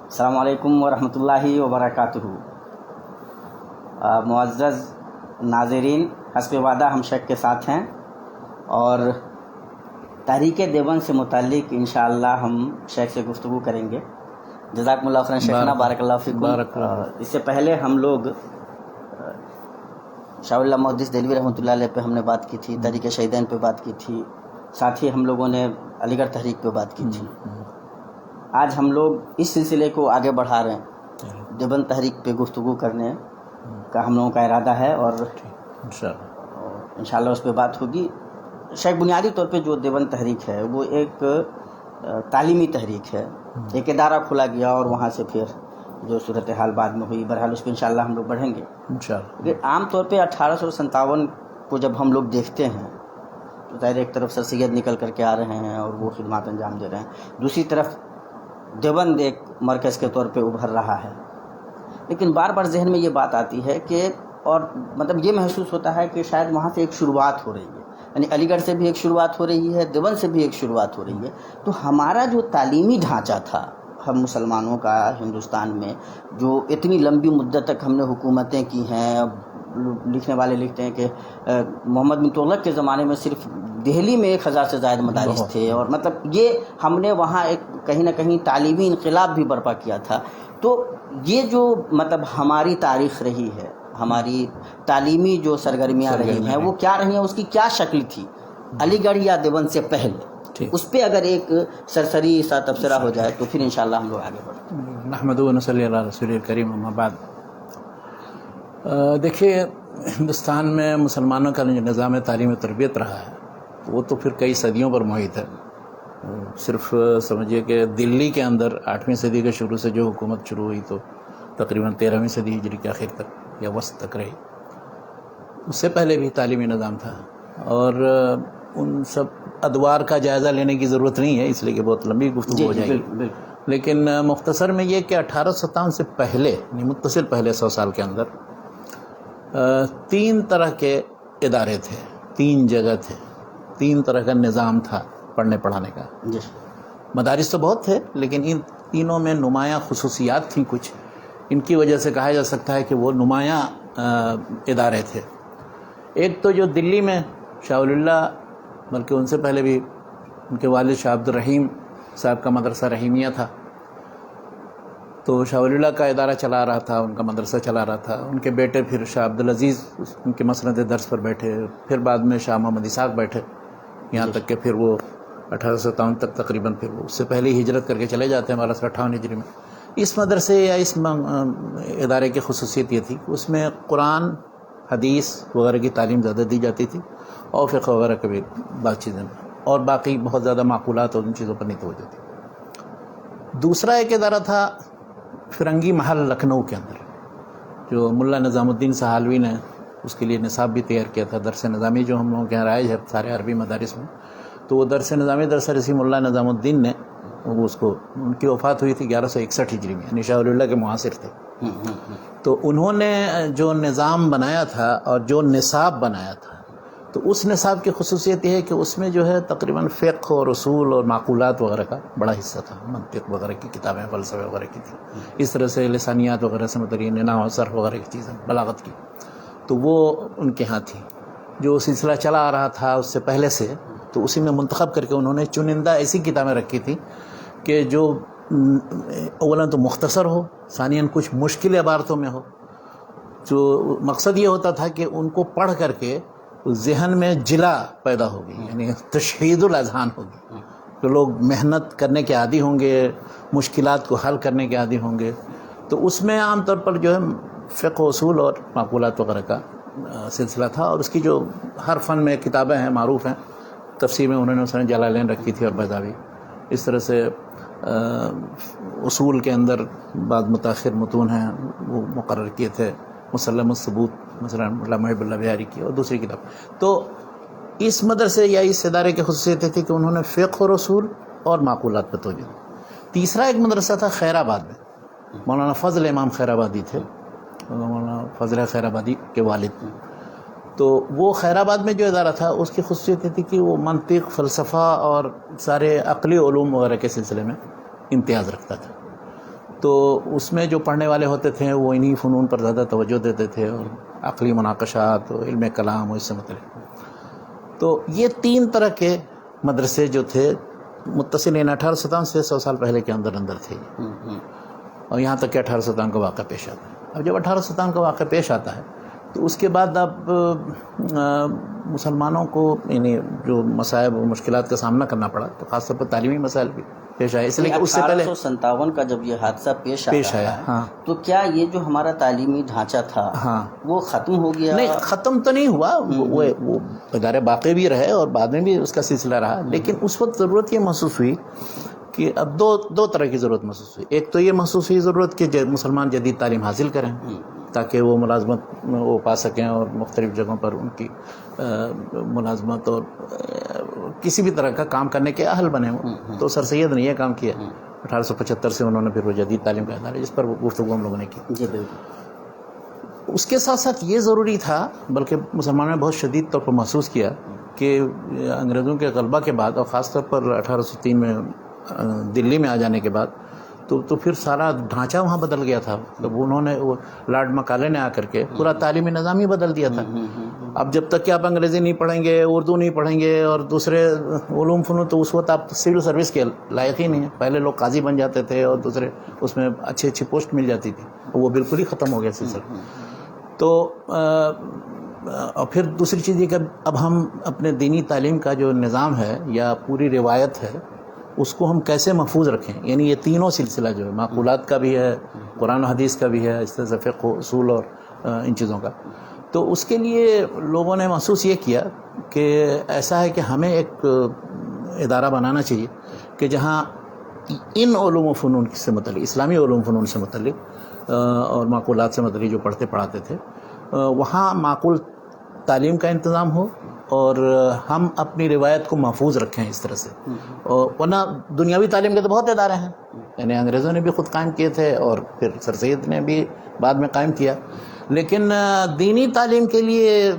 السلام علیکم ورحمۃ اللہ وبرکاتہ۔ معزز ناظرین، حسب وعدہ ہم شیخ کے ساتھ ہیں اور تحریک دیوبند سے متعلق انشاءاللہ ہم شیخ سے گفتگو کریں گے۔ جزاکم اللہ خیرا شیخنا، بارک اللہ فیکم۔ اس سے پہلے ہم لوگ شاہ اللہ محدث دہلوی رحمۃ اللہ علیہ پہ ہم نے بات کی تھی، تحریک شہیدین پہ بات کی تھی، ساتھ ہی ہم لوگوں نے علی گڑھ تحریک پہ بات کی تھی۔ آج ہم لوگ اس سلسلے کو آگے بڑھا رہے ہیں، دیوبند تحریک پہ گفتگو کرنے کا ہم لوگوں کا ارادہ ہے اور انشاءاللہ اس پہ بات ہوگی۔ شیخ، بنیادی طور پہ جو دیوبند تحریک ہے وہ ایک تعلیمی تحریک ہے، ایک ادارہ کھولا گیا اور وہاں سے پھر جو صورتحال بعد میں ہوئی، بہرحال اس پہ انشاءاللہ ہم لوگ بڑھیں گے انشاءاللہ۔ عام طور پہ 1857 کو جب ہم لوگ دیکھتے ہیں تو ظاہر ایک طرف سر سید نکل کر کے آ رہے ہیں اور وہ خدمات انجام دے رہے ہیں، دوسری طرف دیوبند ایک مرکز کے طور پہ ابھر رہا ہے، لیکن بار بار ذہن میں یہ بات آتی ہے کہ اور مطلب یہ محسوس ہوتا ہے کہ شاید وہاں سے ایک شروعات ہو رہی ہے، یعنی علی گڑھ سے بھی ایک شروعات ہو رہی ہے، دیوبند سے بھی ایک شروعات ہو رہی ہے۔ تو ہمارا جو تعلیمی ڈھانچہ تھا ہم مسلمانوں کا ہندوستان میں، جو اتنی لمبی مدت تک ہم نے حکومتیں کی ہیں، لکھنے والے لکھتے ہیں کہ محمد بن تغلق کے زمانے میں صرف دہلی میں 1000 سے زائد مدارس تھے، اور مطلب یہ ہم نے وہاں ایک کہیں نہ کہیں تعلیمی انقلاب بھی برپا کیا تھا۔ تو یہ جو مطلب ہماری تاریخ رہی ہے، ہماری تعلیمی جو سرگرمیاں رہی ہیں وہ کیا رہی ہیں، اس کی کیا شکل تھی علی گڑھ یا دیوبند سے پہلے، اس پہ اگر ایک سرسری سا تبصرہ ہو جائے تو پھر انشاءاللہ ہم لوگ آگے بڑھتے ہیں۔ نحمدہ و نصلی علی رسول الکریم، اما بعد۔ دیکھیے، ہندوستان میں مسلمانوں کا جو نظام تعلیم و تربیت رہا ہے وہ تو پھر کئی صدیوں پر محیط ہے۔ صرف سمجھیے کہ دلی کے اندر 8ویں صدی کے شروع سے جو حکومت شروع ہوئی تو تقریباً 13ویں صدی ہجری کے آخر تک یا وسط تک رہی۔ اس سے پہلے بھی تعلیمی نظام تھا، اور ان سب ادوار کا جائزہ لینے کی ضرورت نہیں ہے، اس لیے کہ بہت لمبی گفتگو ہو جائے گی۔ لیکن مختصر میں یہ کہ 1857 سے پہلے، متصل پہلے 100 سال کے اندر 3 طرح کے ادارے تھے، 3 جگہ تھے، 3 طرح کا نظام تھا پڑھنے پڑھانے کا۔ مدارس تو بہت تھے، لیکن ان تینوں میں نمایاں خصوصیات تھیں کچھ، ان کی وجہ سے کہا جا سکتا ہے کہ وہ نمایاں ادارے تھے۔ ایک تو جو دلی میں شاہ ولی اللہ، بلکہ ان سے پہلے بھی ان کے والد شاہ عبد الرحیم صاحب کا مدرسہ رحیمیہ تھا، تو شاہ ولی اللہ کا ادارہ چلا رہا تھا، ان کا مدرسہ چلا رہا تھا۔ ان کے بیٹے پھر شاہ عبدالعزیز ان کے مسند درس پر بیٹھے، پھر بعد میں شاہ محمد اسحاق بیٹھے، یہاں تک کہ پھر وہ 1857 تک تقریباً، پھر وہ اس سے پہلے ہی ہجرت کر کے چلے جاتے ہیں 1258 ہجری میں۔ اس مدرسے یا اس ادارے کی خصوصیت یہ تھی کہ اس میں قرآن، حدیث وغیرہ کی تعلیم زیادہ دی جاتی تھی، اور فقہ وغیرہ کا بھی بعض چیزیں، اور باقی بہت زیادہ معقولات اور ان چیزوں پر نہیں توجہ تھی۔ دوسرا ایک ادارہ تھا فرنگی محل لکھنؤ کے اندر، جو ملا نظام الدین سہالوی نے اس کے لیے نصاب بھی تیار کیا تھا۔ درس نظامی جو ہم لوگوں کے یہاں رائج ہے سارے عربی مدارس میں، تو وہ درس نظامی درس رسی ملا نظام الدین نے وہ اس کو، ان کی وفات ہوئی تھی 1161 ہجری میں، یعنی شاہ ولی اللہ کے معاصر تھے۔ تو انہوں نے جو نظام بنایا تھا اور جو نصاب بنایا تھا، تو اس نصاب کی خصوصیت یہ ہے کہ اس میں جو ہے تقریباً فقہ اور اصول اور معقولات وغیرہ کا بڑا حصہ تھا، منطق وغیرہ کی کتابیں، فلسفے وغیرہ کی تھی، اس طرح سے لسانیات وغیرہ سے متعلق نحو و صرف وغیرہ کی چیزیں، بلاغت کی، تو وہ ان کے ہاں تھی۔ جو سلسلہ چلا آ رہا تھا اس سے پہلے سے، تو اسی میں منتخب کر کے انہوں نے چنندہ ایسی کتابیں رکھی تھیں کہ جو اولاً تو مختصر ہو، ثانیاً کچھ مشکل عبارتوں میں ہو۔ جو مقصد یہ ہوتا تھا کہ ان کو پڑھ کر کے ذہن میں جلا پیدا ہوگی، یعنی تشہید الاذہان ہوگی، تو لوگ محنت کرنے کے عادی ہوں گے، مشکلات کو حل کرنے کے عادی ہوں گے۔ تو اس میں عام طور پر جو ہے فقہ و اصول اور معقولات وغیرہ کا سلسلہ تھا، اور اس کی جو ہر فن میں کتابیں ہیں معروف ہیں، تفسیر میں انہوں نے مثلا جلالین رکھی تھی اور بیضاوی، اس طرح سے اصول کے اندر بعض متاخر متون ہیں وہ مقرر کیے تھے، مسلم الثبوت مثلا مولانا محب اللہ بہاری کی، اور دوسری کتاب۔ تو اس مدرسے یا اس ادارے کی خصوصیت تھی کہ انہوں نے فقہ اور اصول اور معقولات پر توجہ دی۔ تیسرا ایک مدرسہ تھا خیر آباد میں، مولانا فضل امام خیر آبادی تھے، مولانا فضل خیر آبادی کے والد، تو وہ خیر آباد میں جو ادارہ تھا اس کی خصوصیت یہ تھی کہ وہ منطق، فلسفہ اور سارے عقلی علوم وغیرہ کے سلسلے میں امتیاز رکھتا تھا۔ تو اس میں جو پڑھنے والے ہوتے تھے وہ انہی فنون پر زیادہ توجہ دیتے تھے، اور عقلی مناقشات اور علم کلام اور اس سے متعلق. تو یہ 3 طرح کے مدرسے جو تھے متصل 1857 سے 100 سال پہلے کے اندر تھے، اور یہاں تک کہ 1857 کا واقعہ پیش آتا ہے. اب جب 1857 کا واقعہ پیش آتا ہے تو اس کے بعد اب مسلمانوں کو یعنی جو مصائب و مشکلات کا سامنا کرنا پڑا، تو خاص طور پر تعلیمی مسائل بھی پیش آئے. اس لیے کہ اس سے پہلے 1857 کا جب یہ حادثہ پیش آیا ہاں، تو کیا یہ جو ہمارا تعلیمی ڈھانچہ تھا ہاں وہ ختم ہو گیا؟ نہیں، ختم تو نہیں ہوا، وہ ادارے باقی بھی رہے اور بعد میں بھی اس کا سلسلہ رہا. لیکن اس وقت ضرورت یہ محسوس ہوئی کہ اب دو طرح کی ضرورت محسوس ہوئی. ایک تو یہ محسوس ہوئی ضرورت کہ مسلمان جدید تعلیم حاصل کریں تاکہ وہ ملازمت وہ پا سکیں، اور مختلف جگہوں پر ان کی ملازمت اور کسی بھی طرح کا کام کرنے کے اہل بنے ہوں. تو سر سید نے یہ کام کیا 1875 سے، انہوں نے پھر وہ جدید تعلیم کا ادارہ جس پر وہ گفتگو ہم لوگوں نے کی. جی بالکل. اس کے ساتھ ساتھ یہ ضروری تھا، بلکہ مسلمانوں نے بہت شدید طور پر محسوس کیا کہ انگریزوں کے غلبہ کے بعد، اور خاص طور پر 1803 میں دلی میں آ جانے کے بعد، تو پھر سارا ڈھانچہ وہاں بدل گیا تھا. تو انہوں نے وہ لارڈ مکالے نے آ کر کے پورا تعلیمی نظام ہی بدل دیا تھا. اب جب تک کہ آپ انگریزی نہیں پڑھیں گے، اردو نہیں پڑھیں گے اور دوسرے علوم فنون، تو اس وقت آپ سول سروس کے لائق ہی نہیں ہیں. پہلے لوگ قاضی بن جاتے تھے اور دوسرے اس میں اچھی پوسٹ مل جاتی تھی، وہ بالکل ہی ختم ہو گیا سلسلہ. تو اور پھر دوسری چیز یہ کہ اب ہم اپنے دینی تعلیم کا جو نظام ہے یا پوری روایت ہے اس کو ہم کیسے محفوظ رکھیں. یعنی یہ تینوں سلسلہ جو ہے، معقولات کا بھی ہے، قرآن و حدیث کا بھی ہے، اس طرح فقہ و اصول اور ان چیزوں کا. تو اس کے لیے لوگوں نے محسوس یہ کیا کہ ایسا ہے کہ ہمیں ایک ادارہ بنانا چاہیے کہ جہاں ان علوم و فنون سے متعلق، اسلامی علوم فنون سے متعلق اور معقولات سے متعلق جو پڑھتے پڑھاتے تھے، وہاں معقول تعلیم کا انتظام ہو اور ہم اپنی روایت کو محفوظ رکھیں اس طرح سے. اور ورنہ دنیاوی تعلیم کے تو بہت ادارے ہیں، یعنی انگریزوں نے بھی خود قائم کیے تھے اور پھر سر سید نے بھی بعد میں قائم کیا. لیکن دینی تعلیم کے لیے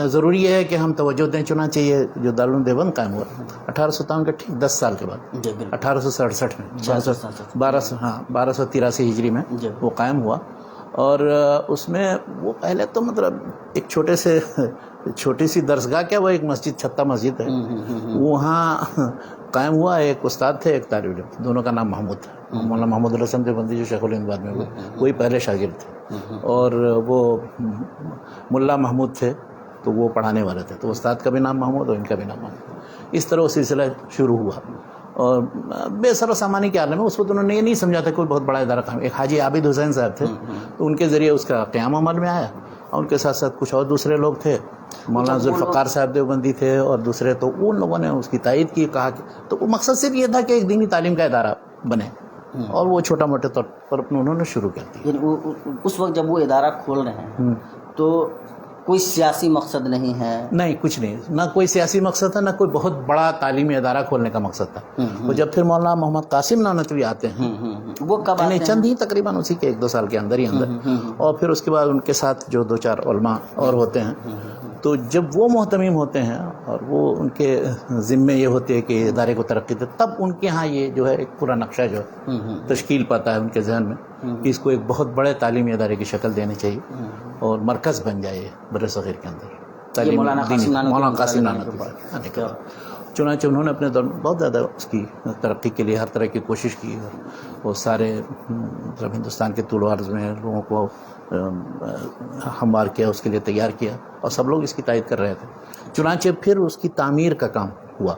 ضروری ہے کہ ہم توجہ دیں. چنانچہ یہ جو دارالعلوم دیوبند قائم ہوا 1857 کے ٹھیک 10 سال کے بعد، 1867 میں 1283 ہجری میں وہ قائم ہوا. اور اس میں وہ پہلے تو مطلب ایک چھوٹی سی درسگاہ، کیا وہ ایک مسجد، چھتہ مسجد ہے، وہاں قائم ہوا. ایک استاد تھے، ایک طالب علم، دونوں کا نام محمود تھا. مولانا محمود الحسن دیوبندی جو شیخ الہند بعد میں ہوئے، وہی پہلے شاگرد تھے. اور وہ ملا محمود تھے، تو وہ پڑھانے والے تھے. تو استاد کا بھی نام محمود اور ان کا بھی نام محمود. اس طرح وہ سلسلہ شروع ہوا. اور بے سر و سامانی کے عالم میں اس وقت انہوں نے یہ نہیں سمجھا تھا کوئی بہت بڑا ادارہ کام. ایک حاجی عابد حسین صاحب تھے، تو ان کے ذریعے اس کا قیام عمل میں آیا. اور ان کے ساتھ ساتھ کچھ اور دوسرے لوگ تھے، مولانا ذوالفقار صاحب دیوبندی تھے اور دوسرے. تو ان لوگوں نے اس کی تائید کی، کہا کہ تو وہ مقصد صرف یہ تھا کہ ایک دینی تعلیم کا ادارہ بنے، اور وہ چھوٹا موٹے طور پر انہوں نے شروع کر دی. اس وقت جب وہ ادارہ کھول رہے ہیں تو کوئی سیاسی مقصد نہیں ہے؟ نہیں، کچھ نہیں، نہ کوئی سیاسی مقصد تھا، نہ کوئی بہت بڑا تعلیمی ادارہ کھولنے کا مقصد تھا. وہ جب پھر مولانا محمد قاسم نانوتوی آتے ہیں، وہ کب آتے ہیں؟ چند ہی تقریباً اسی کے 1-2 سال کے اندر. اور پھر اس کے بعد ان کے ساتھ جو 2-4 علماء اور ہوتے ہیں. تو جب وہ محتمیم ہوتے ہیں اور وہ ان کے ذمے یہ ہوتے ہے کہ ادارے کو ترقی دے، تب ان کے ہاں یہ جو ہے ایک پورا نقشہ جو تشکیل پاتا ہے ان کے ذہن میں کہ اس کو ایک بہت بڑے تعلیمی ادارے کی شکل دینی چاہیے اور مرکز بن جائے بر صغیر کے اندر. مولانا قاسم نانوتوی. چنانچہ انہوں نے اپنے دور میں بہت زیادہ اس کی ترقی کے لیے ہر طرح کی کوشش کی، اور وہ سارے مطلب ہندوستان کے طول و عرض میں لوگوں کو ہموار کیا، اس کے لیے تیار کیا، اور سب لوگ اس کی تائید کر رہے تھے. چنانچہ پھر اس کی تعمیر کا کام ہوا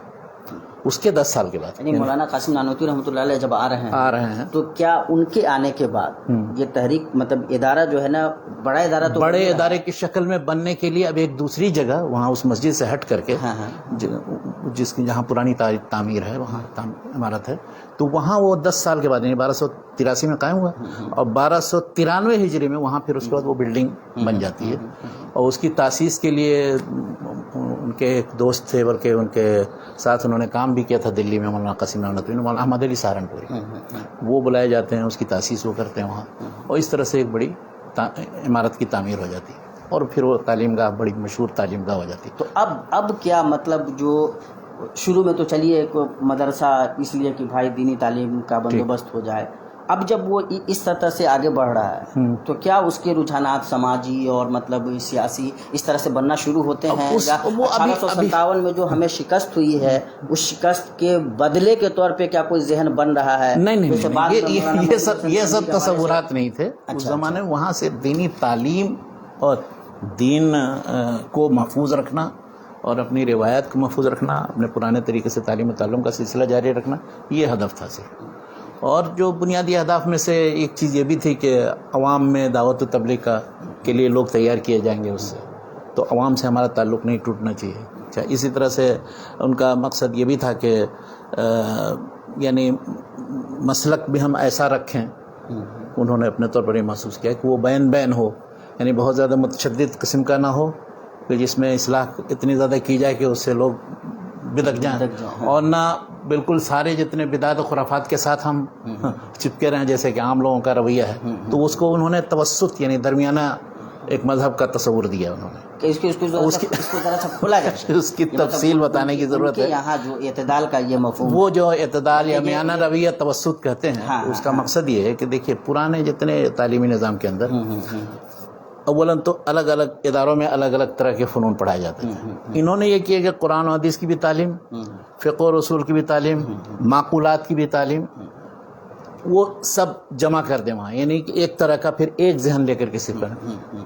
اس کے 10 سال کے بعد. یعنی مولانا قاسم نانوتوی رحمۃ اللہ علیہ جب آ رہے ہیں تو کیا ان کے آنے کے بعد یہ تحریک مطلب ادارہ جو ہے نا، بڑا ادارہ تو بڑے ادارے کی شکل میں بننے کے لیے اب ایک دوسری جگہ وہاں اس مسجد سے ہٹ کر کے، جس کی جہاں پرانی تعمیر ہے، وہاں عمارت ہے، تو وہاں وہ 10 سال کے بعد یعنی 1283 میں قائم ہوا. اور 1293 ہجری میں وہاں پھر اس کے بعد وہ بلڈنگ بن جاتی ہے. اور اس کی تاسیس کے لیے ان کے ایک دوست تھے، بلکہ ان کے ساتھ انہوں نے کام بھی کیا تھا دلی میں، مولانا قاسم نانوتوی، مولانا احمد علی سہارنپوری، وہ بلائے جاتے ہیں، اس کی تاسیس وہ کرتے ہیں وہاں. اور اس طرح سے ایک بڑی عمارت کی تعمیر ہو جاتی ہے، اور پھر وہ تعلیم گاہ بڑی مشہور تعلیم گاہ ہو جاتی ہے. تو اب کیا مطلب، جو شروع میں تو چلیے ایک مدرسہ اس لیے کہ بھائی دینی تعلیم کا بندوبست ہو جائے، اب جب وہ اس سطح سے آگے بڑھ رہا ہے تو کیا اس کے رجحانات سماجی اور مطلب سیاسی اس طرح سے بننا شروع ہوتے ہیں؟ یا 1857 میں جو ہمیں شکست ہوئی ہے اس شکست کے بدلے کے طور پہ کیا کوئی ذہن بن رہا ہے؟ نہیں، یہ سب تصورات نہیں تھے اس زمانے میں. وہاں سے دینی تعلیم اور دین کو محفوظ رکھنا اور اپنی روایات کو محفوظ رکھنا، اپنے پرانے طریقے سے تعلیم و تعلم کا سلسلہ جاری رکھنا، یہ ہدف تھا صرف. اور جو بنیادی اہداف میں سے ایک چیز یہ بھی تھی کہ عوام میں دعوت و تبلیغ کے لیے لوگ تیار کیے جائیں گے، اس سے تو عوام سے ہمارا تعلق نہیں ٹوٹنا چاہیے. اچھا، اسی طرح سے ان کا مقصد یہ بھی تھا کہ یعنی مسلک بھی ہم ایسا رکھیں. انہوں نے اپنے طور پر یہ محسوس کیا کہ وہ بین ہو، یعنی بہت زیادہ متشدد قسم کا نہ ہو کہ جس میں اصلاح اتنی زیادہ کی جائے کہ اس سے لوگ بدک جائیں، اور نہ بالکل سارے جتنے بدعت و خرافات کے ساتھ ہم چپکے رہیں جیسے کہ عام لوگوں کا رویہ ہے. تو اس کو انہوں نے توسط یعنی درمیانہ ایک مذہب کا تصور دیا انہوں نے. اس کی تفصیل بتانے کی ضرورت ہے. یہاں جو اعتدال کا یہ مفہوم، وہ جو اعتدال یا میانہ رویہ توسط کہتے ہیں، اس کا مقصد یہ ہے کہ دیکھیے پرانے جتنے تعلیمی نظام کے اندر اولاً تو الگ الگ اداروں میں الگ الگ طرح کے فنون پڑھائے جاتے تھے. انہوں نے یہ کیا کہ قرآن و حدیث کی بھی تعلیم، فقہ و رسول کی بھی تعلیم، معقولات کی بھی تعلیم، وہ سب جمع کر دیں وہاں. یعنی کہ ایک طرح کا پھر ایک ذہن لے کر کے سفر.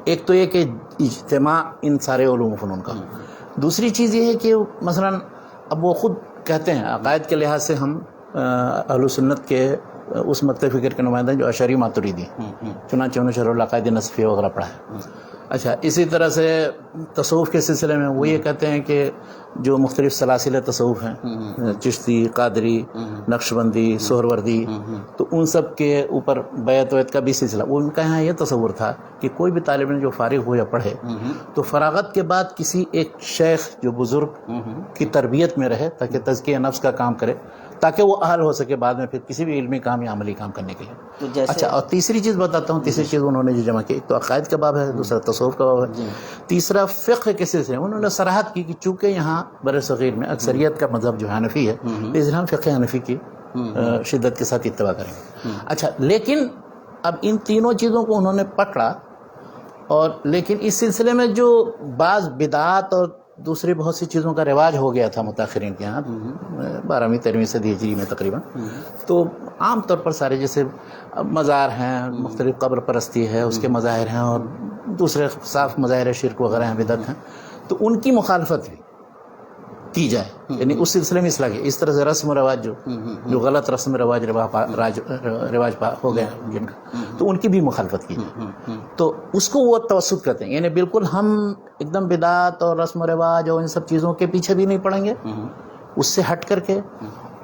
ایک تو یہ کہ اجتماع ان سارے علوم و فنون کا. دوسری چیز یہ ہے کہ مثلاً اب وہ خود کہتے ہیں عقائد کے لحاظ سے ہم اہل سنت کے اس مکتب فکر کے نمائندہ جو اشعری ماتریدی، چنانچہ انہوں نے شرح العقائد نصفیہ وغیرہ پڑھا ہے. اچھا، اسی طرح سے تصوف کے سلسلے میں وہ یہ کہتے ہیں کہ جو مختلف سلاسل تصوف ہیں، چشتی، قادری، نقشبندی، سہروردی، تو ان سب کے اوپر بیعت ویت کا بھی سلسلہ. ان کا یہاں یہ تصور تھا کہ کوئی بھی طالب علم جو فارغ ہو یا پڑھے تو فراغت کے بعد کسی ایک شیخ جو بزرگ کی تربیت میں رہے تاکہ تزکیہ نفس کا کام کرے، تاکہ وہ اہل ہو سکے بعد میں پھر کسی بھی علمی کام یا عملی کام کرنے کے لیے. اچھا، اور تیسری چیز بتاتا ہوں. تیسری چیز انہوں نے جو جمع کی، ایک تو عقائد کا باب ہے، دوسرا تصوف کا باب ہے، تیسرا فقہ کے سلسلے میں انہوں نے صراحت کی کہ چونکہ یہاں بر صغیر میں اکثریت کا مذہب جو حنفی ہے، اس لیے ہم فقہ حنفی کی شدت کے ساتھ اتباع کریں گے. اچھا، لیکن اب ان تینوں چیزوں کو انہوں نے پکڑا، اور لیکن اس سلسلے میں جو بعض بدعات اور دوسری بہت سی چیزوں کا رواج ہو گیا تھا متاخرین کے ہاں 12ویں 13ویں صدی ہجری میں تقریباً. تو عام طور پر سارے جیسے مزار ہیں، مختلف قبر پرستی ہے، اس کے مظاہر ہیں، اور دوسرے صاف مظاہر شرک وغیرہ ہیں، بدعت ہیں، تو ان کی مخالفت بھی کی جائے. یعنی اس سلسلے میں اصلاح کی. اس طرح سے رسم و رواج جو غلط رسم رواج ہو گئے جن کا، تو ان کی بھی مخالفت کی جائے. تو اس کو وہ توسط کہتے ہیں. یعنی بالکل ہم ایک دم بدعت اور رسم و رواج اور ان سب چیزوں کے پیچھے بھی نہیں پڑیں گے، اس سے ہٹ کر کے،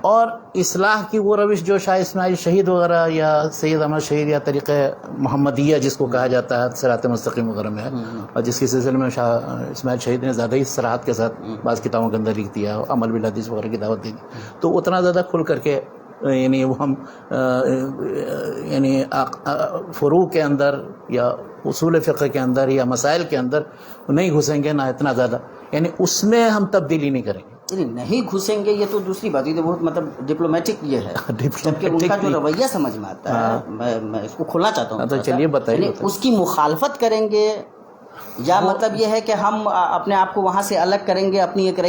اور اصلاح کی وہ روش جو شاہ اسماعیل شہید وغیرہ یا سید احمد شہید یا طریقہ محمدیہ جس کو کہا جاتا ہے، صراط مستقیم وغیرہ میں ہے، اور جس کے سلسلے میں شاہ اسماعیل شہید نے زیادہ ہی صراحت کے ساتھ بعض کتابوں کے اندر لکھ دیا، عمل بالحدیث وغیرہ کی دعوت دی، تو اتنا زیادہ کھل کر کے یعنی وہ ہم یعنی فروع کے اندر یا اصول فقہ کے اندر یا مسائل کے اندر نہیں گھسیں گے، نہ اتنا زیادہ، یعنی اس میں ہم تبدیلی نہیں کریں گے. نہیں گھسیں گے، یہ تو دوسری بات. یہ تو بہت مطلب ڈپلومیٹک یہ ہے، جبکہ ان کا جو رویہ سمجھ میں آتا ہے، میں اس کو کھولنا چاہتا ہوں. تو چلیے بتائیے. اس کی مخالفت کریں گے، یا مطلب یہ ہے کہ ہم اپنے آپ کو وہاں سے الگ کریں گے، اپنی ایک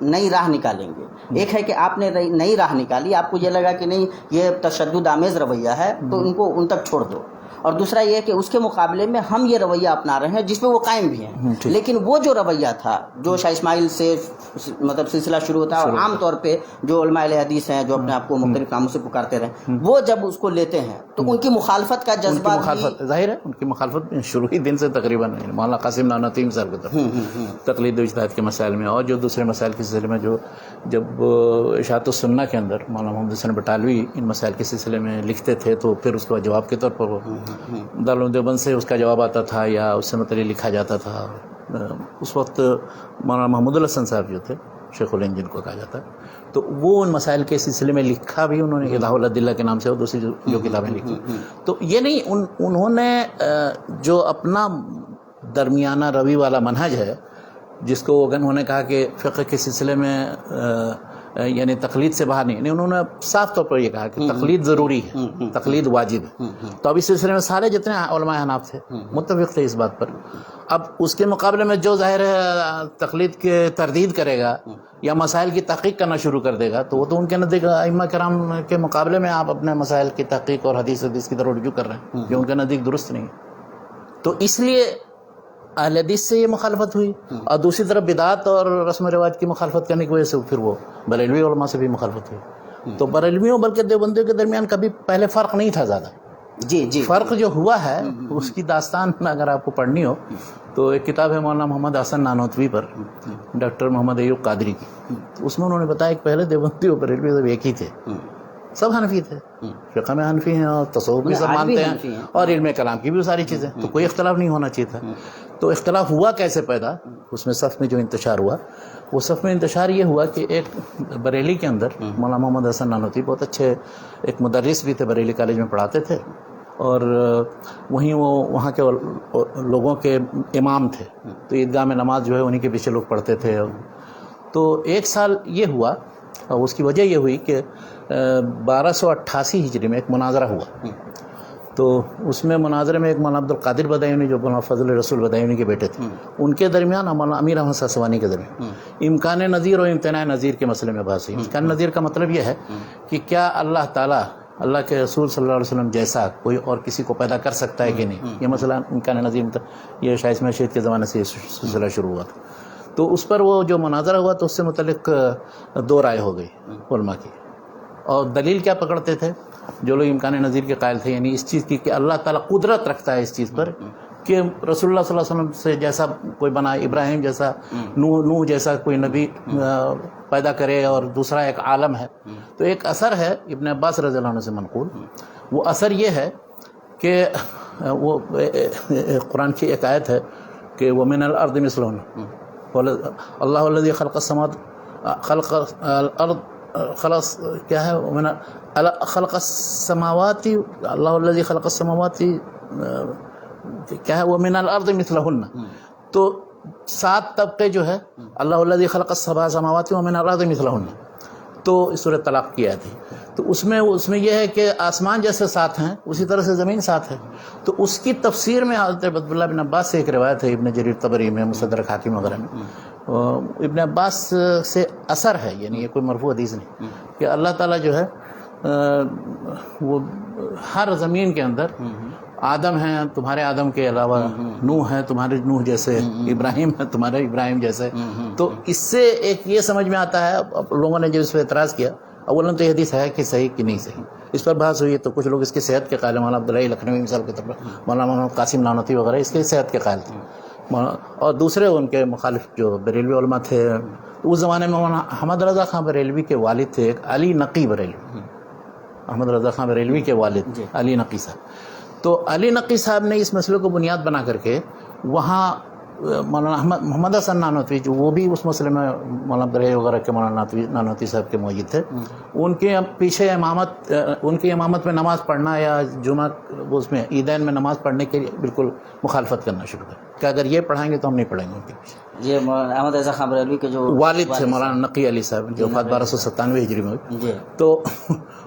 نئی راہ نکالیں گے. ایک ہے کہ آپ نے نئی راہ نکالی، آپ کو یہ لگا کہ نہیں یہ تشدد آمیز رویہ ہے تو ان کو ان تک چھوڑ دو. اور دوسرا یہ کہ اس کے مقابلے میں ہم یہ رویہ اپنا رہے ہیں جس پہ وہ قائم بھی ہیں. لیکن وہ جو رویہ تھا جو شاہ اسماعیل سے مطلب سلسلہ شروع ہوتا ہے، اور عام طور پہ جو علماء اہل حدیث ہیں جو اپنے آپ کو مختلف کاموں سے پکارتے رہے، وہ جب اس کو لیتے ہیں تو ان کی مخالفت کا جذبہ ظاہر ہے. ان کی مخالفت شروع ہی دن سے تقریباً مولانا قاسم نانوتیم صاحب کی طرف تقلید و اجتہاد کے مسائل میں، اور جو دوسرے مسائل کے سلسلے میں جو جب اشاعت السنہ کے اندر مولانا محمد حسین بٹالوی ان مسائل کے سلسلے میں لکھتے تھے، تو پھر اس کو جواب کے طور پر وہ دارالعلوم دیوبند سے اس کا جواب آتا تھا یا اس سے متعلق لکھا جاتا تھا. اس وقت مولانا محمود الحسن صاحب جو تھے، شیخ الہند جن کو کہا جاتا ہے، تو وہ ان مسائل کے سلسلے میں لکھا بھی انہوں نے اضاء الادلہ کے نام سے، اور دوسری جو کتابیں لکھی. تو یہ نہیں، انہوں نے جو اپنا درمیانہ روی والا منہج ہے، جس کو انہوں نے کہا کہ فقہ کے سلسلے میں یعنی تقلید سے باہر نہیں. انہوں نے صاف طور پر یہ کہا کہ تقلید ضروری ہے, تقلید واجب ہے. تو اب اس سلسلے میں سارے جتنے علماء احناف تھے متفق تھے اس بات پر. اب اس کے مقابلے میں جو ظاہر ہے تقلید کے تردید کرے گا یا مسائل کی تحقیق کرنا شروع کر دے گا, تو وہ تو ان کے نزدیک ائمہ کرام کے مقابلے میں آپ اپنے مسائل کی تحقیق اور حدیث کی طرف رجوع کر رہے ہیں جو ان کے نزدیک درست نہیں. تو اس لیے اہل حدیث سے یہ مخالفت ہوئی, اور دوسری طرف بدعات اور رسم و رواج کی مخالفت کرنے کی وجہ سے پھر وہ بریلوی علماء سے بھی مخالفت ہوئی. تو بریلویوں بلکہ دیوبندیوں کے درمیان کبھی پہلے فرق نہیں تھا زیادہ. جی فرق جو ہوا ہے اس کی داستان اگر آپ کو پڑھنی ہو تو ایک کتاب ہے مولانا محمد حسن نانوتوی پر, ڈاکٹر محمد ایوب قادری کی. اس میں انہوں نے بتایا کہ پہلے دیوبندی اور بریلوی سب ایک ہی تھے, سب حنفی تھے, فقہ میں حنفی ہیں اور تصوف بھی سب مانتے ہیں اور علم کلام کی بھی ساری چیزیں, تو کوئی اختلاف نہیں ہونا چاہیے تھا. تو اختلاف ہوا کیسے پیدا, اس میں صف میں جو انتشار ہوا, وہ صف میں انتشار یہ ہوا کہ ایک بریلی کے اندر مولانا محمد حسن نانوتوی بہت اچھے ایک مدرس بھی تھے, بریلی کالج میں پڑھاتے تھے, اور وہیں وہ وہاں کے لوگوں کے امام تھے. تو عیدگاہ میں نماز جو ہے انہی کے پیچھے لوگ پڑھتے تھے. تو ایک سال یہ ہوا, اور اس کی وجہ یہ ہوئی کہ 1288 ہجری میں ایک مناظرہ ہوا. تو اس میں مناظرے میں ایک مولانا عبد القادر بدایونی جو مولانا فضل رسول بدایونی کے بیٹے تھے, ان کے درمیان مولانا امیر احمد ساسوانی کے درمیان امکان نظیر اور امتناع نظیر کے مسئلے میں بحث ہوئی. امکان نظیر کا مطلب یہ ہے کہ کیا اللہ تعالیٰ اللہ کے رسول صلی اللہ علیہ وسلم جیسا کوئی اور کسی کو پیدا کر سکتا ہے کہ نہیں. یہ مسئلہ امکان نظیر یہ شاہ اسماعیل شہید کے زمانے سے یہ سلسلہ شروع ہوا تھا. تو اس پر وہ جو مناظرہ ہوا تو اس سے متعلق دو رائے ہو گئی علماء کی. اور دلیل کیا پکڑتے تھے جو لوگ امکان نظیر کے قائل تھے, یعنی اس چیز کی کہ اللہ تعالیٰ قدرت رکھتا ہے اس چیز پر کہ رسول اللہ صلی اللہ علیہ وسلم سے جیسا کوئی بنا, ابراہیم جیسا, نوح جیسا کوئی نبی پیدا کرے, اور دوسرا ایک عالم ہے. تو ایک اثر ہے ابن عباس رضی اللہ عنہ سے منقول, وہ اثر یہ ہے کہ وہ قرآن کی ایک آیت ہے کہ وَمِنَ الْأَرْضِ مِثْلُهُنَّ اللہ الذی خلق السماوات خلق الارض خلق کیا ہے خلق السماوات اللہ الذی خلق السماوات کیا ہے ومن الارض مثلہن. تو 7 طبقے جو ہے اللہ الذی خلق السبع سماوات ومن الارض مثلہن, تو سورۃ طلاق کی آیت ہے. تو اس میں یہ ہے کہ آسمان جیسے 7 ہیں اسی طرح سے زمین 7 ہے. تو اس کی تفسیر میں حضرت عبداللہ بن عباس سے ایک روایت ہے ابن جریر طبری میں, مستدرک حاکم وغیرہ میں, ابن عباس سے اثر ہے, یعنی یہ کوئی مرفوع حدیث نہیں, کہ اللہ تعالیٰ جو ہے وہ ہر زمین کے اندر آدم ہیں تمہارے آدم کے علاوہ, نوح ہے تمہارے نوح جیسے, ابراہیم ہے تمہارے ابراہیم جیسے. تو اس سے ایک یہ سمجھ میں آتا ہے, لوگوں نے جو اس پہ اعتراض کیا, اولاً تو یہ حدیث ہے کہ صحیح کہ نہیں صحیح, اس پر بحث ہوئی. تو کچھ لوگ اس کی صحت کے قائل ہیں, مولانا عبداللہ لکھنوی مثال کے طور پر, مولانا محمد قاسم نانوتوی وغیرہ اس کی صحت کے قائل تھے, اور دوسرے ان کے مخالف جو بریلوی علماء تھے. اس زمانے میں مولانا احمد رضا خان بریلوی کے والد تھے ایک علی نقی بریلوی, احمد رضا خان بریلوی کے والد علی نقی صاحب. تو علی نقی صاحب نے اس مسئلے کو بنیاد بنا کر کے وہاں مولانا محمد حسن نانوتوی جو وہ بھی اس مسئلے میں مولانا عبداللہ وغیرہ کے مولانا نانوتوی صاحب کے معید تھے, ان کے پیچھے امامت, ان کی امامت میں نماز پڑھنا یا جمعہ اس میں عیدین میں نماز پڑھنے کے لیے بالکل مخالفت کرنا شروع کر کہ اگر یہ پڑھائیں گے تو ہم نہیں پڑھیں گے ان کے پیچھے. یہ احمد رضا خان بریلوی کے جو والد تھے مولانا نقی علی صاحب جو وفات 1297 ہجری میں ہوئی. تو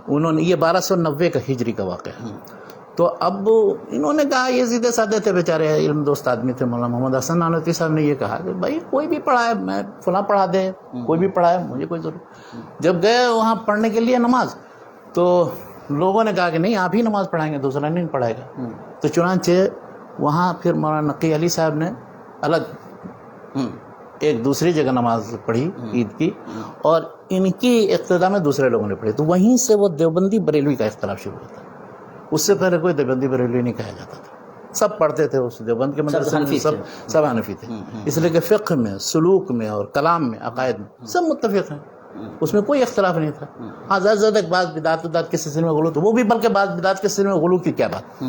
انہوں نے, یہ 1290 کا ہجری کا واقعہ ہے. تو اب انہوں نے کہا, یہ سیدھے سادے تھے بیچارے, علم دوست آدمی تھے, مولانا محمد حسن نانوتوی صاحب نے یہ کہا کہ بھائی کوئی بھی پڑھائے, میں فلاں پڑھا دے, کوئی بھی پڑھائے, مجھے کوئی ضرورت. جب گئے وہاں پڑھنے کے لیے نماز, تو لوگوں نے کہا کہ نہیں آپ ہی نماز پڑھائیں گے, دوسرا نہیں پڑھائے گا. تو چنانچہ وہاں پھر مولانا نقی علی صاحب نے الگ ایک دوسری جگہ نماز پڑھی عید کی, اور ان کی اقتدا میں دوسرے لوگوں نے پڑھی. تو وہیں سے وہ دیوبندی بریلوی کا اختلاف شروع ہوتا. اس سے پہلے کوئی دیوبندی بریلوی نہیں کہا جاتا تھا, سب پڑھتے تھے اس دیوبند کے مدرسے میں, سب حنفی تھے. اس لیے کہ فقہ میں, سلوک میں اور کلام میں, عقائد میں سب متفق ہیں, اس میں کوئی اختلاف نہیں تھا. ہاں زیادہ زیادہ بعض بدعت کے سلسلے میں غلو, تو وہ بھی بلکہ بعض بدعت کے سلسلے میں غلو کی کیا بات.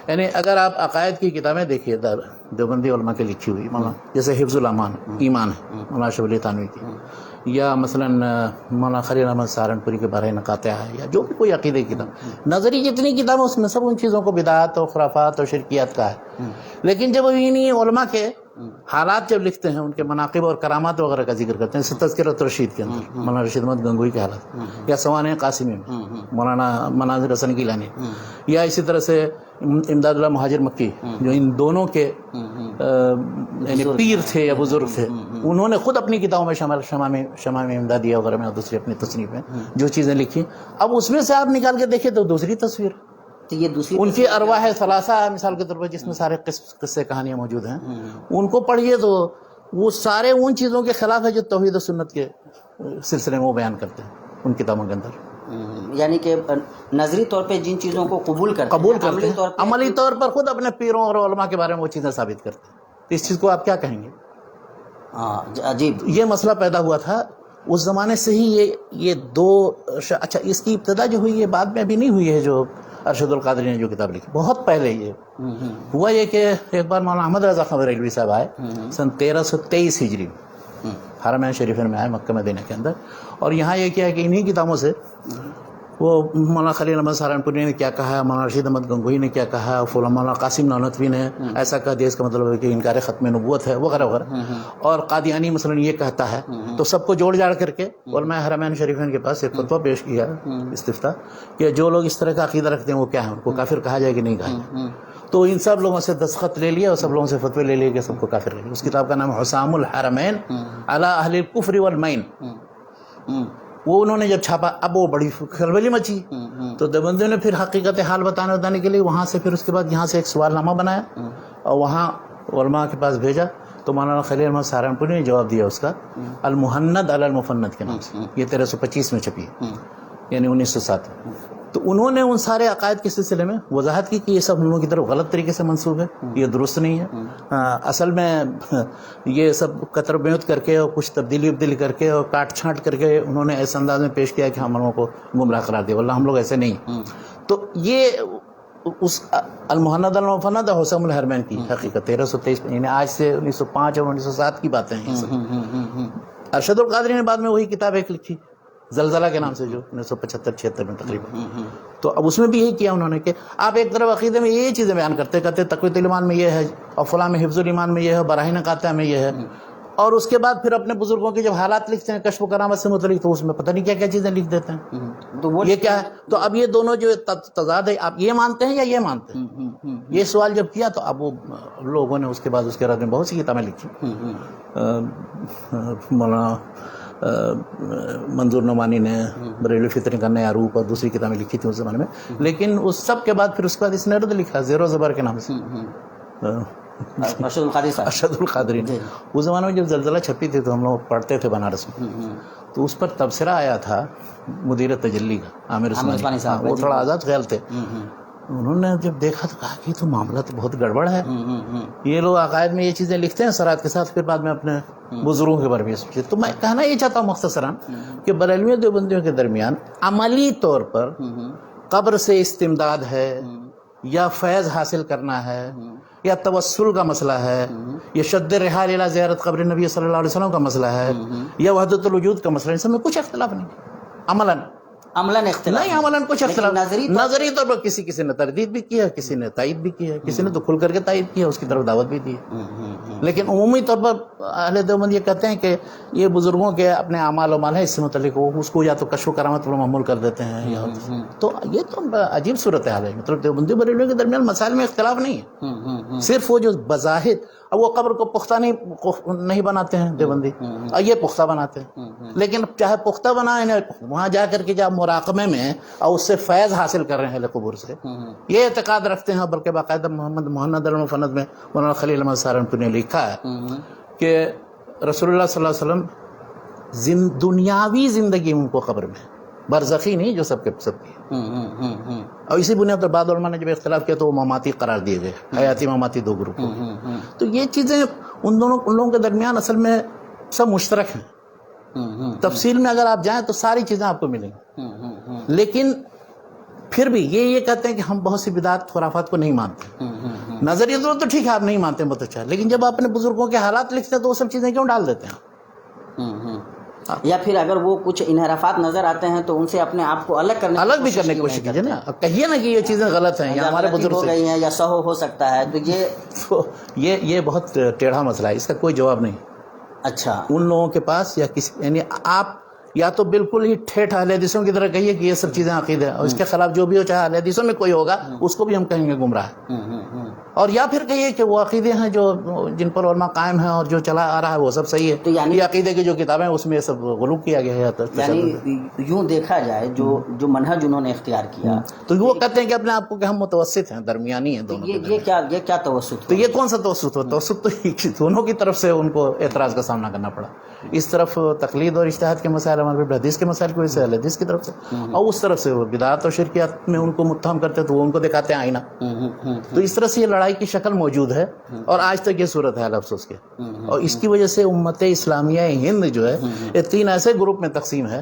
یعنی اگر آپ عقائد کی کتابیں دیکھیے دیوبندی علماء کی لکھی ہوئی, جیسے حفظ الامان ایمان ہے مولانا اشرف علی تھانوی کی, یا مثلا مولانا خلیل احمد سہارنپوری کے بارے نقاطع ہے, یا جو بھی کوئی عقیدے کی کتاب, نظری جتنی کتاب ہے اس میں سب ان چیزوں کو بدعات اور خرافات اور شرکیات کا ہے. لیکن جب انہی علماء کے حالات جب لکھتے ہیں ان کے مناقب اور کرامات وغیرہ کا ذکر کرتے ہیں، جیسے تذکرۃ رشید کے اندر مولانا رشید احمد گنگوئی کے حالات، یا سوانح قاسمی میں مولانا مناظر حسن گیلانی، یا اسی طرح سے امداد اللہ مہاجر مکی جو ان دونوں کے یعنی پیر تھے یا بزرگ تھے، انہوں نے خود اپنی کتابوں میں شمام امدادیہ وغیرہ میں اور دوسری اپنی تصنیف میں جو چیزیں لکھی، اب اس میں سے آپ نکال کے دیکھیں تو دوسری تصویر، یہ دوسری ان کی ارواح ثلاثہ مثال کے طور پر جس میں سارے قصے کہانیاں موجود ہیں، ان کو پڑھیے تو وہ سارے ان چیزوں کے خلاف ہے جو توحید و سنت کے سلسلے میں وہ بیان کرتے ہیں ان کتابوں کے اندر. یعنی کہ نظری طور پہ جن چیزوں کو قبول کرتے ہیں عملی طور پر خود اپنے پیروں اور علماء کے بارے میں وہ چیزیں ثابت کرتے ہیں. تو اس چیز کو آپ کیا کہیں گے؟ عجیب یہ مسئلہ پیدا ہوا تھا اس زمانے سے ہی. یہ دو اچھا اس کی ابتدا جو ہوئی ہے بعد میں ابھی نہیں ہوئی ہے، جو ارشد القادری نے جو کتاب لکھی بہت پہلے یہ ہوا. یہ کہ ایک بار مولانا احمد رضا خان بریلوی صاحب آئے سن 1323 ہجری میں حرمین شریفین میں آئے مکہ مدینہ کے اندر، اور یہاں یہ کیا ہے کہ انہی کتابوں سے وہ مولانا خلیل احمد سہارنپوری نے کیا کہا، مولانا رشید احمد گنگوئی نے کیا کہا، مولانا قاسم نانوتوی نے ایسا کہا دیا، اس کا مطلب ہے کہ انکار ختم نبوت ہے وغیرہ وغیرہ، اور قادیانی مثلا یہ کہتا ہے. تو سب کو جوڑ جاڑ کر کے علماء حرمین شریفین کے پاس ایک فتویٰ پیش کیا استفتاء کہ جو لوگ اس طرح کا عقیدہ رکھتے ہیں وہ کیا ہے، ان کو کافر کہا جائے کہ نہیں کہا جائے. تو ان سب لوگوں سے دستخط لے لیا اور سب لوگوں سے فتوے لے لیے کہ سب کو کافر لے لیا. اس کتاب کا نام حسام الحرمین علی اہل الکفر والمین. وہ انہوں نے جب چھاپا اب وہ بڑی کھلبلی مچی، تو دیوبندیوں نے پھر حقیقت حال بتانے کے لیے وہاں سے پھر اس کے بعد یہاں سے ایک سوال نامہ بنایا اور وہاں علماء کے پاس بھیجا. تو مولانا خلیل احمد سہارنپوری نے جواب دیا اس کا المحند علی المفند کے نام سے. یہ 1325 میں چھپی ہے، یعنی 1907. تو انہوں نے ان سارے عقائد کے سلسلے میں وضاحت کی کہ یہ سب ہم لوگوں کی طرف غلط طریقے سے منسوب ہے، یہ درست نہیں ہے. اصل میں یہ سب قطر بیعت کر کے اور کچھ تبدیلی کر کے اور کاٹ چھانٹ کر کے انہوں نے ایسے انداز میں پیش کیا کہ ہم لوگوں کو گمراہ قرار دیا، واللہ ہم لوگ ایسے نہیں. تو یہ اس المحند المفند حسام الحرمین کی حقیقت 1323 یعنی آج سے 1905 اور 1907 کی باتیں ہیں. ارشد القادری نے بعد میں وہی کتاب ایک لکھی زلزلہ کے نام سے، جو 1975-76 میں تقریباً. تو اب اس میں بھی یہی کیا انہوں نے کہ آپ ایک طرف عقیدے میں یہ چیزیں بیان کہتے تقویت الایمان میں یہ ہے، اور فلاں میں حفظ الایمان میں یہ ہے، براہین قاطعہ میں یہ ہے، اور اس کے بعد پھر اپنے بزرگوں کے جب حالات لکھتے ہیں کشف و کرامت سے متعلق تو اس میں پتہ نہیں کیا کیا چیزیں لکھ دیتے ہیں. تو وہ یہ کیا ہے؟ تو اب یہ دونوں جو تضاد ہے، آپ یہ مانتے ہیں یا یہ مانتے ہیں؟ یہ سوال جب کیا تو اب وہ لوگوں نے اس کے بعد اس کے رد میں بہت سی کتابیں لکھی. مولانا منظور نعمانی نے بریلوی فطرے کا نیا روپ اور دوسری کتابیں لکھی تھیں اس زمانے میں. لیکن اس سب کے بعد پھر اس کے بعد اس نے رد لکھا زیر و زبر کے نام سے ارشد القادری نے. اس زمانے میں جب زلزلہ چھپی تھی تو ہم لوگ پڑھتے تھے بنارس میں، تو اس پر تبصرہ آیا تھا مدیر تجلی کا عامر عثمانی صاحب. وہ تھوڑا آزاد خیال تھے. انہوں نے جب دیکھا تو کہا کہ تو معاملہ تو بہت گڑبڑ ہے، یہ لوگ عقائد میں یہ چیزیں لکھتے ہیں سرات کے ساتھ، پھر بعد میں اپنے بزرگوں کے بارے میں سوچتے. تو میں کہنا یہ چاہتا ہوں مختصراً کہ بریلویوں دیوبندیوں کے درمیان عملی طور پر قبر سے استمداد ہے یا فیض حاصل کرنا ہے یا توسل کا مسئلہ ہے یا شد رحال الی زیارت قبر نبی صلی اللہ علیہ وسلم کا مسئلہ ہے یا وحدت الوجود کا مسئلہ ہے، اس میں کچھ اختلاف نہیں. عملاً اختلاف نہیں، عملاً کچھ اختلاف. نظری طور پر کسی نے تردید بھی کی ہے، کسی نے تائید بھی کی ہے، کسی نے تو کھل کر کے تائید کی ہے، اس کی طرف دعوت بھی دی ہے. لیکن عمومی طور پر اہل دیوبند یہ کہتے ہیں کہ یہ بزرگوں کے اپنے اعمال و مال ہے، اس سے متعلق وہ اس کو یا تو کشف و کرامت پر محمول کر دیتے ہیں یا تو یہ تو عجیب صورتحال ہے. مطلب دیوبندی بریلویوں کے درمیان مسائل میں اختلاف نہیں ہے، صرف وہ جو بظاہر اب وہ قبر کو پختہ نہیں بناتے ہیں دیوبندی، اور یہ پختہ بناتے ہیں. لیکن چاہے پختہ بنائیں وہاں جا کر کے جب مراقبے میں اور اس سے فیض حاصل کر رہے ہیں اہل قبور سے، یہ اعتقاد رکھتے ہیں. بلکہ باقاعدہ محند المفند میں مولانا خلیل احمد سہارنپوری نے لکھا ہے کہ رسول اللہ صلی اللہ علیہ وسلم دنیاوی زندگی ان کو قبر میں، برزخی نہیں جو سب کے سب کی. اور اسی بنیاد پر بعض علماء نے جب اختلاف کیا تو وہ مماتی قرار دیے گئے، حیاتی مماتی دو گروپ. تو یہ چیزیں ان لوگوں کے درمیان اصل میں سب مشترک ہیں. تفصیل میں اگر آپ جائیں تو ساری چیزیں آپ کو ملیں گی. لیکن پھر بھی یہ کہتے ہیں کہ ہم بہت سی بدعات خرافات کو نہیں مانتے. نظریہ تو ٹھیک ہے آپ نہیں مانتے بہت اچھا، لیکن جب آپ اپنے بزرگوں کے حالات لکھتے ہیں تو وہ سب چیزیں کیوں ڈال دیتے ہیں؟ یا پھر اگر وہ کچھ انحرافات نظر آتے ہیں تو ان سے اپنے آپ کو الگ بھی کرنے کی کوشش کیجیے نا. کہیے نا کہ یہ چیزیں غلط ہیں یا ہمارے بزرگ ہو گئی ہیں یا سہو ہو سکتا ہے, تو یہ بہت ٹیڑھا مسئلہ ہے, اس کا کوئی جواب نہیں. اچھا, ان لوگوں کے پاس یا کسی, یعنی آپ یا تو بالکل ہی ٹھیٹھ اہل حدیثوں کی طرح کہیے کہ یہ سب چیزیں عقیدہ ہے, اور اس کے خلاف جو بھی ہو, چاہے اہل حدیثوں میں کوئی ہوگا اس کو بھی ہم کہیں گے گمراہ ہے, اور یا پھر کہیے کہ وہ عقیدے ہیں جو جن پر علماء قائم ہیں اور جو چلا آ رہا ہے وہ سب صحیح ہے. تو یعنی یہ عقیدے کی جو کتابیں ہیں اس میں یہ سب غلو کیا گیا ہے. یعنی یوں دیکھا جائے جو منہج انہوں نے اختیار کیا, تو وہ کہتے ہیں کہ اپنے آپ کو کہ ہم متوسط ہیں, درمیانی ہیں دونوں. یہ کیا توسط, تو یہ کون سا توسط ہو؟ توسط تو دونوں کی طرف سے ان کو اعتراض کا سامنا کرنا پڑا. اس طرف تقلید اور اجتہاد کے مسائل, ہمارے حدیث کے مسائل کو اہل حدیث کی طرف سے, اور اس طرف سے وہ بدعت اور شرکیات میں ان کو متہم کرتے تو وہ ان کو دکھاتے ہیں آئینہ. تو اس طرح سے یہ لڑائی کی شکل موجود ہے, اور آج تک یہ صورت ہے افسوس کے. اور اس کی وجہ سے امت اسلامیہ ہند جو ہے یہ 3 ایسے گروپ میں تقسیم ہے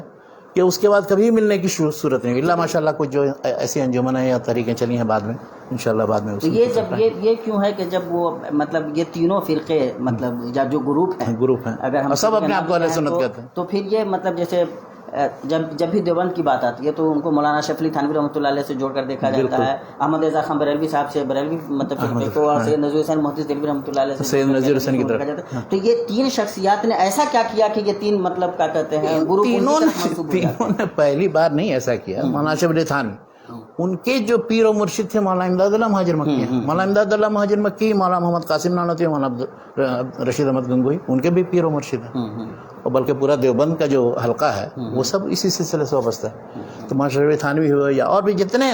کہ اس کے بعد کبھی ملنے کی صورت نہیں. اللہ ماشاء اللہ کچھ جو ایسی انجمنیں یا طریقیں چلی ہیں بعد میں, انشاءاللہ بعد میں. تو یہ کیوں ہے کہ جب وہ مطلب یہ تینوں فرقے مطلب جو گروپ ہیں اگر ہم سب اپنے آپ کو اہل سنت کہتے ہیں, تو پھر یہ مطلب جیسے جب بھی دیوبند کی بات آتی ہے تو ان کو مولانا شفیع علی تھانوی رحمۃ اللہ علیہ سے جوڑ کر دیکھا جاتا ہے, احمد رضا خان بریلوی صاحب سے بریلوی مطلب فرقے کو, اور سید نذیر حسین محدث دہلوی رحمۃ اللہ علیہ سے سید نذیر حسین کی طرف. تو یہ 3 شخصیات نے ایسا کیا کیا کہ یہ 3 مطلب کیا کہتے ہیں گروپ تینوں نے پہلی بار نہیں ایسا کیا. مولانا شفیع علی تھانوی ان کے جو پیر و مرشد تھے مولانا امداد اللہ مہاجر مکی ہیں, مولانا امداد اللہ مہاجر مکی, مولانا محمد قاسم نانوتوی, مولانا رشید احمد گنگوئی, ان کے بھی پیر و مرشد ہیں. اور بلکہ پورا دیوبند کا جو حلقہ ہے وہ سب اسی سلسلے سے وابستہ ہے. تو مولانا شفیع تھانوی ہوئے یا اور بھی جتنے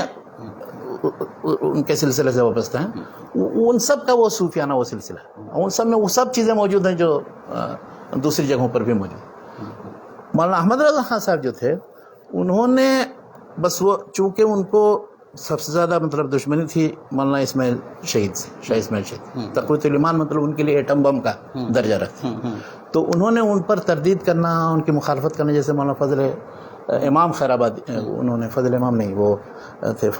ان کے سلسلے سے وابستہ ہیں, ان سب کا وہ صوفیانہ وہ سلسلہ ہے. ان سب میں وہ سب چیزیں موجود ہیں جو دوسری جگہوں پر بھی موجود ہیں. مولانا احمد رضا خان صاحب جو تھے انہوں نے بس وہ چونکہ ان کو سب سے زیادہ مطلب دشمنی تھی مولانا اسماعیل شہید سے, شاہ اسماعیل شہید, تقویۃ الایمان مطلب ان کے لیے ایٹم بم کا درجہ رکھتے ہیں. تو انہوں نے ان پر تردید کرنا, ان کی مخالفت کرنا, جیسے مولانا فضل امام خیر آبادی, انہوں نے فضل امام نہیں, وہ تھے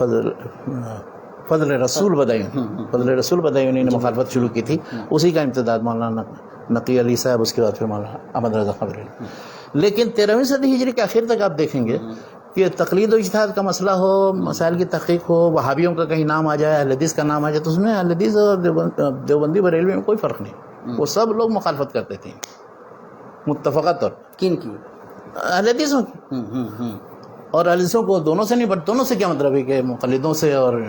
فضل رسول بدایوں نے مخالفت شروع کی تھی. اسی کا امتداد مولانا نقی علی صاحب, اس کے بعد پھر مولانا احمد رضا خان بریلوی. لیکن 13ویں صدی ہجری کے آخر تک آپ دیکھیں گے کہ تقلید و اجتہاد کا مسئلہ ہو, مسائل کی تحقیق ہو, وہابیوں کا کہیں نام آ جائے, اہل حدیث کا نام آ جائے, تو اس میں اہل حدیث اور دیوبندی بریلوی میں کوئی فرق نہیں. وہ سب لوگ مخالفت کرتے تھے متفقہ طور. کن کی؟ اہل حدیثوں کی. اور اہل حدیثوں کو دونوں سے دونوں سے کیا مطلب ہے کہ مقلدوں سے اور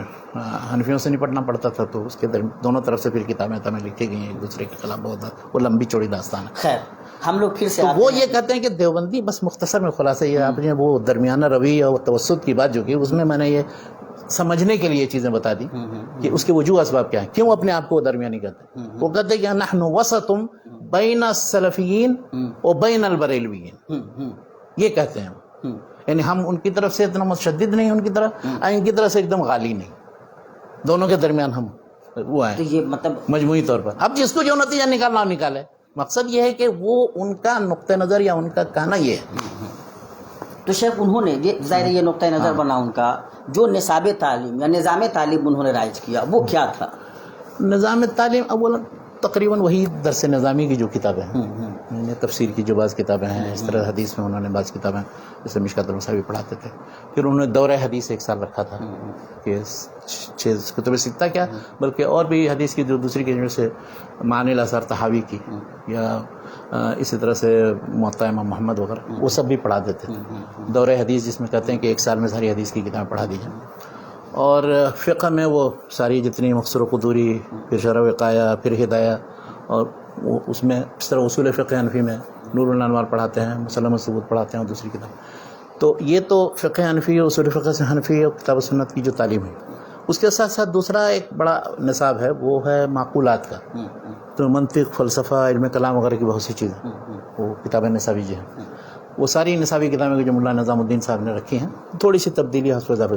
حنفیوں سے نپٹنا پڑتا تھا. تو اس کے دونوں طرف سے پھر کتابیں لکھی گئی ہیں ایک دوسرے کے خلاف, بہت وہ لمبی چوڑی داستان ہے. خیر ہم لوگ پھر سے تو وہ یہ کہتے ہیں کہ دیوبندی, بس مختصر میں خلاصہ یہ آپ نے وہ درمیانہ روی اور توسط کی بات جو کی, اس میں نے یہ سمجھنے کے لیے چیزیں بتا دی کہ اس کے وجوہ اسباب کیا ہیں, کیوں اپنے آپ کو درمیانی کہتے ہیں. وہ کہتے ہیں کہ نحن وسط بین السلفیین و بین البریلویین, یہ کہتے ہیں. یعنی ہم ان کی طرف سے اتنا متشدد نہیں, ان کی طرف, ان کی طرف سے ایک دم غالی نہیں, دونوں کے درمیان ہم وہ ہیں. تو یہ مطلب مجموعی طور پر اب جس کو جو نتیجہ نکالنا نکالے. مقصد یہ ہے کہ وہ ان کا نقطہ نظر یا ان کا کہنا یہ ہے. تو شیخ انہوں نے یہ ظاہر یہ نقطہ نظر بنا ان کا, جو نصاب تعلیم یا نظام تعلیم انہوں نے رائج کیا وہ کیا تھا؟ نظام تعلیم اولا تقریباً وہی درس نظامی کی جو کتابیں ہیں, تفسیر کی جو بعض کتابیں ہیں, اس طرح حدیث میں انہوں نے بعض کتابیں جیسے مشکات المصابیح پڑھاتے تھے. پھر انہوں نے دورہ حدیث 1 سال رکھا تھا کہ 6 کتب ستہ کیا بلکہ اور بھی حدیث کی جو دوسری کی جیسے معانی الاثار طحاوی کی یا اسی طرح سے موطا امام محمد وغیرہ, وہ سب بھی پڑھا دیتے تھے. دورہ حدیث جس میں کہتے ہیں کہ 1 سال میں ساری حدیث کی کتابیں پڑھا دی جائیں. اور فقہ میں وہ ساری جتنی مختصر و قدوری, پھر شرح وقایہ, پھر ہدایہ, اور وہ اس میں اس طرح اصول فقہ حنفی میں نور الانوار پڑھاتے ہیں, مسلم الثبوت پڑھاتے ہیں, اور دوسری کتاب. تو یہ تو فقہ حنفی اور اصول فقہ سے حنفی اور کتاب و سنت کی جو تعلیم ہے. اس کے ساتھ ساتھ دوسرا ایک بڑا نصاب ہے وہ ہے معقولات کا. تو منطق, فلسفہ, علم کلام وغیرہ کی بہت سی چیزیں وہ کتابیں نصابی جو ہیں, وہ ساری نصابی کتابیں جو مولانا نظام الدین صاحب نے رکھی ہیں, تھوڑی سی تبدیلی حسب ذائقہ.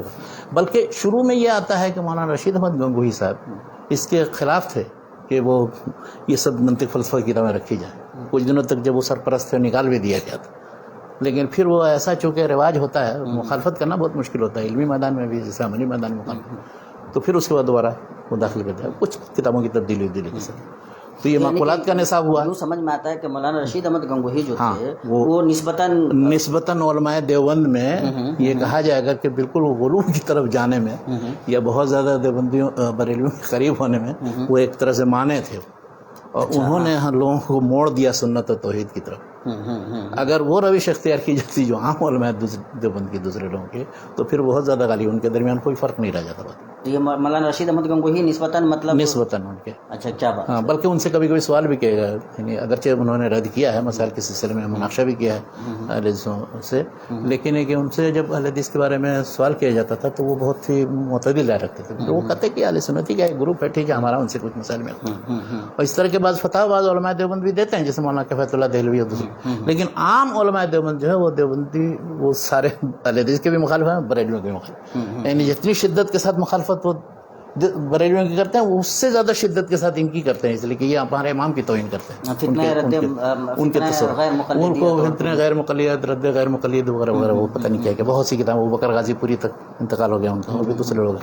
بلکہ شروع میں یہ آتا ہے کہ مولانا رشید احمد گنگوہی صاحب اس کے خلاف تھے کہ وہ یہ سب منطق فلسفہ کی کتابیں رکھی جائیں. کچھ دنوں تک جب وہ سرپرست تھے نکال بھی دیا گیا تھا, لیکن پھر وہ ایسا چونکہ رواج ہوتا ہے, مخالفت کرنا بہت مشکل ہوتا ہے علمی میدان میں بھی جیسے عملی میدان میں مخالفت, تو پھر اس کے بعد دوبارہ وہ داخل کرتے ہیں کچھ کتابوں کی تبدیلی کے ساتھ. تو یہ معقولات کا نصاب ہوا. یوں سمجھ میں آتا ہے کہ مولانا رشید احمد گنگوہی جو تھے وہ نسبتاً علماء دیوبند میں یہ کہا جائے گا کہ بالکل وہ غلو کی طرف جانے میں یا بہت زیادہ دیوبندیوں بریلویوں کے قریب ہونے میں وہ ایک طرح سے مانے تھے، اور انہوں نے لوگوں کو موڑ دیا سنت و توحید کی طرف. اگر وہ روش اختیار کی جاتی جو عام علماء دیوبند کے دوسرے لوگوں کے، تو پھر بہت زیادہ غالب ان کے درمیان کوئی فرق نہیں رہ جاتا. یہ مولانا رشید احمد گنگوہی نسبتاً ان کے. اچھا، کیا بات. ہاں، بلکہ ان سے کبھی کبھی سوال بھی کیا گیا، یعنی اگرچہ انہوں نے رد کیا ہے مسائل کے سلسلے میں، مناقشہ بھی کیا ہے اہل حدیثوں سے، لیکن ہے کہ ان سے جب اہل حدیث کے بارے میں سوال کیا جاتا تھا تو وہ بہت ہی معتدل رائے رکھتے تھے. وہ کہتے کہ اہل سنتی کا ایک گروپ ہے، ٹھیک ہے، ہمارا ان سے کچھ مسائل میں. اور اس طرح کے بعض فتح بعض علماء دیوبند بھی دیتے ہیں، جیسے مولانا کفایت اللہ دہلوی اور دوسرے. لیکن عام علماء دیوبند جو ہے وہ دیوبندی، وہ سارے اہل حدیث کے بھی مخالف ہیں، بریلویوں کے بھی مخالف. یعنی جتنی شدت کے ساتھ مخالفت وہ بریلویوں کی کرتے ہیں، وہ اس سے زیادہ شدت کے ساتھ ان کی کرتے ہیں، اس لیے کہ یہ ہمارے امام کی توہین کرتے ہیں. ان کے تصور، ان کو فتنہ غیر مقلد، رد غیر مقلد وغیرہ وغیرہ، وہ پتہ نہیں کیا کہ بہت سی کتابیں. ابو بکر غازی پوری تک انتقال ہو گیا ان کا، اور بھی دوسرے لوگ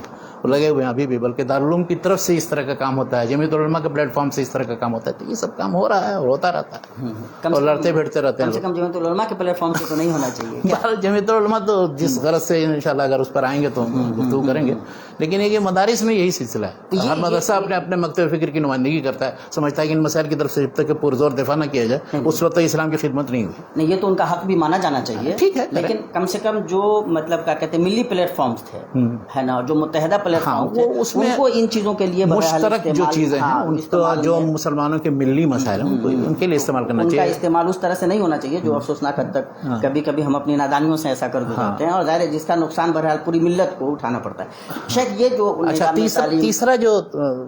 وہ لگے ہوئے ہیں ابھی بھی. بلکہ دارالعلوم کی طرف سے اس طرح کا کام ہوتا ہے، جمعیت العلماء کے پلیٹ فارم سے اس طرح کا کام ہوتا ہے. تو یہ سب کام ہو رہا ہے اور ہوتا رہتا ہے، اور لڑتے بھیڑتے رہتے ہیں. کم سے کم جمعیت العلماء کے پلیٹ فارم سے تو نہیں ہونا چاہیے. جمعیت العلماء تو جس غرض سے انشاءاللہ اگر اس پر آئیں گے تو گفتگو کریں گے. لیکن یہ مدارس میں یہی سلسلہ ہے، ہر مدرسہ اپنے اپنے مکتب فکر کی نمائندگی کرتا ہے، سمجھتا ہے کہ ان مسائل کی طرف سے جب تک کہ پرزور دفاع نہ کیا جائے اس وقت تک اسلام کی خدمت نہیں ہوئی. نہیں، یہ تو ان کا حق بھی مانا جانا چاہیے، ٹھیک ہے، لیکن کم سے کم جو مطلب کیا کہتے ہیں ملی پلیٹ فارمز تھے، ہے نا، جو متحدہ پلیٹ فارم تھے، اس میں کو ان چیزوں کے لیے مشترک جو چیزیں ہیں ان کو، جو مسلمانوں کے ملی مسائل ہیں ان کے لیے استعمال کرنا چاہیے. ان کا استعمال اس طرح سے نہیں ہونا چاہیے جو افسوسناک حد تک کبھی کبھی ہم اپنی نادانیوں سے ایسا کر گزارتے ہیں، اور ظاہر ہے جس کا نقصان بہرحال پوری ملت کو اٹھانا پڑتا ہے. شاید یہ جو تیسرا جو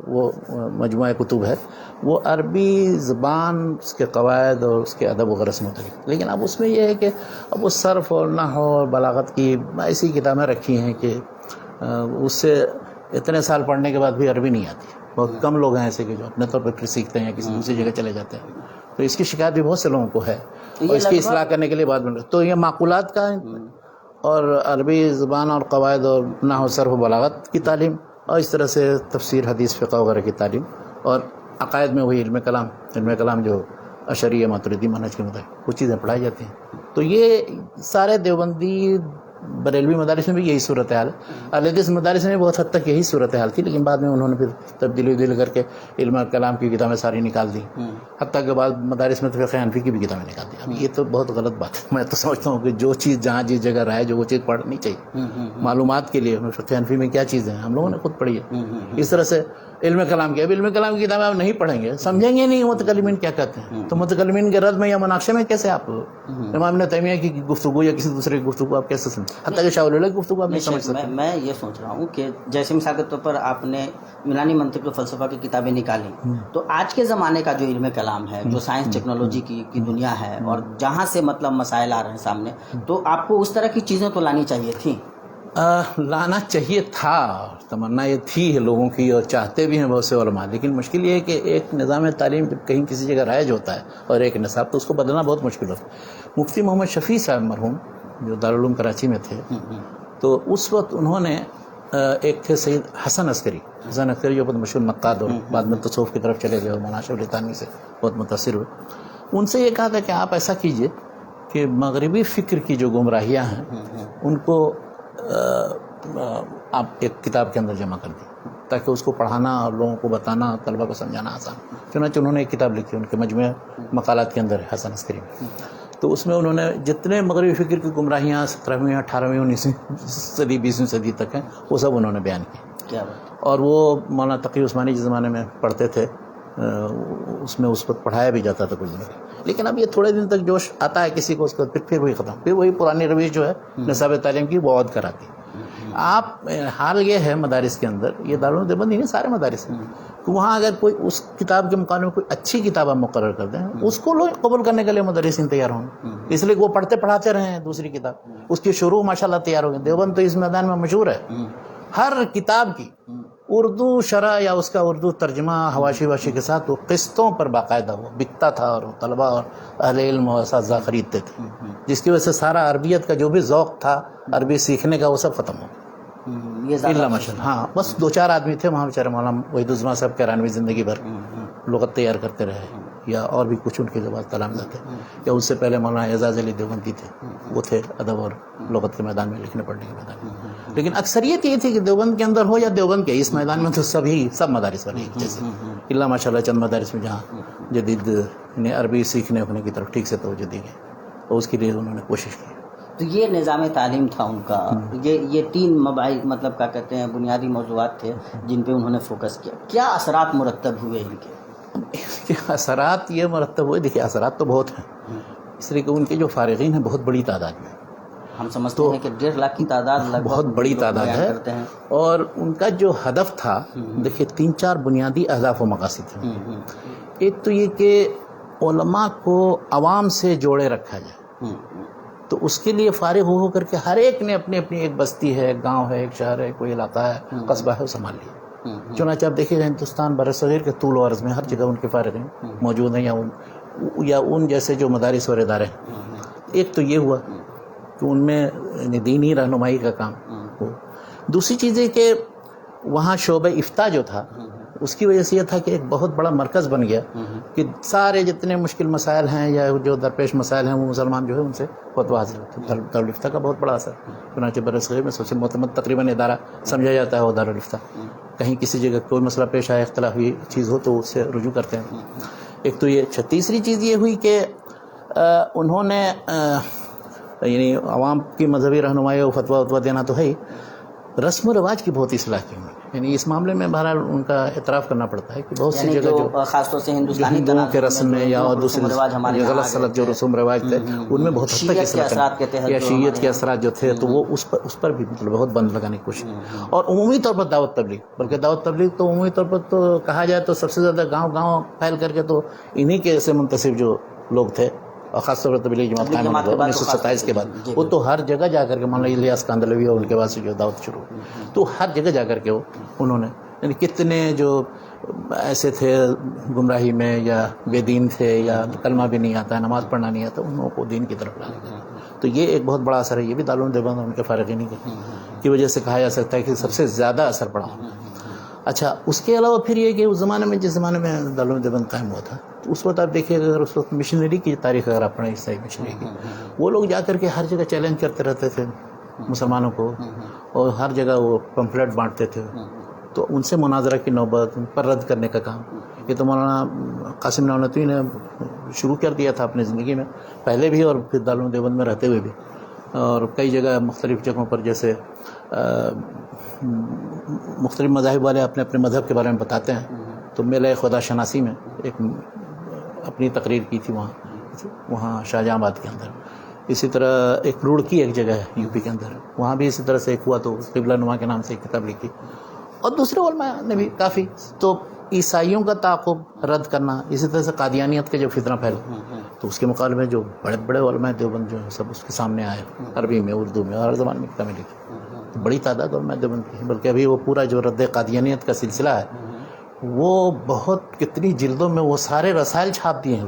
وہ مجموعہ کتب ہے وہ عربی زبان، اس کے قواعد اور اس کے ادب و رسم ہوتے ہیں. لیکن اب اس میں یہ ہے کہ اب وہ صرف اور نحو اور بلاغت کی ایسی کتابیں رکھی ہیں کہ اس سے اتنے سال پڑھنے کے بعد بھی عربی نہیں آتی. بہت کم لوگ ہیں ایسے کہ جو اپنے طور پر پھر سیکھتے ہیں یا کسی دوسری جگہ چلے جاتے ہیں. تو اس کی شکایت بھی بہت سے لوگوں کو ہے، اور اس کی اصلاح کرنے کے لیے بعد میں تو یہ معقولات کا اور عربی زبان اور قواعد اور نحو صرف و بلاغت کی تعلیم، اور اس طرح سے تفسیر، حدیث، فقہ وغیرہ کی تعلیم، اور عقائد میں وہی علم کلام جو اشعری ماتریدی منہج کے مطابق وہ چیزیں پڑھائی جاتی ہیں. تو یہ سارے دیوبندی بریلوی مدارس میں بھی یہی صورتحال ہے. اہل حدیث مدارس میں بہت حد تک یہی صورتحال تھی، لیکن بعد میں انہوں نے پھر تبدیلی کر کے علم کلام کی کتابیں ساری نکال دی، حتیٰ کہ بعد مدارس میں تو فقہ حنفی کی بھی کتابیں نکال دی. اب یہ تو بہت غلط بات ہے. میں تو سمجھتا ہوں کہ جو چیز جہاں جس جگہ رہے جو وہ چیز پڑھنی چاہیے. معلومات کے لیے فقہ حنفی میں کیا چیزیں ہیں ہم لوگوں نے خود پڑھی ہے. اس طرح سے علم کلام کی، اب علم کلام کی کتابیں آپ نہیں پڑھیں گے، سمجھیں گے نہیں متکلمین کیا کہتے ہیں. تو متکلمین کے رد میں یا مناقشے میں کیسے آپ امام ابن تیمیہ کی گفتگو یا کسی دوسرے کی گفتگو آپ کیسے سمجھیں؟ حتیٰ کہ شاہ ولی اللہ کی گفتگو آپ نہیں سمجھ سکتے. میں یہ سوچ رہا ہوں کہ جیسے مثال کے طور پر آپ نے یونانی منطق و فلسفہ کی کتابیں نکالی، تو آج کے زمانے کا جو علم کلام ہے، جو سائنس ٹیکنالوجی کی دنیا ہے، اور جہاں سے مطلب مسائل آ رہے ہیں سامنے، تو آپ کو اس طرح کی چیزیں تو لانی چاہیے تھیں. لانا چاہیے تھا، تمنا یہ تھی لوگوں کی، اور چاہتے بھی ہیں بہت سے علماء. لیکن مشکل یہ ہے کہ ایک نظام تعلیم کہیں کسی جگہ رائج ہوتا ہے اور ایک نصاب، تو اس کو بدلنا بہت مشکل ہوتا ہے. مفتی محمد شفیع صاحب مرحوم جو دارالعلوم کراچی میں تھے، تو اس وقت انہوں نے ایک تھے سید حسن عسکری جو بہت مشہور نقاد اور بعد میں تصوف کی طرف چلے گئے اور مولانا اشرف علی تھانوی سے بہت متاثر ہوئے. ان سے یہ کہا تھا کہ آپ ایسا کیجئے کہ مغربی فکر کی جو گمراہیاں ہیں ان کو آپ ایک کتاب کے اندر جمع کر دیں، تاکہ اس کو پڑھانا اور لوگوں کو بتانا، طلبہ کو سمجھانا آسان. چنانچہ انہوں نے ایک کتاب لکھی، ان کے مجموعہ مقالات کے اندر حسن عسکری میں. تو اس میں انہوں نے جتنے مغربی فکر کی گمراہیاں 17ویں 18ویں 19ویں صدی 20ویں صدی تک ہیں وہ سب انہوں نے بیان کی. اور وہ مولانا تقی عثمانی جس زمانے میں پڑھتے تھے اس میں اس وقت پڑھایا بھی جاتا تھا کچھ دن. لیکن اب یہ تھوڑے دن تک جوش آتا ہے کسی کو، اس کا پھر وہی ختم، پھر وہی پرانی رویش جو ہے نصاب تعلیم کی وہ عود کراتی. آپ حال یہ ہے مدارس کے اندر، یہ دارالعلوم دیوبند نہیں، سارے مدارس ہیں، کہ وہاں اگر کوئی اس کتاب کے مقابلے میں کوئی اچھی کتاب آپ مقرر کر دیں، اس کو لوگ قبول کرنے کے لیے مدرسین تیار ہوں، اس لیے کہ وہ پڑھتے پڑھاتے رہے ہیں دوسری کتاب، اس کی شروع ماشاءاللہ تیار ہو گئی. دیوبند تو اس میدان میں مشہور ہے، ہر کتاب کی اردو شرح یا اس کا اردو ترجمہ حواشی واشی کے ساتھ وہ قسطوں پر باقاعدہ وہ بکتا تھا، اور طلبہ اور اہل علم و اساتذہ خریدتے تھے، جس کی وجہ سے سارا عربیت کا جو بھی ذوق تھا عربی سیکھنے کا وہ سب ختم ہو گیا. ہاں، بس 2-4 آدمی تھے وہاں بیچارے، مولانا وحید الزمان صاحب کیرانوی زندگی بھر لغت تیار کرتے رہے یا اور بھی کچھ ان کے بعد تلامذہ تھے، یا اس سے پہلے مولانا اعزاز علی دیوبندی تھے، وہ تھے ادب اور لغت کے میدان میں، لکھنے پڑھنے کے میدان میں. لیکن اکثریت یہ تھی کہ دیوبند کے اندر ہو یا دیوبند کے اس میدان میں تو سب مدارس والے جیسے اللہ ماشاء اللہ چند مدارس میں جہاں جدید عربی سیکھنے اپنے کی طرف ٹھیک سے توجہ دی گئی اور اس کے لیے انہوں نے کوشش کی. تو یہ نظام تعلیم تھا ان کا، یہ 3 مطلب کیا کہتے ہیں بنیادی موضوعات تھے جن پہ انہوں نے فوکس کیا. کیا اثرات مرتب ہوئے ان کے؟ اس کے اثرات یہ مرتب ہوئے، دیکھیے اثرات تو بہت ہیں، اس لیے کہ ان کے جو فارغین ہیں بہت بڑی تعداد میں، ہم سمجھتے ہیں کہ 1.5 لاکھ کی تعداد بہت بڑی تعداد ہے. اور ان کا جو ہدف تھا، دیکھیے 3-4 بنیادی اہداف و مقاصد تھے. ایک تو یہ کہ علماء کو عوام سے جوڑے رکھا جائے، تو اس کے لیے فارغ ہو کر کے ہر ایک نے اپنی اپنی ایک بستی ہے، ایک گاؤں ہے، ایک شہر ہے، کوئی علاقہ ہے، قصبہ ہے، وہ سنبھال لیا. چنانچہ آپ دیکھیے ہندوستان برصغیر کے طول و عرض میں ہر جگہ ان کے فارغین موجود ہیں، یا ان جیسے جو مدارس اور ادارے ہیں. ایک تو یہ ہوا کہ ان میں دینی رہنمائی کا کام ہو. دوسری چیز ہے کہ وہاں شعبہ افتاء جو تھا اس کی وجہ سے یہ تھا کہ ایک بہت بڑا مرکز بن گیا کہ سارے جتنے مشکل مسائل ہیں یا جو درپیش مسائل ہیں وہ مسلمان جو ہے ان سے فتویٰ حاصل ہوتے ہیں. دارالفتاء کا بہت بڑا اثر، چنانچہ برصغیر میں سب سے معتمد تقریباً ادارہ سمجھا جاتا ہے وہ دارالفتاء. کہیں کسی جگہ کوئی مسئلہ پیش آئے، اختلافی چیز ہو تو اس سے رجوع کرتے ہیں. ایک تو یہ. تیسری چیز یہ ہوئی کہ انہوں نے یعنی عوام کی مذہبی رہنمائی اور فتویٰ دینا تو ہے ہی، رسم و رواج کی بہت اصلاح کی. یعنی اس معاملے میں بہرحال ان کا اعتراف کرنا پڑتا ہے کہ بہت سی جگہ جو خاص طور سے ہندوستانی کے رسم میں یا دوسرے غلط سلط جو رسوم رواج تھے ان میں بہت حد تک اصلاح یا شیعت کے اثرات جو تھے تو وہ اس پر بھی مطلب بہت بند لگانے کی کوشش. اور عمومی طور پر دعوت تبلیغ، بلکہ دعوت تبلیغ تو عمومی طور پر تو کہا جائے تو سب سے زیادہ گاؤں پھیل کر کے تو انہی کے ایسے منتسب جو لوگ تھے، اور خاص طور پر تبلیغ جماعت قائم ہونے 1927 کے بعد وہ تو ہر جگہ جا کر کے مان لو الیاس کاندھلوی اور ان کے بعد سے جو دعوت شروع ہوئی تو ہر جگہ جا کر کے انہوں نے یعنی کتنے جو ایسے تھے گمراہی میں یا بے دین تھے یا کلمہ بھی نہیں آتا ہے، نماز پڑھنا نہیں آتا، ان لوگوں کو دین کی طرف لانے کا. تو یہ ایک بہت بڑا اثر ہے. یہ بھی دارالعلوم دیوبند ان کے فارغین کی وجہ سے کہا جا سکتا ہے کہ سب سے زیادہ اثر پڑا. اچھا، اس کے علاوہ پھر یہ کہ اس زمانے میں جس زمانے میں دارالعلوم دیوبند قائم ہوا تھا تو اس وقت آپ دیکھیے اگر اس وقت مشنری کی تاریخ اگر آپ پڑھیں عیسائی مشنری کی، وہ لوگ جا کر کے ہر جگہ چیلنج کرتے رہتے تھے مسلمانوں کو اور ہر جگہ وہ پمفلٹ بانٹتے تھے. تو ان سے مناظرہ کی نوبت، ان پر رد کرنے کا کام یہ تو مولانا قاسم نانوتوی نے شروع کر دیا تھا اپنی زندگی میں پہلے بھی اور پھر دارالعلوم دیوبند میں رہتے ہوئے بھی. اور کئی جگہ مختلف جگہوں پر جیسے مختلف مذاہب والے اپنے اپنے مذہب کے بارے میں بتاتے ہیں تو میلہ خدا شناسی میں ایک اپنی تقریر کی تھی وہاں شاہجہاں آباد کے اندر. اسی طرح ایک روڑکی ایک جگہ ہے یو پی کے اندر، وہاں بھی اسی طرح سے ایک ہوا تو قبلہ نما کے نام سے ایک کتاب لکھی. اور دوسرے علماء نے بھی کافی. تو عیسائیوں کا تعاقب رد کرنا، اسی طرح سے قادیانیت کا جو فتنہ پھیلا تو اس کے مقابلے میں جو بڑے بڑے علماء دیوبند جو ہیں سب اس کے سامنے آئے، عربی میں، اردو میں، ہر زبان میں کتابیں لکھی. بڑی تعداد علماء دیوبند کی، بلکہ ابھی وہ پورا جو رد قادیانیت کا سلسلہ ہے وہ بہت کتنی جلدوں میں وہ سارے رسائل چھاپ دیے ہیں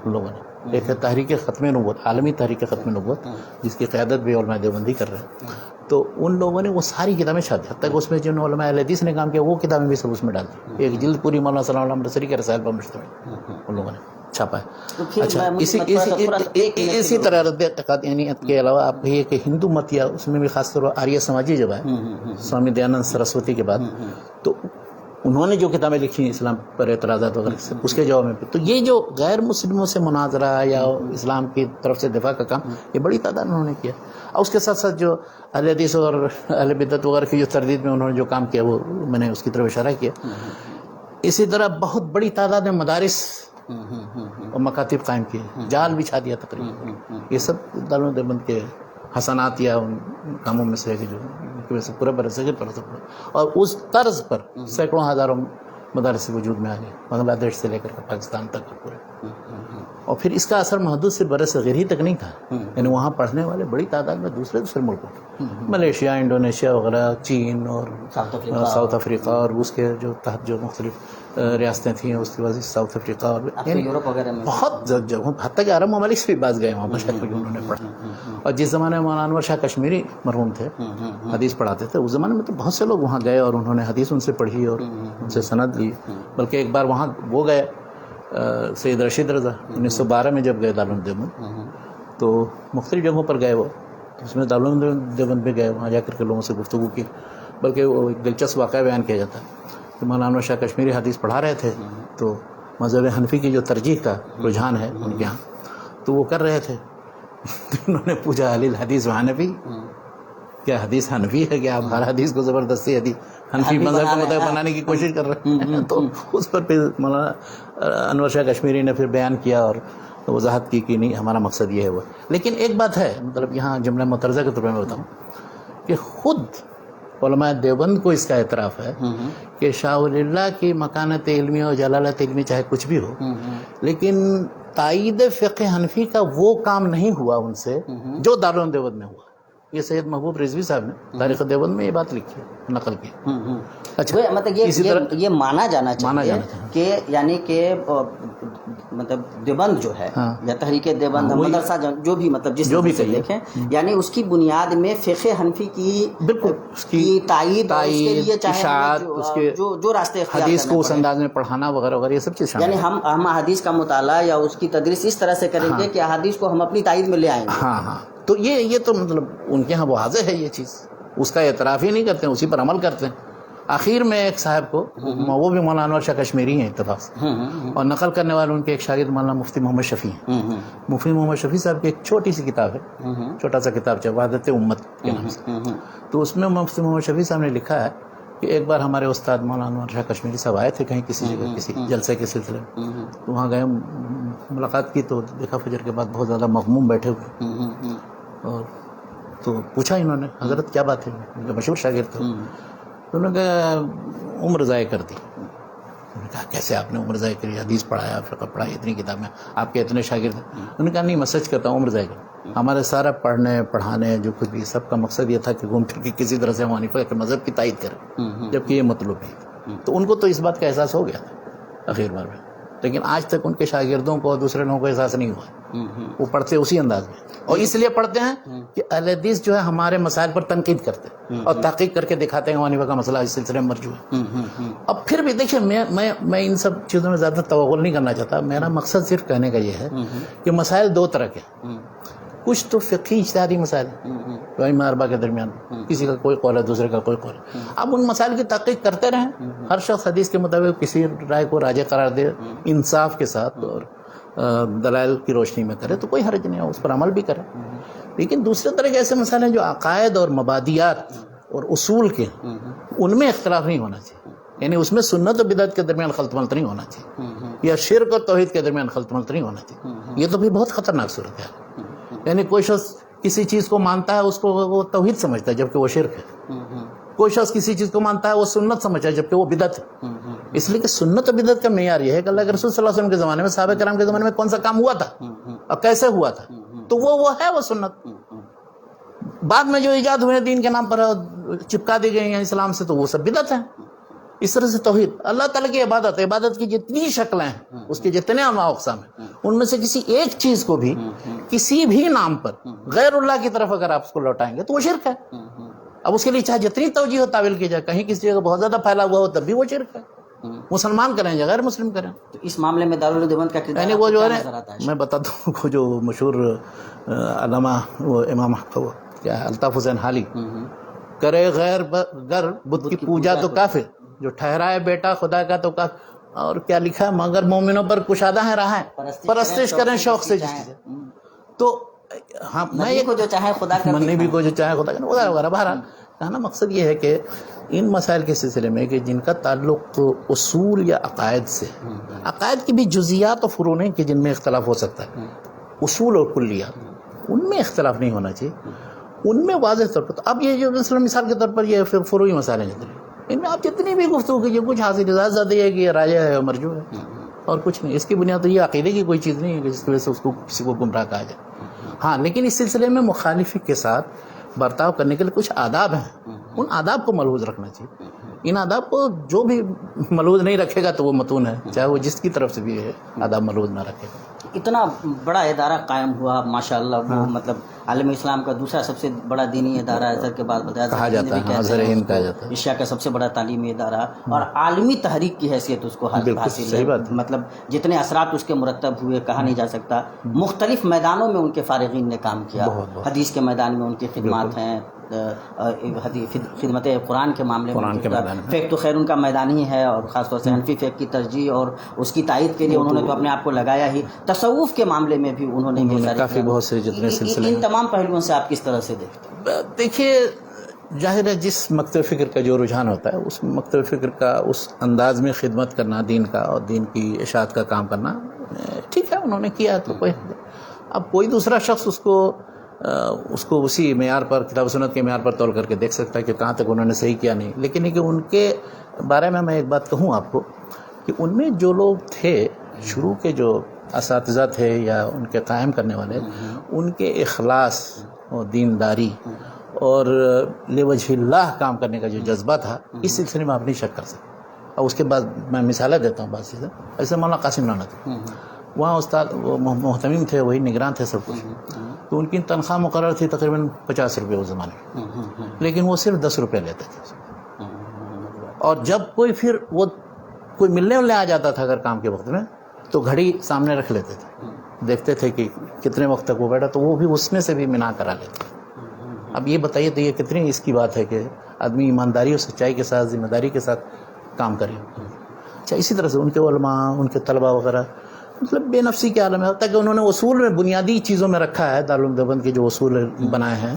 لوگوں نے. ایک تحریک ختم نبوت، عالمی تحریک ختم نبوت جس کی قیادت بھی علماء دیوبندی کر رہے ہیں، تو ان لوگوں نے وہ ساری کتابیں چھاپ دی. حتیٰ کہ اس میں جن علماء اہل حدیث نے کام کیا وہ کتابیں بھی سب اس میں ڈال دی. ایک جلد پوری مولانا صلی اللہ علیہ وسلم کے رسائل پر مشتمل ان لوگوں نے چھاپا ہے. اچھا، اسی طرح رد قادیانیت کے علاوہ آپ کہیے کہ ہندو مت یا اس میں بھی خاص طور پر آریہ سماجی جب ہے سوامی دیانند سرسوتی کے بعد، تو انہوں نے جو کتابیں لکھی ہیں اسلام پر اعتراضات وغیرہ اس کے جواب میں، تو یہ جو غیر مسلموں سے مناظرہ یا اسلام کی طرف سے دفاع کا کام یہ بڑی تعداد میں انہوں نے کیا. اور اس کے ساتھ ساتھ جو اہل حدیث اور اہل بدعت وغیرہ کی جو تردید میں انہوں نے جو کام کیا وہ میں نے اس کی طرف اشارہ کیا. اسی طرح بہت بڑی تعداد میں مدارس اور مکاتب قائم کیے، جال بچھا دیا تقریباً. یہ سب دارالعلوم دیوبند کے حسنات یا ان کاموں میں سے ہے جو کی وجہ سے پورا برصغیر پر اثر پڑا. اور اس طرز پر سینکڑوں ہزاروں مدارس وجود میں آ گئے، بنگلہ دیش سے لے کر پاکستان تک پورے. اور پھر اس کا اثر محدود صرف بر صغیر ہی تک نہیں تھا، یعنی وہاں پڑھنے والے بڑی تعداد میں دوسرے ملکوں، ملیشیا، انڈونیشیا وغیرہ، چین اور ساؤتھ افریقہ اور روس کے جو تحت جو مختلف ریاستیں تھیں اس کی وجہ سے ساؤتھ افریقہ اور یورپ وغیرہ میں بہت جگہوں، حتیٰ کہ عرب ممالک سے بھی بعض گئے وہاں پر شاید انہوں نے پڑھا. اور جس زمانے میں مولانا انور شاہ کشمیری مرحوم تھے، حدیث پڑھاتے تھے، اس زمانے میں تو بہت سے لوگ وہاں گئے اور انہوں نے حدیث ان سے پڑھی اور ان سے سند لی. بلکہ ایک بار وہاں وہ گئے سید رشید رضا 1912 میں جب گئے دارالعلوم دیوبند، تو مختلف جگہوں پر گئے وہ، اس میں دارالعلوم دیوبند بھی گئے، وہاں جا کر کے لوگوں سے گفتگو کی. بلکہ وہ ایک دلچسپ واقعہ بیان کیا جاتا ہے کہ مولانا انور شاہ کشمیری حدیث پڑھا رہے تھے، تو مذہب حنفی کی جو ترجیح کا رجحان ہے ان کے ہاں، تو وہ کر رہے تھے. انہوں نے پوچھا علی الحدیث و حنفی، کیا حدیث حنفی ہے؟ کہ آپ ہر حدیث کو زبردستی حنفی مذہب کا مطابق بنانے کی کوشش کر رہے ہیں؟ تو اس پر پھر مولانا انور شاہ کشمیری نے پھر بیان کیا اور وضاحت کی کہ نہیں، ہمارا مقصد یہ ہے وہ. لیکن ایک بات ہے، مطلب یہاں جملہ مترجہ کے طور پر میں بتاؤں کہ خود علماء دیوبند کو اس کا اعتراف ہے کہ شاہ ولی اللہ کی مکانت علمی اور جلالت علمی چاہے کچھ بھی ہو، لیکن تائید فقہ حنفی کا وہ کام نہیں ہوا ان سے جو دارالعلوم دیوبند میں ہوا. یہ سید محبوب رضوی صاحب نے تاریخ دیوبند میں یہ بات لکھی ہے، نقل کی. اچھا، مطلب یہ مانا جانا چاہیے کہ یعنی کہ مطلب دیوبند جو ہے یا تحریک دیوبند مدرسہ جو بھی مطلب جس جو بھی دیکھیں، یعنی اس کی بنیاد میں فقہ حنفی کی بالکل کی تائید اس کے لیے چاہے جو راستے حدیث کو اس انداز میں پڑھانا وغیرہ وغیرہ یہ سب چیز شامل، یعنی ہم حدیث کا مطالعہ یا اس کی تدریس اس طرح سے کریں گے کہ حدیث کو ہم اپنی تائید میں لے آئیں گے. ہاں، تو یہ تو مطلب ان کے ہاں واضح ہے یہ چیز، اس کا اعتراف ہی نہیں کرتے ہیں، اسی پر عمل کرتے ہیں. آخر میں ایک صاحب کو، وہ بھی مولانا انور شاہ کشمیری ہیں اتفاق سے، اور نقل کرنے والے ان کے ایک شاگرد مولانا مفتی محمد شفیع ہیں. مفتی محمد شفیع صاحب کی ایک چھوٹی سی کتاب ہے، چھوٹا سا کتاب ہے وحدت امت کے نام سے. تو اس میں مفتی محمد شفیع صاحب نے لکھا ہے کہ ایک بار ہمارے استاد مولانا انور شاہ کشمیری صاحب آئے تھے کہیں کسی جگہ کسی جلسے کے سلسلے میں، تو وہاں گئے، ملاقات کی تو دیکھا فجر کے بعد بہت زیادہ مغموم بیٹھے ہوئے، اور تو پوچھا انہوں نے، حضرت کیا بات ہے؟ ان کا مشہور شاگرد تھا. تو انہوں نے کہا عمر ضائع کر دی. انہوں نے کہا کیسے آپ نے عمر ضائع کری؟ حدیث پڑھایا، فقہ پڑھایا، اتنی کتابیں، آپ کے اتنے شاگرد ہیں. انہوں نے کہا نہیں، میں سچ کہتا ہوں، عمر ضائع کر. ہمارے سارا پڑھنے پڑھانے جو کچھ بھی سب کا مقصد یہ تھا کہ گھوم پھر کے کسی طرح سے حنیفہ کے مذہب کی تائید کریں، جبکہ یہ مطلوب نہیں. تو ان کو تو اس بات کا احساس ہو گیا تھا آخر بار میں، لیکن آج تک ان کے شاگردوں کو اور دوسرے لوگوں کو احساس نہیں ہوا. وہ پڑھتے اسی انداز میں، اور اس لیے پڑھتے ہیں کہ اہل حدیث جو ہے ہمارے مسائل پر تنقید کرتے ہیں اور تحقیق کر کے دکھاتے ہیں حنیفہ کا مسئلہ اس سلسلے میں مرجوع ہے. اب پھر بھی دیکھیں، میں ان سب چیزوں میں زیادہ توغل نہیں کرنا چاہتا. میرا مقصد صرف کہنے کا یہ ہے کہ مسائل دو طرح کے، کچھ تو فقہی اجتہادی مسائل ائمہ اربعہ کے درمیان، کسی کا کوئی قول ہے، دوسرے کا کوئی قول ہے. اب ان مسائل کی تحقیق کرتے رہیں، ہر شخص حدیث کے مطابق کسی رائے کو راجح قرار دے انصاف کے ساتھ اور دلائل کی روشنی میں کرے، تو کوئی حرج نہیں ہے، اس پر عمل بھی کرے. لیکن دوسرے طرح کے ایسے مسائل ہیں جو عقائد اور مبادیات اور اصول کے، ان میں اختلاف نہیں ہونا چاہیے. یعنی اس میں سنت و بدعت کے درمیان خلط ملط نہیں ہونا چاہیے، یا شرک اور توحید کے درمیان خلط ملط نہیں ہونا چاہیے. یہ تو بھی بہت خطرناک صورت ہے. یعنی کوئی شخص کسی چیز کو مانتا ہے، اس کو وہ توحید سمجھتا ہے جبکہ وہ شرک ہے. کوئی شخص کسی چیز کو مانتا ہے، وہ سنت سمجھتا ہے جبکہ وہ بدعت ہے. اس لیے کہ سنت و بدعت کا معیار یہ ہے کہ اللہ کے رسول صلی اللہ علیہ وسلم کے زمانے میں، صحابہ کرام کے زمانے میں کون سا کام ہوا تھا اور کیسے ہوا تھا، تو وہ ہے وہ سنت. بعد میں جو ایجاد ہوئے دین کے نام پر چپکا دی گئی ہیں اسلام سے، تو وہ سب بدعت ہیں. اس طرح سے توحید، اللہ تعالیٰ کی عبادت کی جتنی شکلیں ہیں، اس کے جتنے انواع اقسام ہیں، ان میں سے کسی ایک چیز کو بھی کسی بھی نام پر غیر اللہ کی طرف اگر آپ اس کو لوٹائیں گے تو وہ شرک ہے. اب اس کے لیے چاہے جتنی توجیہ و تعویل کی جائے، کہیں کسی جگہ بہت زیادہ پھیلا ہوا ہو تب بھی وہ شرک ہے. مسلمان کریں یا غیر مسلم کریں. تو اس معاملے میں دارالعلوم دیوبند کا کردار، یعنی وہ جو ہے، میں بتاتا ہوں، وہ جو مشہور علامہ وہ امام کیا الطاف حسین حالی، کرے غیر گر بت کی پوجا تو کافر، جو ٹھہرائے بیٹا خدا کا تو کافر. اور کیا لکھا ہے، مگر مومنوں پر کشادہ ہیں راہیں، پرستش کریں شوق سے. تو ہاں، میں کو جو چاہے خدا کر، منی بھی کو جو چاہے خدا کر وغیرہ. بہرحال کہنا مقصد یہ ہے کہ ان مسائل کے سلسلے میں کہ جن کا تعلق اصول یا عقائد سے، عقائد کی بھی جزیات و فروع نہیں کہ جن میں اختلاف ہو سکتا ہے، اصول اور کلیات، ان میں اختلاف نہیں ہونا چاہیے. ان میں واضح طور پر، اب یہ جو مثال کے طور پر یہ فروعی مسائل ہیں، ان میں آپ جتنی بھی گفتگو کیجیے، کچھ حاصل زیادہ ہے کہ یہ راجح ہے مرجوع ہے. اور کچھ نہیں. اس کی بنیاد تو یہ عقیدے کی کوئی چیز نہیں ہے کہ جس کی وجہ سے اس کو کسی کو گمراہ کہا جائے. ہاں لیکن اس سلسلے میں مخالفی کے ساتھ برتاؤ کرنے کے لیے کچھ آداب ہیں, ان آداب کو ملحوظ رکھنا چاہیے. ان آداب کو جو بھی ملحوظ نہیں رکھے گا تو وہ متون ہے, چاہے وہ جس کی طرف سے بھی ہے آداب ملحوظ نہ رکھے گا. اتنا بڑا ادارہ قائم ہوا ماشاءاللہ, وہ مطلب عالم اسلام کا دوسرا سب سے بڑا دینی ادارہ ازہر کے بعد بتایا کہا جاتا ہے, ازہر ہند کہا جاتا ہے, ایشیا کا سب سے بڑا تعلیمی ادارہ, اور عالمی تحریک کی حیثیت اس کو حاصل ہے. مطلب جتنے اثرات اس کے مرتب ہوئے کہا نہیں جا سکتا. مختلف میدانوں میں ان کے فارغین نے کام کیا. حدیث کے میدان میں ان کی خدمات ہیں, خدمت قرآن کے معاملے میں فیک تو خیر ان کا میدان ہی ہے, اور خاص طور سے حنفی فیک کی ترجیح اور اس کی تائید کے لیے انہوں نے تو اپنے آپ کو لگایا ہی. تصوف کے معاملے میں بھی انہوں نے کافی بہت سے جتنے سلسلے, ان تمام پہلوؤں سے آپ کس طرح سے دیکھتے ہیں؟ دیکھیے ظاہر ہے جس مکتب فکر کا جو رجحان ہوتا ہے اس مکتب فکر کا اس انداز میں خدمت کرنا دین کا اور دین کی اشاعت کا کام کرنا ٹھیک ہے, انہوں نے کیا تو کوئی. اب کوئی دوسرا شخص اس کو اسی معیار پر, کتاب و سنت کے معیار پر تول کر کے دیکھ سکتا ہے کہ کہاں تک انہوں نے صحیح کیا نہیں. لیکن یہ کہ ان کے بارے میں ایک بات کہوں آپ کو کہ ان میں جو لوگ تھے شروع کے, جو اساتذہ تھے یا ان کے قائم کرنے والے, ان کے اخلاص اور دینداری اور لوجہ اللہ کام کرنے کا جو جذبہ تھا, اس سلسلے میں آپ نہیں شک کر سکتے. اور اس کے بعد میں مثالیں دیتا ہوں بعض چیزیں. ایسے مولانا قاسم نانا تھے, وہاں استاد وہ محتمم تھے, وہی نگران تھے سب کچھ, تو ان کی تنخواہ مقرر تھی تقریباً 50 روپے اس زمانے میں, لیکن وہ صرف 10 روپے لیتے تھے. اور جب کوئی ملنے آ جاتا تھا اگر کام کے وقت میں, تو گھڑی سامنے رکھ لیتے تھے, دیکھتے تھے کہ کتنے وقت تک وہ بیٹھا, تو وہ بھی اس میں سے بھی منا کرا لیتے. اب یہ بتائیے تو یہ کتنی اس کی بات ہے کہ آدمی ایمانداری اور سچائی کے ساتھ, ذمہ داری کے ساتھ کام کرے. اچھا, اسی طرح سے ان کے علماء, ان کے طلباء وغیرہ مطلب بے نفسی کے عالم ہے. ہوتا ہے کہ انہوں نے اصول میں بنیادی چیزوں میں رکھا ہے, دارالعلوم دیوبند کے جو اصول بنائے ہیں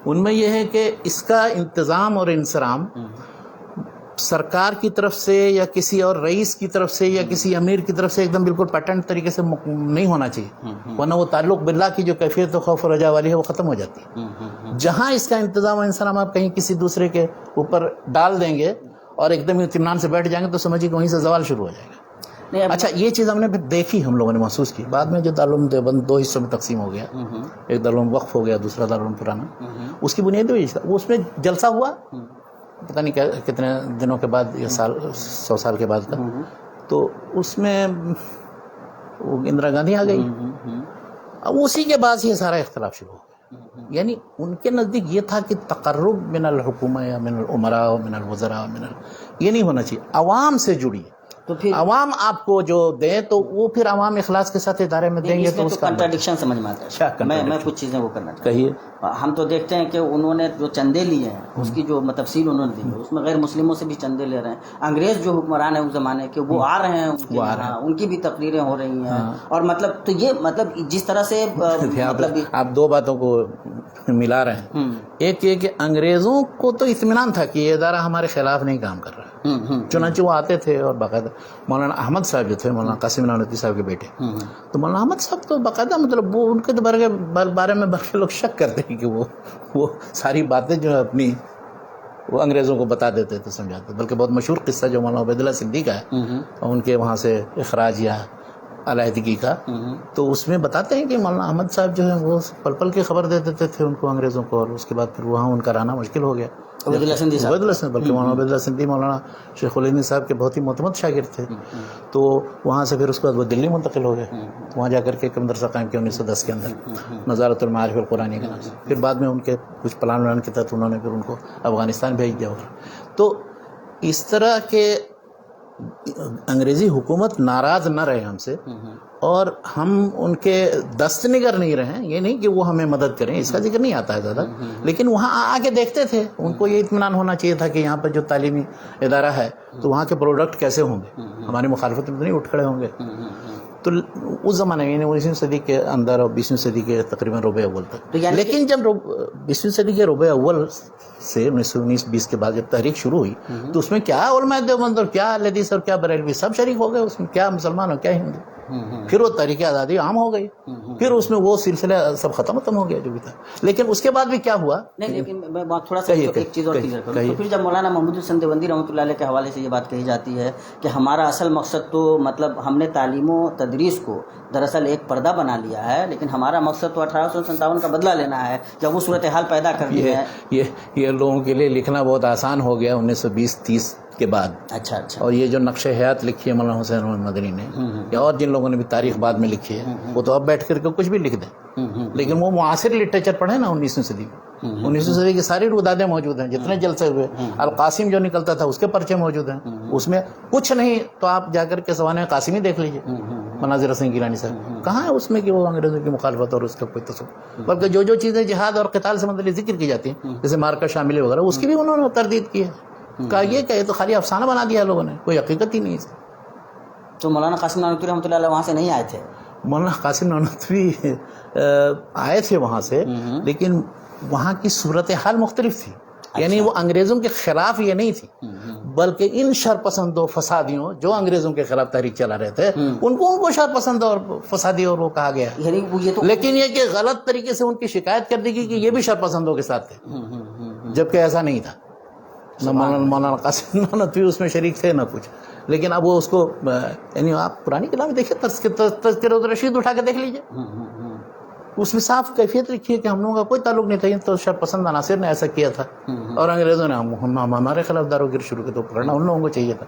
ان میں یہ ہے کہ اس کا انتظام اور انصرام سرکار کی طرف سے یا کسی اور رئیس کی طرف سے یا کسی امیر کی طرف سے ایک دم بالکل پیٹنٹ طریقے سے نہیں ہونا چاہیے, ورنہ وہ تعلق باللہ کی جو کیفیت و خوف و رجا والی ہے وہ ختم ہو جاتی ہے. جہاں اس کا انتظام و انصرام آپ کہیں کسی دوسرے کے اوپر ڈال دیں گے اور ایک دم اطمینان سے بیٹھ جائیں گے تو سمجھیے کہ وہیں سے زوال شروع ہو جائے گا. اچھا, یہ چیز ہم نے پھر دیکھی, ہم لوگوں نے محسوس کی. بعد میں جو دارالعلوم دیوبند 2 حصوں میں تقسیم ہو گیا, ایک دارالعلوم وقف ہو گیا, دوسرا دارالعلوم پرانا, اس کی بنیادی وجہ وہ اس میں جلسہ ہوا پتہ نہیں کتنے دنوں کے بعد, یا 100 سال کے بعد کا, تو اس میں وہ اندرا گاندھی آ گئی. اب اسی کے بعد یہ سارا اختلاف شروع ہو گیا. یعنی ان کے نزدیک یہ تھا کہ تقرب من الحکومہ یا من الامراء و من الوزراء یہ نہیں ہونا چاہیے, عوام سے جڑی. تو پھر عوام آپ کو جو دیں تو وہ پھر عوام اخلاص کے ساتھ ادارے میں دیں گے, تو اس کا کنٹراڈکشن سمجھ میں آتا ہے. میں کچھ چیزیں وہ کرنا چاہتا ہوں. کہیے. ہم تو دیکھتے ہیں کہ انہوں نے جو چندے لیے ہیں اس کی جو تفصیل انہوں نے دی ہے, اس میں غیر مسلموں سے بھی چندے لے رہے ہیں. انگریز جو حکمران ہیں اس زمانے کے, وہ آ رہے ہیں, ان کی بھی تقریریں ہو رہی ہیں. اور مطلب تو یہ مطلب جس طرح سے مطلب آپ 2 باتوں کو ملا رہے ہیں. ایک یہ کہ انگریزوں کو تو اطمینان تھا کہ یہ ادارہ ہمارے خلاف نہیں کام کر رہا, چنانچہ وہ آتے تھے اور باقاعدہ مولانا احمد صاحب جو تھے, مولانا قاسم نانوتوی صاحب کے بیٹے, تو مولانا احمد صاحب تو باقاعدہ مطلب وہ ان کے بارے میں بلکہ لوگ شک کرتے ہیں کہ وہ ساری باتیں جو ہے اپنی وہ انگریزوں کو بتا دیتے تھے, سمجھاتے. بلکہ بہت مشہور قصہ جو مولانا عبید اللہ سندھی کا ہے, ان کے وہاں سے اخراج یا علیحدگی کا, تو اس میں بتاتے ہیں کہ مولانا احمد صاحب جو ہے وہ پل پل کی خبر دے دیتے تھے ان کو انگریزوں کو, اور اس کے بعد پھر وہاں ان کا رہنا مشکل ہو گیا. عبید اللہ سندھی, بلکہ مولانا عبید اللہ سندھی مولانا شیخ الہند صاحب کے بہت ہی معتمد شاگرد تھے. تو وہاں سے پھر اس کے بعد وہ دلی منتقل ہو گئے, وہاں جا کر کے ایک مدرسہ قائم کیا 1910 کے اندر, نظارت المعارف القرآنیہ کے نام سے. پھر بعد میں ان کے کچھ پلان کے تحت انہوں نے پھر ان کو افغانستان بھیج دیا. تو اس طرح کے انگریزی حکومت ناراض نہ رہے ہم سے, اور ہم ان کے دست نگر نہیں رہے. یہ نہیں کہ وہ ہمیں مدد کریں, اس کا ذکر نہیں آتا ہے زیادہ, لیکن وہاں آ کے دیکھتے تھے. ان کو یہ اطمینان ہونا چاہیے تھا کہ یہاں پر جو تعلیمی ادارہ ہے تو وہاں کے پروڈکٹ کیسے ہوں گے, ہماری مخالفت میں نہیں اٹھ کھڑے ہوں گے. تو اس زمانے میں یعنی 19ویں صدی کے اندر اور 20ویں صدی کے تقریباً ربع اول تک. لیکن جب 20ویں صدی کے ربع اول سے 1919-20 کے بعد جب تحریک شروع ہوئی تو اس میں کیا علماء دیوبند اور کیا اہل حدیث اور کیا بریلوی سب شریک ہو گئے اس میں, کیا مسلمان اور کیا ہندو. پھر وہ تحریک آزادی عام ہو گئی. پھر اس میں وہ سلسلہ سب ختم ہو گیا جو بھی تھا. لیکن اس کے بعد بھی کیا ہوا نہیں, لیکن میں تھوڑا سا ایک چیز اور کلیئر کروں. تو پھر جب مولانا محمود حسین دیوبندی رحمۃ اللہ علیہ کے حوالے سے یہ بات کہی جاتی ہے کہ ہمارا اصل مقصد تو مطلب ہم نے تعلیم و تدریس کو دراصل ایک پردہ بنا لیا ہے، لیکن ہمارا مقصد تو 1857 کا بدلہ لینا ہے جب وہ صورتحال پیدا کرنی ہے. یہ لوگوں کے لیے لکھنا بہت آسان ہو گیا 1920-30 کے بعد. اچھا. اور یہ جو نقش حیات لکھی ہے مولانا حسین احمد مدنی نے یا اور جن لوگوں نے بھی تاریخ بعد میں لکھی ہے وہ تو اب بیٹھ کر کے کچھ بھی لکھ دیں، لیکن وہ معاصر لٹریچر پڑھیں نا 19ویں صدی میں، 19ویں صدی کی ساری رودادیں موجود ہیں، جتنے جلسے ہوئے القاسم جو نکلتا تھا اس کے پرچے موجود ہیں، اس میں کچھ نہیں تو آپ جا کر کے سوانح قاسمی دیکھ لیجیے مناظر حسین گیلانی صاحب، کہاں ہے اس میں کہ وہ انگریزوں کی مخالفت اور اس کا کوئی تصور، بلکہ جو چیزیں جہاد اور قتال سے متعلق ذکر کی جاتی ہیں جیسے مارکا شامل وغیرہ اس کی بھی انہوں نے تردید کی ہے، کہا یہ کہ یہ تو خالی افسانہ بنا دیا لوگوں نے، کوئی حقیقت ہی نہیں ہے. تو مولانا قاسم نانوتوی رحمۃ اللہ علیہ وہاں سے نہیں آئے تھے؟ مولانا قاسم نانوتوی آئے تھے وہاں سے، لیکن وہاں کی صورتحال مختلف تھی. یعنی وہ انگریزوں کے خلاف یہ نہیں تھی، بلکہ ان شرپسندوں فسادیوں جو انگریزوں کے خلاف تحریک چلا رہے تھے ان کو شرپسند اور فسادی اور وہ کہا گیا، لیکن یہ کہ غلط طریقے سے ان کی شکایت کر دی گئی کہ یہ بھی شرپسندوں کے ساتھ تھے، جبکہ ایسا نہیں تھا. نہ مولانا قاسم نانوتوی اس میں شریک تھے نہ کچھ. لیکن اب وہ اس کو یعنی آپ پرانی کتابیں دیکھیں، تذکرۃ الرشید اٹھا کے دیکھ لیجیے، اس میں صاف کیفیت لکھی ہے کہ ہم لوگوں کا کوئی تعلق نہیں تھا، یہ تو شرپسند عناصر نے ایسا کیا تھا اور انگریزوں نے ہمارے خلاف داروگیری شروع کی تو پکڑنا ان لوگوں کو چاہیے تھا.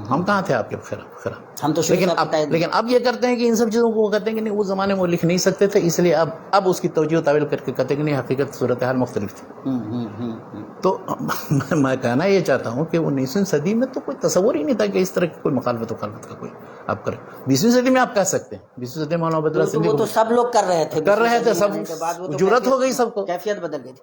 ہم کہاں تھے آپ کے خلاف؟ ہم تو لیکن اب یہ کرتے ہیں کہ ان سب چیزوں کو وہ کہتے ہیں کہ نہیں اس زمانے میں وہ لکھ نہیں سکتے تھے، اس لیے اب اس کی توجہ و تعویل کر کے کہتے ہیں کہ نہیں حقیقت صورتحال مختلف تھی. تو میں کہنا یہ چاہتا ہوں کہ 19ویں صدی میں تو کوئی تصور ہی نہیں تھا کہ اس طرح کی کوئی مخالفت کا کوئی آپ کریں. 20ویں صدی میں آپ کہہ سکتے ہیں، 20ویں صدی میں مولانا عبید اللہ سندھی تو سب لوگ کر رہے تھے، سب جرأت ہو گئی، سب کو کیفیت بدل گئی.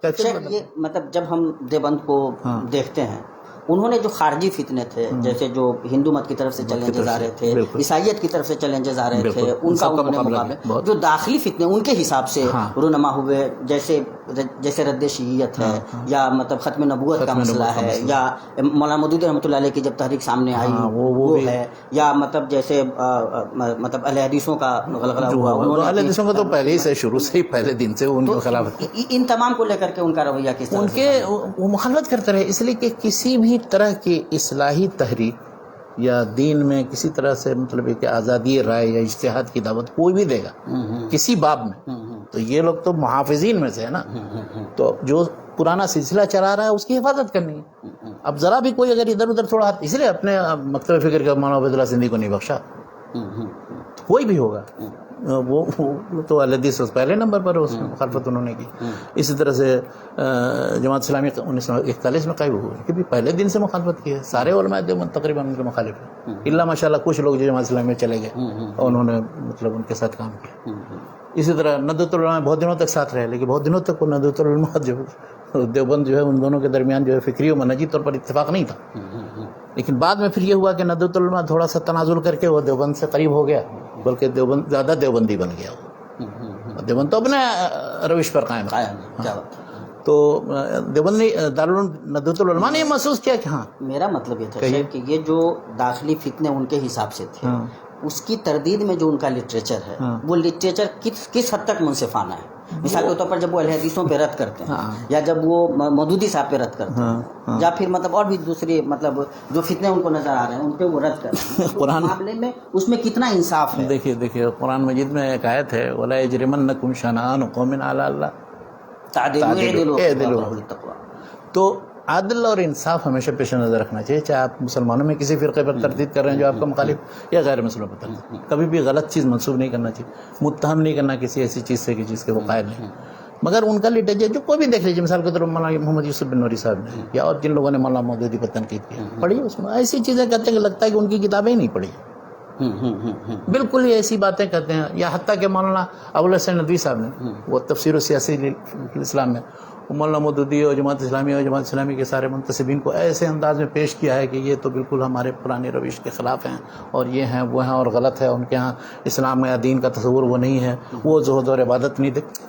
یہ مطلب جب ہم دیوبند کو دیکھتے ہیں، انہوں نے جو خارجی فتنے تھے جیسے جو ہندو مت کی طرف سے چیلنجز آ رہے تھے، عیسائیت کی طرف سے چیلنجز آ رہے تھے، ان کا انہوں نے مقابلہ جو داخلی فتنے ان کے حساب سے رونما ہوئے، جیسے رد شیعیت ہے یا مطلب ختم نبوت کا مسئلہ ہے، یا مولانا مودودی رحمۃ اللہ علیہ کی جب تحریک سامنے آئی وہ ہے، یا مطلب جیسے مطلب اہل حدیثوں کا غلغلہ ہوا. اہل حدیثوں کا تو پہلے ہی سے شروع سے ہی پہلے دن سے ان کے خلاف، ان تمام کو لے کر کے ان کا رویہ کس طرح ان کے وہ مخالفت کرتے رہے، اس لیے کہ کسی بھی طرح کی اصلاحی تحریک یا دین میں کسی طرح سے مطلب کہ آزادی رائے یا اجتہاد کی دعوت کوئی بھی دے گا کسی باب میں، تو یہ لوگ تو محافظین میں سے ہے نا، تو جو پرانا سلسلہ چلا رہا ہے اس کی حفاظت کرنی ہے. اب ذرا بھی کوئی اگر ادھر ادھر تھوڑا، اس لیے اپنے مکتب فکر کا مولانا عبید اللہ سندھی کو نہیں بخشا، کوئی بھی ہوگا وہ تو الحدیث پہلے نمبر پر اس میں مخالفت انہوں نے کی. اسی طرح سے جماعت اسلامی 1941 میں قائم ہوئی کہ بھی پہلے دن سے مخالفت کی ہے، سارے علماء دیوبند تقریباً ان کے مخالف ہیں، الا ماشاء اللہ کچھ لوگ جو جماعت اسلامی میں چلے گئے اور انہوں نے مطلب ان کے ساتھ کام کیا. اسی طرح ندوۃ العلماء بہت دنوں تک ساتھ رہے، لیکن بہت دنوں تک وہ ندوۃ العلماء جو دیوبند جو ہے ان دونوں کے درمیان جو ہے فکری و منہجی طور پر اتفاق نہیں تھا. لیکن بعد میں پھر یہ ہوا کہ ندوۃ العلماء تھوڑا سا تنازل کر کے وہ دیوبند سے قریب ہو گیا، بلکہ دیوبند زیادہ دیوبندی بن گیا، دیوبند تو اپنے روش پر قائم ہے. تو دیوبند نے ندوۃ العلماء نے یہ محسوس کیا کہ ہاں، میرا مطلب یہ تھا کہ یہ جو داخلی فتنے ان کے حساب سے تھے اس کی تردید میں جو ان کا لٹریچر ہے وہ لٹریچر کس حد تک منصفانہ ہے. مثال کے طور پر جب وہ اہل حدیثوں پہ رد کرتے ہیں یا جب وہ مودودی صاحب پہ رد کرتے ہیں یا پھر مطلب اور بھی دوسری مطلب جو فتنے ان کو نظر آ رہے ہیں ان پہ وہ رد کرتے ہیں، قرآن معاملے میں اس میں کتنا انصاف ہے؟ دیکھیے قرآن مجید میں ایک آیت ہے وَلَا يَجْرِمَنَّكُمْ شَنَآنُ قَوْمٍ عَلَىٰ اللَّهِ تعدلوا. تو عدل اور انصاف ہمیشہ پیش نظر رکھنا چاہیے، چاہے آپ مسلمانوں میں کسی فرقے پر تردید کر رہے ہیں جو آپ کا مخالف، یا غیر مسلموں پر تردید، کبھی بھی غلط چیز منسوب نہیں کرنا چاہیے، متہم نہیں کرنا کسی ایسی چیز سے کہ جس کے وہ قائل نہیں. مگر ان کا لٹریچر جو کوئی بھی دیکھ لیجیے، مثال کے طور پر مولانا محمد یوسف بن نوری صاحب نے یا اور جن لوگوں نے مولانا مودودی پر تنقید کی، پڑھیے اس میں ایسی چیزیں کہتے ہیں کہ لگتا ہے کہ ان کی کتابیں ہی نہیں پڑھی، بالکل ہی ایسی باتیں کہتے ہیں. یا حتیٰ کہ مولانا ابوالحسن ندوی صاحب نے وہ تفسیر و سیاسی اسلام میں مولانا مودودی اور جماعت اسلامی کے سارے منتسبین کو ایسے انداز میں پیش کیا ہے کہ یہ تو بالکل ہمارے پرانے روش کے خلاف ہیں اور یہ ہیں وہ ہیں اور غلط ہے، ان کے ہاں اسلام یا دین کا تصور وہ نہیں ہے، وہ زہد اور عبادت نہیں دیکھتے.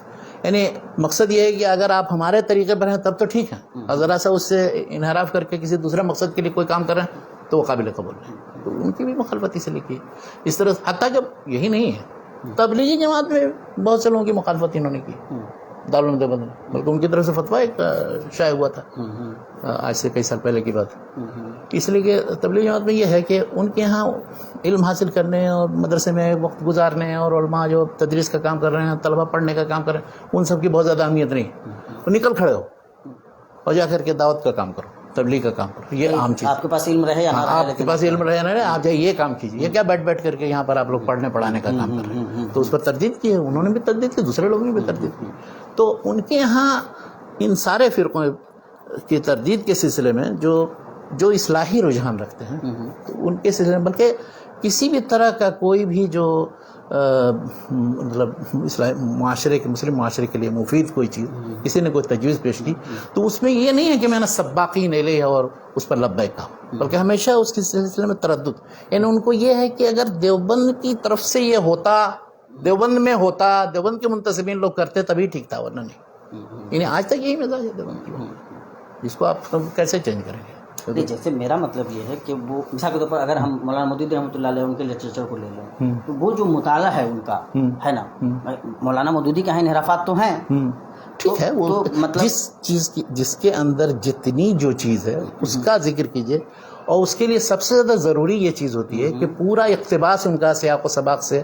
یعنی مقصد یہ ہے کہ اگر آپ ہمارے طریقے پر ہیں تب تو ٹھیک ہے، اور ذرا سا اس سے انحراف کر کے کسی دوسرے مقصد کے لیے کوئی کام کر رہے ہیں تو وہ قابل قبول نہیں. تو ان کی بھی مخالفت اس لیے کی اس طرح. حتیٰ کہ یہی نہیں ہے، تبلیغی جماعت میں بہت سے لوگوں کی مخالفت انہوں نے کی دارالعلوم دیوبند میں، بلکہ ان کی طرف سے فتویٰ ایک شائع ہوا تھا آج سے کئی سال پہلے کی بات. اس لیے کہ تبلیغی جماعت میں یہ ہے کہ ان کے ہاں علم حاصل کرنے اور مدرسے میں وقت گزارنے اور علماء جو تدریس کا کام کر رہے ہیں، طلبہ پڑھنے کا کام کر رہے ہیں، ان سب کی بہت زیادہ اہمیت نہیں. تو نکل کھڑے ہو اور جا کر کے دعوت کا کام کرو، تبلیغ کا کام کرو. یہ عام چیز. آپ کے پاس علم رہے یا نہ رہے، آپ کے پاس علم رہے نہ رہے، آپ جائے یہ کام کیجیے. یہ کیا بیٹھ کر کے یہاں پر آپ لوگ پڑھنے پڑھانے کا کام کر رہے ہیں. تو اس پر تردید کی ہے، انہوں نے بھی تردید کی، دوسرے لوگوں نے بھی تردید کی. تو ان کے ہاں ان سارے فرقوں کی تردید کے سلسلے میں جو اصلاحی رجحان رکھتے ہیں ان کے سلسلے میں، بلکہ کسی بھی طرح کا کوئی بھی جو مطلب معاشرے کے مسلم معاشرے کے لیے مفید کوئی چیز کسی نے کوئی تجویز پیش کی تو اس میں یہ نہیں ہے کہ میں نے سباقی لے لے اور اس پر لبیک کہا، بلکہ ہمیشہ اس کے سلسلے میں تردد. یعنی ان کو یہ ہے کہ اگر دیوبند کی طرف سے یہ ہوتا، دیوبند میں ہوتا، دیوبند کے منتسبین لوگ کرتے تبھی ٹھیک تھا، ورنہ نہیں. یعنی آج تک یہی مزاج ہے دیوبند کی، جس کو آپ کیسے چینج کریں گے؟ جیسے میرا مطلب یہ ہے کہ وہ مثال کے طور پر اگر ہم مولانا مودودی رحمۃ اللہ علیہ ان کے لٹریچر کو لے لیں تو وہ جو مطالعہ ہے ان کا ہے نا، مولانا مودودی کے انحرافات تو ہیں، ٹھیک ہے، وہ مطلب جس چیز کی جس کے اندر جتنی جو چیز ہے اس کا ذکر کیجئے، اور اس کے لیے سب سے زیادہ ضروری یہ چیز ہوتی ہے کہ پورا اقتباس ان کا سیاق و سباق سے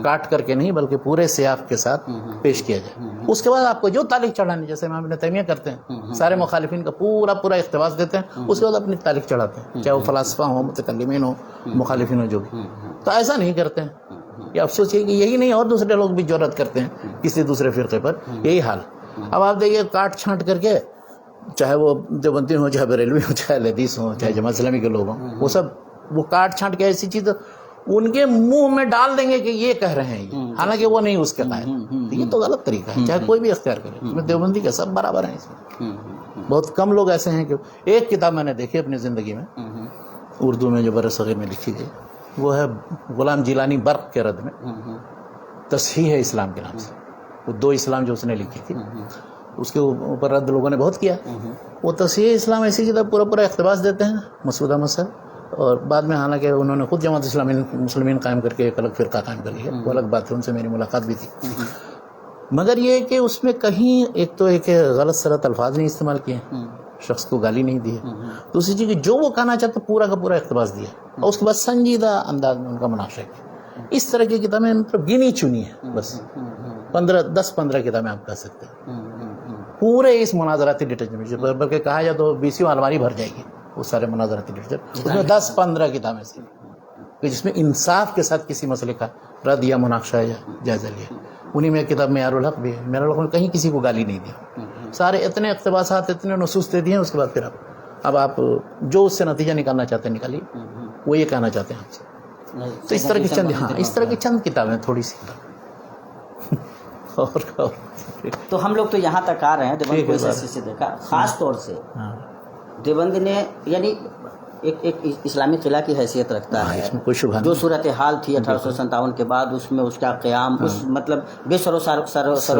کاٹ کر کے نہیں بلکہ پورے سیاق کے ساتھ پیش کیا جائے. اس کے بعد آپ کو جو تعلیق چڑھانی، جیسے امام ابن تیمیہ کرتے ہیں، سارے مخالفین کا پورا اقتباس دیتے ہیں، اس کے بعد اپنی تعلیق چڑھاتے ہیں، چاہے وہ فلاسفہ ہوں، متکلمین ہوں، مخالفین ہوں، جو بھی. تو ایسا نہیں کرتے ہیں. یہ افسوس ہے کہ یہی نہیں اور دوسرے لوگ بھی جرأت کرتے ہیں کسی دوسرے فرقے پر، یہی حال. اب آپ دیکھیے کاٹ چھانٹ کر کے، چاہے وہ دیوبندی ہوں، چاہے بریلوی ہوں، چاہے حدیث ہوں، چاہے جماعت اسلامی کے لوگ ہوں، وہ سب وہ کاٹ چھانٹ کے ایسی چیز ان کے منہ میں ڈال دیں گے کہ یہ کہہ رہے ہیں، حالانکہ وہ نہیں اس کے قائل. یہ تو غلط طریقہ ہے، چاہے کوئی بھی اختیار کرے. اس میں دیوبندی کا سب برابر ہیں. اس میں بہت کم لوگ ایسے ہیں کہ ایک کتاب میں نے دیکھی اپنی زندگی میں اردو میں جو برصغیر میں لکھی گئی، وہ ہے غلام جیلانی برق کے رد میں تصحیح اسلام کے نام سے. وہ 2 اسلام جو اس نے لکھی تھی، اس کے اوپر رد لوگوں نے بہت کیا. وہ تصحیح اسلام ایسی کتاب پورا اقتباس دیتے ہیں مسعود احمد صاحب، اور بعد میں حالانکہ انہوں نے خود جماعت اسلامی مسلمین قائم کر کے ایک الگ فرقہ قائم کر لیا، وہ الگ بات ہے، ان سے میری ملاقات بھی تھی. مگر یہ کہ اس میں کہیں ایک تو ایک غلط سلط الفاظ نہیں استعمال کیے، شخص کو گالی نہیں دی ہے. دوسری چیز کہ جو وہ کہنا چاہتا پورا کا پورا اقتباس دیا، اور اس کے بعد سنجیدہ انداز میں ان کا مناقشہ کیا. اس طرح کی کتابیں مطلب گنی چنی ہے، بس 10-15 کتابیں آپ کہہ سکتے ہیں پورے اس مناظراتی لٹریچر میں، بلکہ کہا جائے تو 20 الماری بھر جائے گی وہ سارے مناظراتی لٹریچر. اس میں 10-15 کتابیں سے کہ جس میں انصاف کے ساتھ کسی مسئلے کا رد یا مناقشہ یا جائزہ لیا. انہی میں کتاب معیار الحق بھی ہے. معیار الحق نے کہیں کسی کو گالی نہیں دی، سارے اتنے اقتباسات، اتنے نصوص دے دیے ہیں. اس کے بعد پھر اب آپ جو اس سے نتیجہ نکالنا چاہتے ہیں نکالیے، وہ یہ کہنا چاہتے ہیں آپ سے. تو اس طرح کی چند کتابیں، تھوڑی سی کتابیں. تو ہم لوگ تو یہاں تک آ رہے ہیں دیوبند کو اس حیثیت سے دیکھا، خاص طور سے دیوبند نے یعنی ایک اسلامی قلعہ کی حیثیت رکھتا ہے. اس میں کوئی شبہ جو صورتحال تھی 1857 کے بعد، اس میں اس کا قیام اس مطلب بے سر و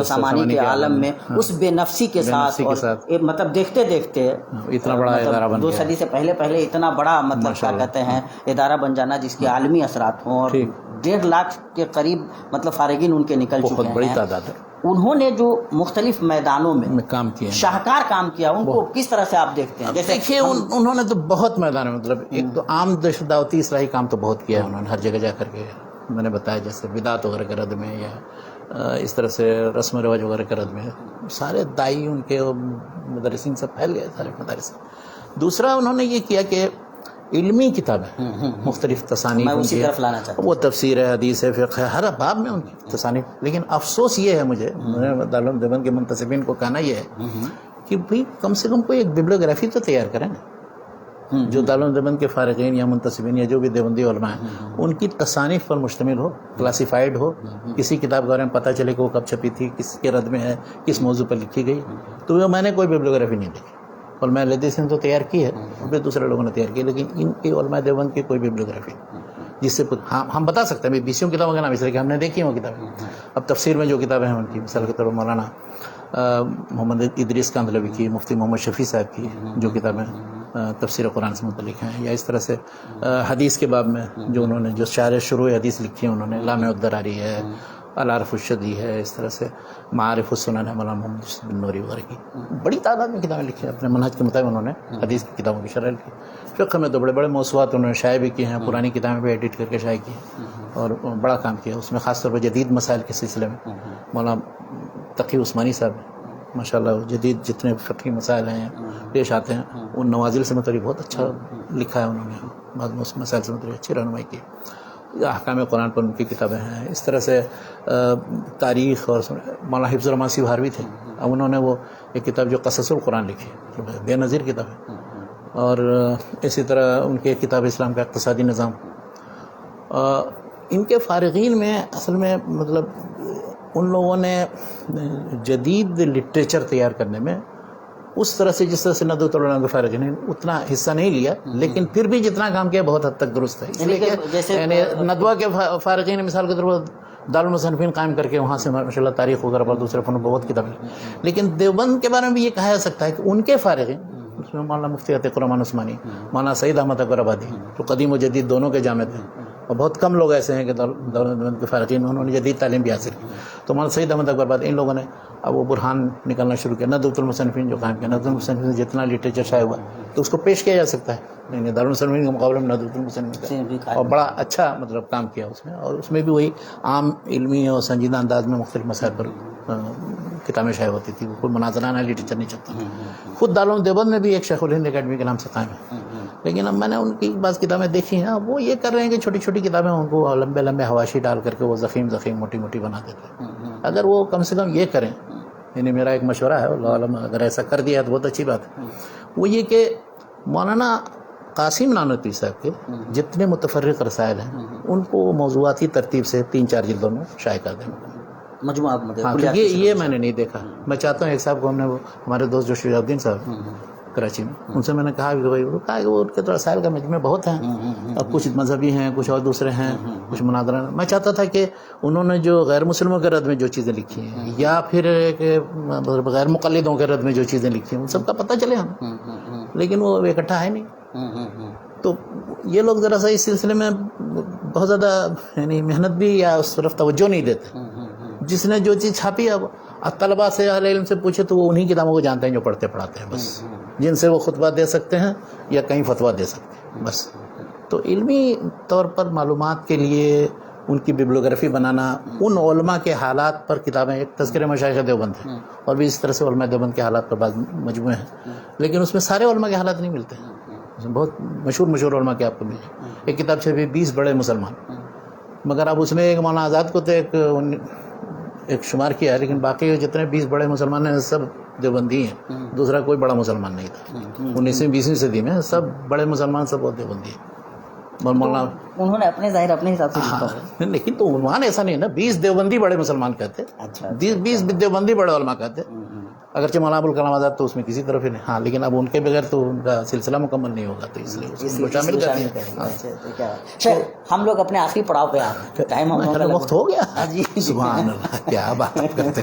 سامانی کے عالم میں اس بے نفسی کے ساتھ، اور مطلب دیکھتے دیکھتے اتنا بڑا ادارہ بن 2 صدی سے پہلے اتنا بڑا مطلب کیا کہتے ہیں ادارہ بن جانا، جس کے عالمی اثرات ہوں، اور 1.5 لاکھ کے قریب مطلب فارغین ان کے نکل چکے ہیں. بہت بڑی تعداد ہے. انہوں نے جو مختلف میدانوں میں کام کیا، شاہکار کام کیا، ان کو کس طرح سے آپ دیکھتے ہیں؟ جیسے دیکھیے انہوں نے تو بہت میدان میں، مطلب ایک تو عام دعوتی اصلاحی کام تو بہت کیا ہے انہوں نے، ہر جگہ جا کر کے. میں نے بتایا جیسے بدعت وغیرہ کے رد میں، یا اس طرح سے رسم و رواج وغیرہ کے رد میں، سارے دائی ان کے مدرسین سب پھیل گئے سارے مدارس. دوسرا انہوں نے یہ کیا کہ علمی کتابیں مختلف تصانیف، وہ تفسیر ہے، حدیث ہے، فقہ ہے، ہر باب میں ان کی تصانیف. لیکن افسوس یہ ہے مجھے دارالعلوم دیوبند کے منتسبین کو کہنا یہ ہے کہ بھئی کم سے کم کوئی ایک ببلیوگرافی تو تیار کریں نا، جو دارالعلوم دیوبند کے فارغین یا منتسبین یا جو بھی دیوبندی علماء ہیں ان کی تصانیف پر مشتمل ہو، کلاسیفائڈ ہو، کسی کتاب کے بارے میں پتہ چلے کہ وہ کب چھپی تھی، کس کے رد میں ہے، کس موضوع پر لکھی گئی. تو میں نے کوئی ببلیوگرافی نہیں دیکھی. علماء حدیث نے تو تیار کی ہے، پھر دوسرے لوگوں نے تیار کی، لیکن ان کی علماء دیوبند کی کوئی ببلیوگرافی جس سے ہم بتا سکتے ہیں 20 کتابوں کا نام، اس لیے کہ ہم نے دیکھی ہیں وہ کتابیں. اب تفسیر میں جو کتابیں ہیں ان کی، مثال کے طور پر مولانا محمد ادریس کاندھلوی کی، مفتی محمد شفیع صاحب کی جو کتابیں تفسیر قرآن سے متعلق ہیں، یا اس طرح سے حدیث کے باب میں جو انہوں نے جو شارح شروع حدیث لکھی ہیں انہوں نے، لامع الدراری ہے، العارف الشدی ہے، اس طرح سے معارف السنن ہے مولانا محمد یوسف بن نوری وغیرہ کی بڑی تعداد میں کتابیں لکھی ہیں اپنے منہج کے مطابق. انہوں نے حدیث کی کتابوں کی شرح لکھی. فقہ میں تو بڑے بڑے موضوعات انہوں نے شائع بھی کیے ہیں، پرانی کتابیں بھی ایڈٹ کر کے شائع کی ہیں اور بڑا کام کیا. اس میں خاص طور پر جدید مسائل کے سلسلے میں مولانا تقی عثمانی صاحب ماشاء اللہ جدید جتنے فقہی مسائل ہیں پیش آتے ہیں ان نوازل سے متعلق بہت اچھا لکھا ہے انہوں نے. بعد میں اس مسائل سے متعلق اچھی رہنمائی کی. احکام قرآن پر ان کی کتابیں ہیں. اس طرح سے تاریخ اور مولانا حفظ الرحمان سیوہاروی تھے. اب انہوں نے وہ ایک کتاب جو قصص القرآن لکھی جو بے نظیر کتاب ہے. اور اسی طرح ان کی ایک کتاب اسلام کا اقتصادی نظام. ان کے فارغین میں اصل میں مطلب ان لوگوں نے جدید لٹریچر تیار کرنے میں اس طرح سے جس طرح سے ندوۃ العلماء کے فارغین نے اتنا حصہ نہیں لیا، لیکن پھر بھی جتنا کام کیا بہت حد تک درست ہے. اس لیے کہ یعنی ندوہ کے فارغین مثال کے طور پر دارالمصنفین قائم کر کے وہاں سے ماشاء اللہ تاریخ وغیرہ پر دوسرے فنوں پر بہت کتابیں. لیکن دیوبند کے بارے میں بھی یہ کہا جا سکتا ہے کہ ان کے فارغین اس میں مولانا مفتی عتیق الرحمن عثمانی، مولانا سعید احمد اکبر آبادی جو قدیم و جدید دونوں کے جامع تھے، اور بہت کم لوگ ایسے ہیں کہ دیوبند کے فارغین انہوں نے جدید تعلیم بھی حاصل کی. تو مولانا سعید احمد اکبر آبادی ان لوگوں نے اب وہ برہان نکلنا شروع کیا. ندوۃ المصنفین جو قائم کیا، ندوۃ المصنفین سے جتنا لٹریچر شائع ہوا تو اس کو پیش کیا جا سکتا ہے. نہیں دارالمصنفین کے مقابلے میں ندوۃ المصنفین اور بڑا اچھا مطلب کام کیا اس میں. اور اس میں بھی وہی عام علمی اور سنجیدہ انداز میں مختلف مسائل پر کتابیں شائع ہوتی تھی. وہ کوئی مناظرانہ لٹریچر نہیں چلتا. خود دارالعلوم دیوبند میں بھی ایک شیخ الہند اکیڈمی کے نام سے قائم ہے. لیکن اب میں نے ان کی بعض کتابیں دیکھی ہیں. وہ یہ کر رہے ہیں کہ چھوٹی چھوٹی کتابیں ان کو لمبے لمبے حواشی ڈال کر کے وہ زخیم موٹی موٹی بنا دیتے ہیں. اگر وہ کم سے کم یہ کریں، یعنی میرا ایک مشورہ ہے اللہ عالم اگر ایسا کر دیا تو بہت اچھی بات ہے، وہ یہ کہ مولانا قاسم نانوتوی صاحب کے جتنے متفرق رسائل ہیں ان کو موضوعاتی ترتیب سے 3-4 جلدوں میں شائع کر دیں مجموعہ. ہاں یہ میں نے نہیں دیکھا. میں چاہتا ہوں ایک صاحب کو ہم نے وہ ہمارے دوست جو شجاع الدین صاحب کراچی میں، ان سے میں نے کہا کہ کہا کہ وہ ان کے تو رسائل کا مجموعہ بہت ہیں اور کچھ مذہبی ہیں، کچھ اور دوسرے ہیں، کچھ مناظرہ. میں چاہتا تھا کہ انہوں نے جو غیر مسلموں کے رد میں جو چیزیں لکھی ہیں یا پھر غیر مقلدوں کے رد میں جو چیزیں لکھی ہیں ان سب کا پتہ چلے ہم، لیکن وہ اکٹھا ہے نہیں. تو یہ لوگ ذرا سا اس سلسلے میں بہت زیادہ یعنی محنت بھی یا اس طرف توجہ نہیں دیتے. جس نے جو چیز چھاپی اب طلباء سے اہل علم سے پوچھے تو وہ انہی کتابوں کو جانتے ہیں جو پڑھتے پڑھاتے ہیں بس، جن سے وہ خطبہ دے سکتے ہیں یا کہیں فتویٰ دے سکتے ہیں بس. تو علمی طور پر معلومات کے لیے ان کی بیبلیوگرافی بنانا، ان علماء کے حالات پر کتابیں، ایک تذکرہ مشائخ دیوبند ہے اور بھی اس طرح سے علماء دیوبند کے حالات پر بعض مجموعے ہیں، لیکن اس میں سارے علماء کے حالات نہیں ملتے. اس میں بہت مشہور علماء کے آپ کو ملے. ایک کتاب چھپی 20 بڑے مسلمان، مگر اب اس میں ایک مولانا آزاد کو تو ایک شمار کیا ہے، لیکن باقی جتنے 20 بڑے مسلمان ہیں سب دیوبندی ہیں. دوسرا کوئی بڑا مسلمان نہیں تھا 19ویں 20ویں صدی میں. سب بڑے مسلمان سب بہت دیوبندی ہیں. اور مولانا انہوں نے اپنے ظاہر اپنے حساب سے لکھا ہے، لیکن تو عنوان ایسا نہیں نا 20 دیوبندی بڑے مسلمان کہتے، 20 دیوبندی بڑے علماء کہتے. اگرچہ مولانا ابوالکلام آزاد تو اس میں کسی طرف ہی نہیں. ہاں لیکن اب ان کے بغیر تو ان کا سلسلہ مکمل نہیں ہوگا، تو اس لیے اس کو شامل کرتے ہیں. ہم لوگ اپنے آخری پڑاؤ پہ ٹائم وقت ہو گیا. سبحان اللہ کیا بات کرتے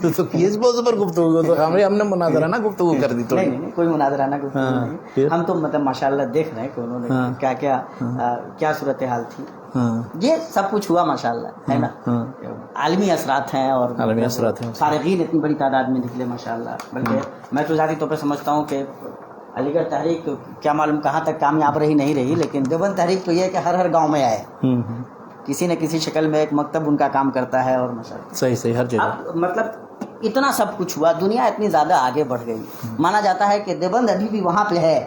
تو کس موضوع پر گفتگو، تو ہم نے مناظرانہ گفتگو کر دی. تو نہیں کوئی مناظرانہ گفتگو نہیں. ہم تو مطلب ماشاءاللہ دیکھ رہے ہیں کہ انہوں نے کیا صورتحال تھی. یہ سب کچھ ہوا ماشاءاللہ ہے نا. عالمی اثرات ہیں اور فارغین اتنی بڑی تعداد میں نکلے ماشاءاللہ. بلکہ میں تو ذاتی طور پہ سمجھتا ہوں کہ علی گڑھ تحریک کیا معلوم کہاں تک کامیاب رہی نہیں رہی، لیکن دیوبند تحریک تو یہ ہے کہ ہر گاؤں میں آئے، کسی نہ کسی شکل میں ایک مکتب ان کا کام کرتا ہے. اور ماشاءاللہ صحیح ہر جگہ مطلب اتنا سب کچھ ہوا، دنیا اتنی زیادہ آگے بڑھ گئی. مانا جاتا ہے کہ دیوبند ابھی بھی وہاں پہ ہے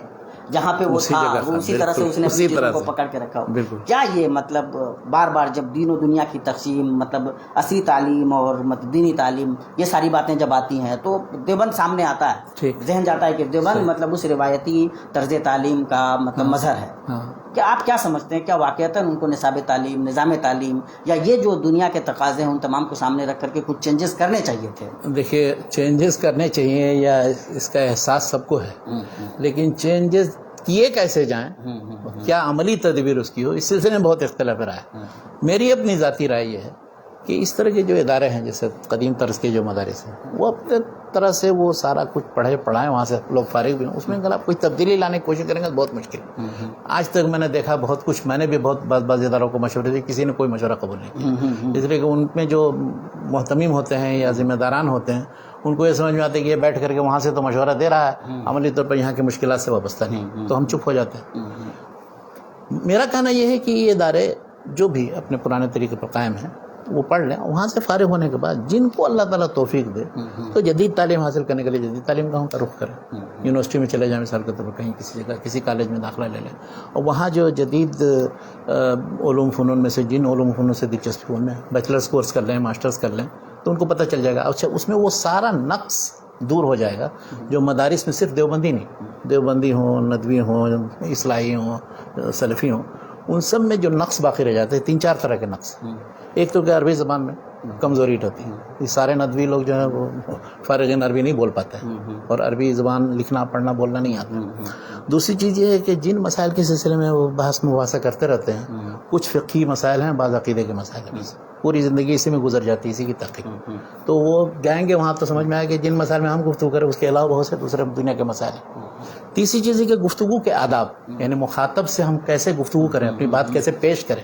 جہاں پہ وہ تھا، وہ اسی طرح سے اس نے اپنی چیزوں کو پکڑ کے رکھا ہو. کیا یہ مطلب بار بار جب دین و دنیا کی تقسیم، مطلب عصری تعلیم اور دینی تعلیم، یہ ساری باتیں جب آتی ہیں تو دیوبند سامنے آتا ہے، ذہن جاتا ہے کہ دیوبند مطلب اس روایتی طرز تعلیم کا مطلب مظہر ہے. کہ آپ کیا سمجھتے ہیں، کیا واقعتاً ان کو نصاب تعلیم، نظام تعلیم یا یہ جو دنیا کے تقاضے ہیں ان تمام کو سامنے رکھ کر کے کچھ چینجز کرنے چاہیے تھے؟ دیکھیے چینجز کرنے چاہیے یا اس کا احساس سب کو ہے، لیکن چینجز کیے کیسے جائیں، کیا عملی تدبیر اس کی ہو، اس سلسلے میں بہت اختلاف رائے ہے. میری اپنی ذاتی رائے یہ ہے کہ اس طرح کے جو ادارے ہیں جیسے قدیم طرز کے جو مدارس ہیں وہ اپنے طرح سے وہ سارا کچھ پڑھائیں وہاں سے لوگ فارغ بھی ہوں، اس میں اگر آپ کوئی تبدیلی لانے کی کوشش کریں گے تو بہت مشکل. آج تک میں نے دیکھا بہت کچھ، میں نے بھی بہت بعض اداروں کو مشورے دیے، کسی نے کوئی مشورہ قبول نہیں کیا، اس لیے کہ ان میں جو محتمیم ہوتے ہیں یا ذمہ داران ہوتے ہیں ان کو یہ سمجھ میں آتا ہے کہ یہ بیٹھ کر کے وہاں سے تو مشورہ دے رہا ہے، عملی طور پر یہاں کی مشکلات سے وابستہ نہیں، تو ہم چپ ہو جاتے ہیں. میرا کہنا یہ ہے کہ یہ ادارے جو بھی اپنے پرانے طریقے پر قائم ہیں وہ پڑھ لیں، وہاں سے فارغ ہونے کے بعد جن کو اللہ تعالیٰ توفیق دے تو جدید تعلیم حاصل کرنے کے لیے جدید تعلیم گاہوں کا رخ کریں، یونیورسٹی میں چلے جائیں مثال کے طور پر، کہیں کسی جگہ کسی کالج میں داخلہ لے لیں، اور وہاں جو جدید علوم فنون میں سے جن علوم فنون سے دلچسپی ان میں بیچلرس کورس کر لیں، ماسٹرز کر لیں، تو ان کو پتہ چل جائے گا. اچھا اس میں وہ سارا نقص دور ہو جائے گا جو مدارس میں صرف دیوبندی نہیں، دیوبندی ہوں، ندوی ہوں، اصلاحی ہوں، سلفی ہوں، ان سب میں جو نقص باقی رہ جاتے ہیں 3-4 طرح کے نقص. ایک تو کہ عربی زبان میں کمزوری ہوتی ہے، یہ سارے ندوی لوگ جو ہیں وہ فارغین عربی نہیں بول پاتے ہیں اور عربی زبان لکھنا پڑھنا بولنا نہیں آتا. دوسری چیز یہ ہے کہ جن مسائل کے سلسلے میں وہ بحث مباحثہ کرتے رہتے ہیں، کچھ فقہی مسائل ہیں، بعض عقیدے کے مسائل ہیں، پوری زندگی اسی میں گزر جاتی ہے، اسی کی تحقیق، تو وہ جائیں گے وہاں تو سمجھ میں آئے کہ جن مسائل میں ہم گفتگو کریں اس کے علاوہ بہت سے دوسرے دنیا کے مسائل ہیں. تیسری چیز ہے کہ گفتگو کے آداب، یعنی مخاطب سے ہم کیسے گفتگو کریں، اپنی بات کیسے پیش کریں،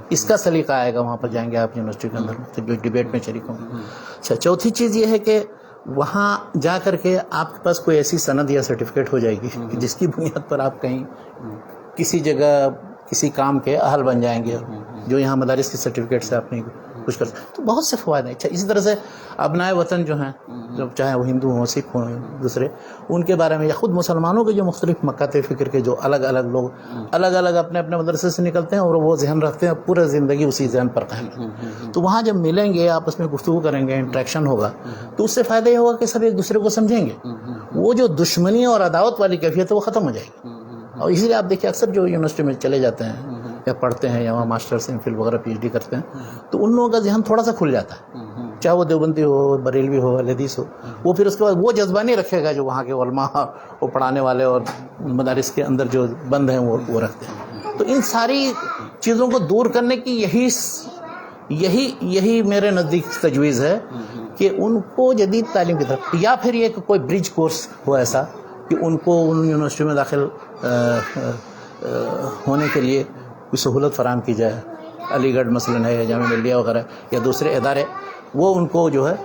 اس کا سلیقہ آئے گا وہاں پر جائیں گے آپ یونیورسٹی کے اندر جو ڈیبیٹ میں شریک ہوں گے. اچھا چوتھی چیز یہ ہے کہ وہاں جا کر کے آپ کے پاس کوئی ایسی سند یا سرٹیفکیٹ ہو جائے گی کہ جس کی بنیاد پر آپ کہیں کسی جگہ کسی کام کے اہل بن جائیں گے، جو یہاں مدارس کی سرٹیفکیٹ سے آپ نہیں کچھ کر سکتے. تو بہت سے فوائد ہیں. اچھا اسی طرح سے ابنائے وطن جو ہیں، جو چاہے وہ ہندو ہوں، سکھ ہوں، دوسرے، ان کے بارے میں یا خود مسلمانوں کے جو مختلف مکاتب فکر کے جو الگ الگ لوگ الگ الگ اپنے اپنے مدرسے سے نکلتے ہیں اور وہ ذہن رکھتے ہیں، پورے زندگی اسی ذہن پر قائم ہے. تو وہاں جب ملیں گے، آپس میں گفتگو کریں گے، انٹریکشن ہوگا، تو اس سے فائدہ یہ ہوگا کہ سب ایک دوسرے کو سمجھیں گے، وہ جو دشمنی اور عداوت والی کیفیت ہے وہ ختم ہو جائے گی. اور اسی لیے آپ دیکھیں اکثر جو یونیورسٹی میں چلے جاتے ہیں یا پڑھتے ہیں یا وہاں ماسٹرز ایم فل وغیرہ پی ایچ ڈی کرتے ہیں، تو ان لوگوں کا ذہن تھوڑا سا کھل جاتا ہے، چاہے وہ دیوبندی ہو، بریلوی ہو، حدیث ہو، وہ پھر اس کے بعد وہ جذبہ نہیں رکھے گا جو وہاں کے علماء وہ پڑھانے والے اور مدارس کے اندر جو بند ہیں وہ رکھتے ہیں. تو ان ساری چیزوں کو دور کرنے کی یہی میرے نزدیک تجویز ہے کہ ان کو جدید تعلیم کی طرف، یا پھر یہ کہ کوئی برج کورس ہو ایسا کہ ان کو ان یونیورسٹی میں داخل ہونے کے لیے کوئی سہولت فراہم کی جائے. علی گڑھ مثلاً ہے یا جامعہ ملیہ وغیرہ یا دوسرے ادارے، وہ ان کو جو ہے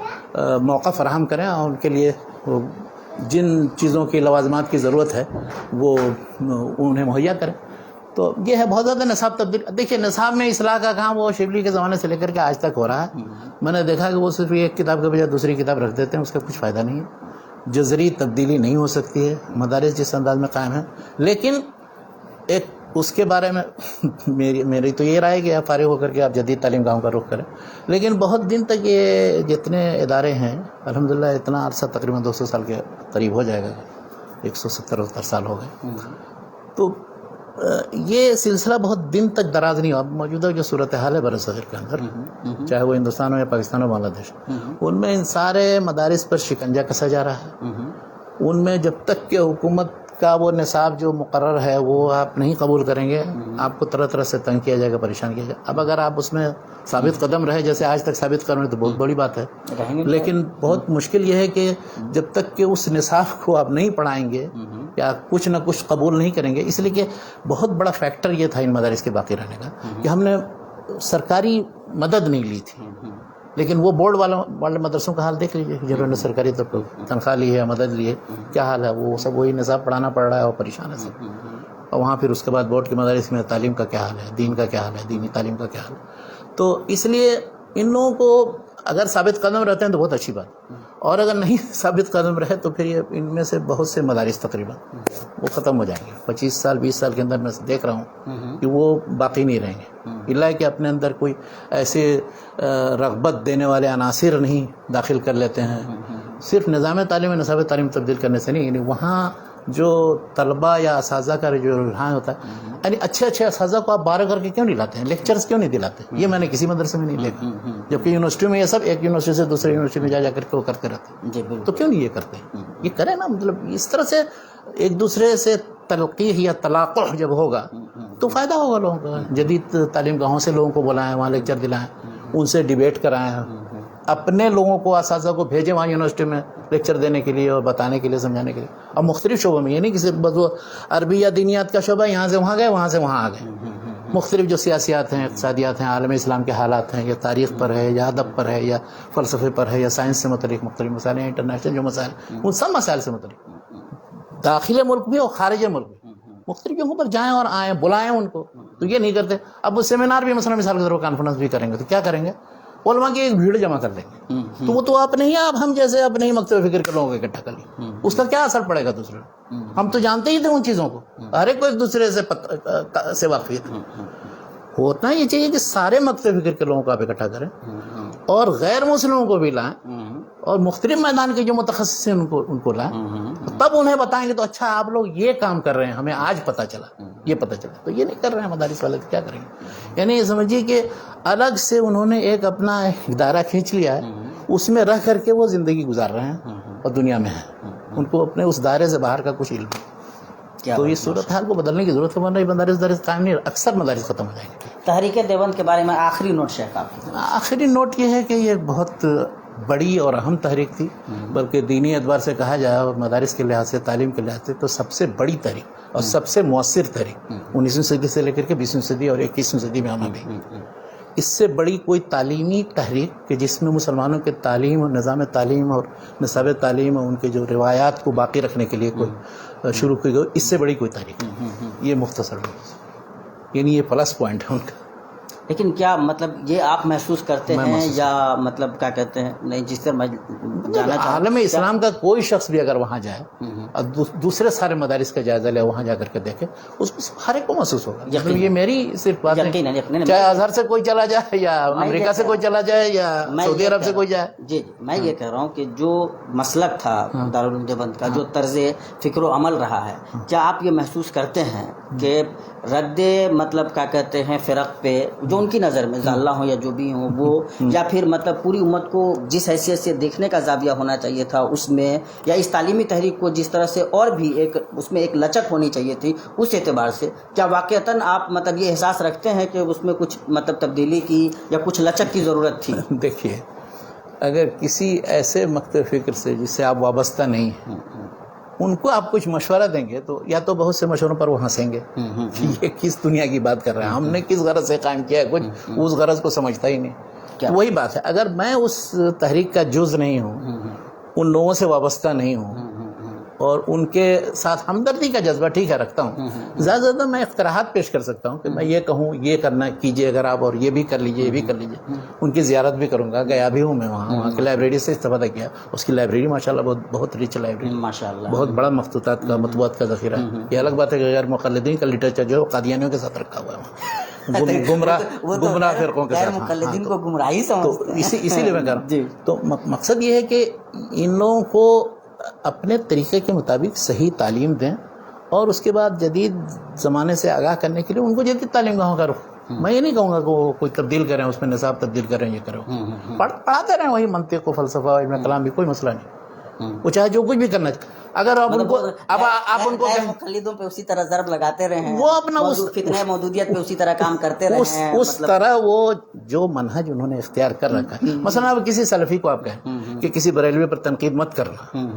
موقع فراہم کریں اور ان کے لیے جن چیزوں کی لوازمات کی ضرورت ہے وہ انہیں مہیا کریں. تو یہ ہے بہت زیادہ نصاب تبدیل. دیکھیے نصاب میں اصلاح کا کام وہ شبلی کے زمانے سے لے کر کے آج تک ہو رہا ہے. میں نے دیکھا کہ وہ صرف ایک کتاب کے بجائے دوسری کتاب رکھ دیتے ہیں، اس کا کچھ فائدہ نہیں ہے. جذری تبدیلی نہیں ہو سکتی ہے، مدارس جس انداز میں قائم ہیں. لیکن ایک اس کے بارے میں میری تو یہ رائے کہ آپ فارغ ہو کر کے آپ جدید تعلیم گاہوں کا رخ کریں. لیکن بہت دن تک یہ جتنے ادارے ہیں الحمدللہ اتنا عرصہ تقریباً 200 سال کے قریب ہو جائے گا، 170 سال ہو گئے. تو یہ سلسلہ بہت دن تک دراز نہیں ہوا. موجودہ جو صورتحال ہے برصغیر کے اندر، چاہے وہ ہندوستان ہو یا پاکستان ہو، بنگلہ دیش، ان میں ان سارے مدارس پر شکنجہ کسا جا رہا ہے. ان میں جب تک کہ حکومت کا وہ نصاب جو مقرر ہے وہ آپ نہیں قبول کریں گے، آپ کو طرح طرح سے تنگ کیا جائے گا، پریشان کیا جائے گا. اب اگر آپ اس میں ثابت قدم رہے جیسے آج تک ثابت قدم رہے تو بہت بڑی بات ہے. لیکن بہت مشکل یہ ہے کہ جب تک کہ اس نصاب کو آپ نہیں پڑھائیں گے یا کچھ نہ کچھ قبول نہیں کریں گے. اس لیے کہ بہت بڑا فیکٹر یہ تھا ان مدارس کے باقی رہنے کا کہ ہم نے سرکاری مدد نہیں لی تھی. لیکن وہ بورڈ والے مدرسوں کا حال دیکھ لیجیے، جنہوں نے سرکاری طور پر تنخواہ لی ہے، مدد لی ہے، کیا حال ہے. وہ سب وہی نصاب پڑھانا پڑ رہا ہے اور پریشان ہے سب. اور وہاں پھر اس کے بعد بورڈ کے مدارس میں تعلیم کا کیا حال ہے، دین کا کیا حال ہے، دینی تعلیم کا کیا حال ہے. تو اس لیے ان لوگوں کو اگر ثابت قدم رہتے ہیں تو بہت اچھی بات، اور اگر نہیں ثابت قدم رہے تو پھر یہ ان میں سے بہت سے مدارس تقریباً وہ ختم ہو جائیں گے. 25 سال 20 سال کے اندر میں دیکھ رہا ہوں کہ وہ باقی نہیں رہیں گے، الا کہ اپنے اندر کوئی ایسے رغبت دینے والے عناصر نہیں داخل کر لیتے ہیں. صرف نظام تعلیم میں نصاب تعلیم تبدیل کرنے سے نہیں، یعنی وہاں جو طلباء یا اساتذہ کا جو رجحان ہوتا ہے، یعنی اچھے اساتذہ کو آپ بارہ کر کے کیوں نہیں لاتے ہیں، لیکچرز کیوں نہیں دلاتے؟ یہ میں نے کسی مدرسے میں نہیں دیکھا. جبکہ یونیورسٹی میں یہ سب ایک یونیورسٹی سے دوسری یونیورسٹی میں جا کر کے وہ کرتے رہتے ہیں. تو کیوں نہیں یہ کرتے؟ یہ کریں نا. مطلب اس طرح سے ایک دوسرے سے تلقیح یا تلاقح جب ہوگا تو فائدہ ہوگا لوگوں کا. جدید تعلیم گاہوں سے لوگوں کو بلائیں، وہاں لیکچر دلائیں، ان سے ڈیبیٹ کرائیں, اپنے لوگوں کو اساتذہ کو بھیجیں وہاں یونیورسٹی میں لیکچر دینے کے لیے اور بتانے کے لیے سمجھانے کے لیے. اب مختلف شعبوں میں, یہ نہیں کہ صرف بس وہ عربی یا دینیات کا شعبہ یہاں سے وہاں گئے وہاں سے وہاں آ گئے, مختلف جو سیاسیات ہیں, اقتصادیات ہیں, عالم اسلام کے حالات ہیں, یا تاریخ پر ہے یا ادب پر ہے یا فلسفے پر ہے یا سائنس سے متعلق مختلف مسائل ہیں, انٹرنیشنل جو مسائل ہیں ان سب مسائل سے متعلق داخل ملک بھی اور خارج ملک بھی مختلف جگہوں پر جائیں اور آئیں, بلائیں ان کو. تو یہ نہیں کرتے. اب وہ سیمینار بھی مثلا مثال کے طور پر کانفرنس بھی کریں گے تو کیا کریں گے, علماء کی ایک بھیڑ جمع کر لیں گے, تو وہ تو آپ نہیں, آپ ہم جیسے اپنے ہی مکتب فکر کے لوگوں کو اکٹھا کر لیں, اس کا کیا اثر پڑے گا دوسرے. ہم تو جانتے ہی تھے ان چیزوں کو, ہر ایک کو ایک دوسرے سے واقفیت ہونا یہ چاہیے کہ سارے مکتب فکر کے لوگوں کو آپ اکٹھا کریں اور غیر مسلموں کو بھی لائیں اور مختلف میدان کے جو متخصص ہیں ان کو لائیں, تب انہیں بتائیں گے تو اچھا آپ لوگ یہ کام کر رہے ہیں, ہمیں آج پتہ چلا, یہ پتہ چلا. تو یہ نہیں کر رہے ہیں مدارس والے, تو کیا کریں گے. یعنی یہ سمجھیے کہ الگ سے انہوں نے ایک اپنا دائرہ کھینچ لیا ہے, اس میں رہ کر کے وہ زندگی گزار رہے ہیں اور دنیا میں ہیں, ان کو اپنے اس دائرے سے باہر کا کچھ علم ہے. تو اس صورتحال کو بدلنے کی ضرورت ہے, ورنہ مدارس قائم نہیں, اکثر مدارس ختم ہو جائیں گے. تحریک دیوبند کے بارے میں آخری نوٹ شیخ آپ. آخری نوٹ یہ ہے کہ یہ بہت بڑی اور اہم تحریک تھی, بلکہ دینی اعتبار سے کہا جائے اور مدارس کے لحاظ سے, تعلیم کے لحاظ سے تو سب سے بڑی تحریک اور سب سے مؤثر تحریک 19ویں صدی سے لے کر کے 20ویں صدی اور 21ویں صدی میں ہمیں بھی. اس سے بڑی کوئی تعلیمی تحریک کہ جس میں مسلمانوں کے تعلیم اور نظام تعلیم اور نصاب تعلیم اور ان کے جو روایات کو باقی رکھنے کے لیے کوئی شروع کی گئی, اس سے بڑی کوئی تحریک. یہ مختصر یعنی یہ پلس پوائنٹ ہے ان کا. لیکن کیا مطلب یہ آپ محسوس کرتے ہیں یا مطلب کیا کہتے ہیں, نہیں جس طرح میں جانا چاہتا عالم اسلام کا کوئی شخص بھی اگر وہاں جائے اور دوسرے سارے مدارس کا جائزہ لے, وہاں جا کر کے دیکھے, اس کو ہر ایک کو محسوس ہوگا. یہ میری صرف بات نہیں, چاہے اظہر سے کوئی چلا جائے یا امریکہ سے کوئی چلا جائے یا سعودی عرب سے کوئی جائے. جی میں یہ کہہ رہا ہوں کہ جو مسلک تھا دارالعلوم دیوبند کا, جو طرز فکر و عمل رہا ہے, کیا آپ یہ محسوس کرتے ہیں کہ رد مطلب کیا کہتے ہیں فرق پہ جو ان کی نظر میں ضالہ ہوں یا جو بھی ہوں وہ, یا پھر مطلب پوری امت کو جس حیثیت سے دیکھنے کا زاویہ ہونا چاہیے تھا اس میں, یا اس تعلیمی تحریک کو جس طرح سے اور بھی ایک اس میں ایک لچک ہونی چاہیے تھی, اس اعتبار سے کیا واقعتاً آپ مطلب یہ احساس رکھتے ہیں کہ اس میں کچھ مطلب تبدیلی کی یا کچھ لچک کی ضرورت تھی؟ دیکھیے, اگر کسی ایسے مکتب فکر سے جس سے آپ وابستہ نہیں ہیں ان کو آپ کچھ مشورہ دیں گے تو یا تو بہت سے مشوروں پر وہ ہنسیں گے کہ یہ کس دنیا کی بات کر رہے ہیں, ہم نے کس غرض سے قائم کیا ہے, کچھ اس غرض کو سمجھتا ہی نہیں. وہی بات ہے, اگر میں اس تحریک کا جز نہیں ہوں, ان لوگوں سے وابستہ نہیں ہوں اور ان کے ساتھ ہمدردی کا جذبہ ٹھیک ہے رکھتا ہوں, زیادہ سے زیادہ میں اقتراحات پیش کر سکتا ہوں کہ میں یہ کہوں یہ کرنا کیجئے اگر آپ, اور یہ بھی کر لیجئے, یہ بھی کر لیجئے. ان کی زیارت بھی کروں گا, گیا بھی ہوں میں وہاں کی لائبریری سے استفادہ کیا, اس کی لائبریری ماشاءاللہ بہت ریچ لائبریری, ماشاءاللہ بہت بڑا مخطوطات کا مطبوعات کا ذخیرہ ہے. یہ الگ بات ہے کہ غیر مقلدین کا لٹریچر جو قادیانیوں کے ساتھ رکھا ہوا ہے, گمراہ فرقوں کے ساتھ, مقلدین کو گمراہی سمجھتے ہیں. اسی لیے میں کہہ رہا ہوں. تو مقصد یہ ہے کہ ان لوگوں کو اپنے طریقے کے مطابق صحیح تعلیم دیں اور اس کے بعد جدید زمانے سے آگاہ کرنے کے لیے ان کو جدید تعلیم گاہوں کا رخ. میں یہ نہیں کہوں گا کہ وہ کوئی تبدیل کریں, اس میں نصاب تبدیل کریں, یہ کریں, پڑھاتے رہیں وہی منطق و فلسفہ علم کلام بھی, کوئی مسئلہ نہیں, وہ چاہے جو کچھ بھی کرنا چاہے. اگر آپ ان کو آپ ان کو مقلدوں پہ اسی طرح ضرب لگاتے رہے, وہ اپنا فتنہ مودودیت پہ اسی طرح کام کرتے رہے, اس طرح وہ جو منہج انہوں نے اختیار کر رکھا ہے. مثلا اب کسی سلفی کو آپ کہیں کہ کسی بریلوی پر تنقید مت کرنا,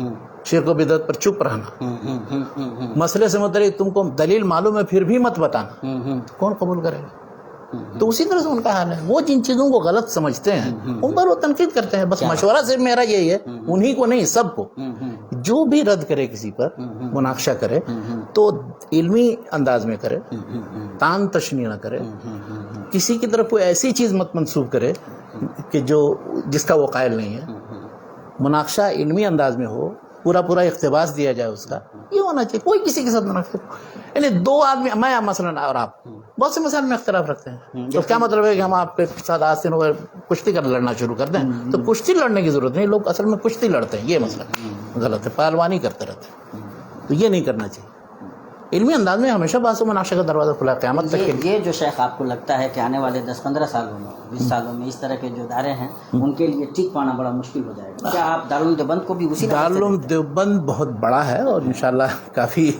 شرک و بدعت پر چپ رہنا, مسئلے سے متعلق تم کو دلیل معلوم ہے پھر بھی مت بتانا, کون قبول کرے گا؟ تو اسی طرح سے ان کا حال ہے. وہ جن چیزوں کو غلط سمجھتے ہیں ان پر وہ تنقید کرتے ہیں. بس مشورہ صرف میرا یہی ہے, انہی کو نہیں, سب کو, جو بھی رد کرے کسی پر, مناقشہ کرے تو علمی انداز میں کرے, تان تشنیع نہ کرے, کسی کی طرف کوئی ایسی چیز مت منسوب کرے کہ جس کا وہ قائل نہیں ہے. مناقشہ علمی انداز میں ہو, پورا اقتباس دیا جائے اس کا, یہ ہونا چاہیے. کوئی کسی کے ساتھ مناقشہ, یعنی دو آدمی, میں مثلا اور آپ بہت سے مسائل میں اختلاف رکھتے ہیں, تو کیا مطلب ہے کہ ہم آپ کے ساتھ آج سے کشتی کر لڑنا شروع کر دیں؟ تو کشتی لڑنے کی ضرورت نہیں, لوگ اصل میں کشتی لڑتے ہیں, یہ مسئلہ غلط ہے, پہلوانی کرتے رہتے ہیں, تو یہ نہیں کرنا چاہیے. علمی انداز میں ہمیشہ بحث و مناقشہ کا دروازہ کھلا ہے قیامت تک. یہ جو شیخ آپ کو لگتا ہے کہ آنے والے 10-15 سالوں میں 20 سالوں میں اس طرح کے جو ادارے ہیں ان کے لیے ٹک پانا بڑا مشکل ہو جائے گا, کیا آپ دارالعلوم دیوبند کو بھی اسی دارالعلوم دیوبند بہت بڑا ہے اور انشاءاللہ کافی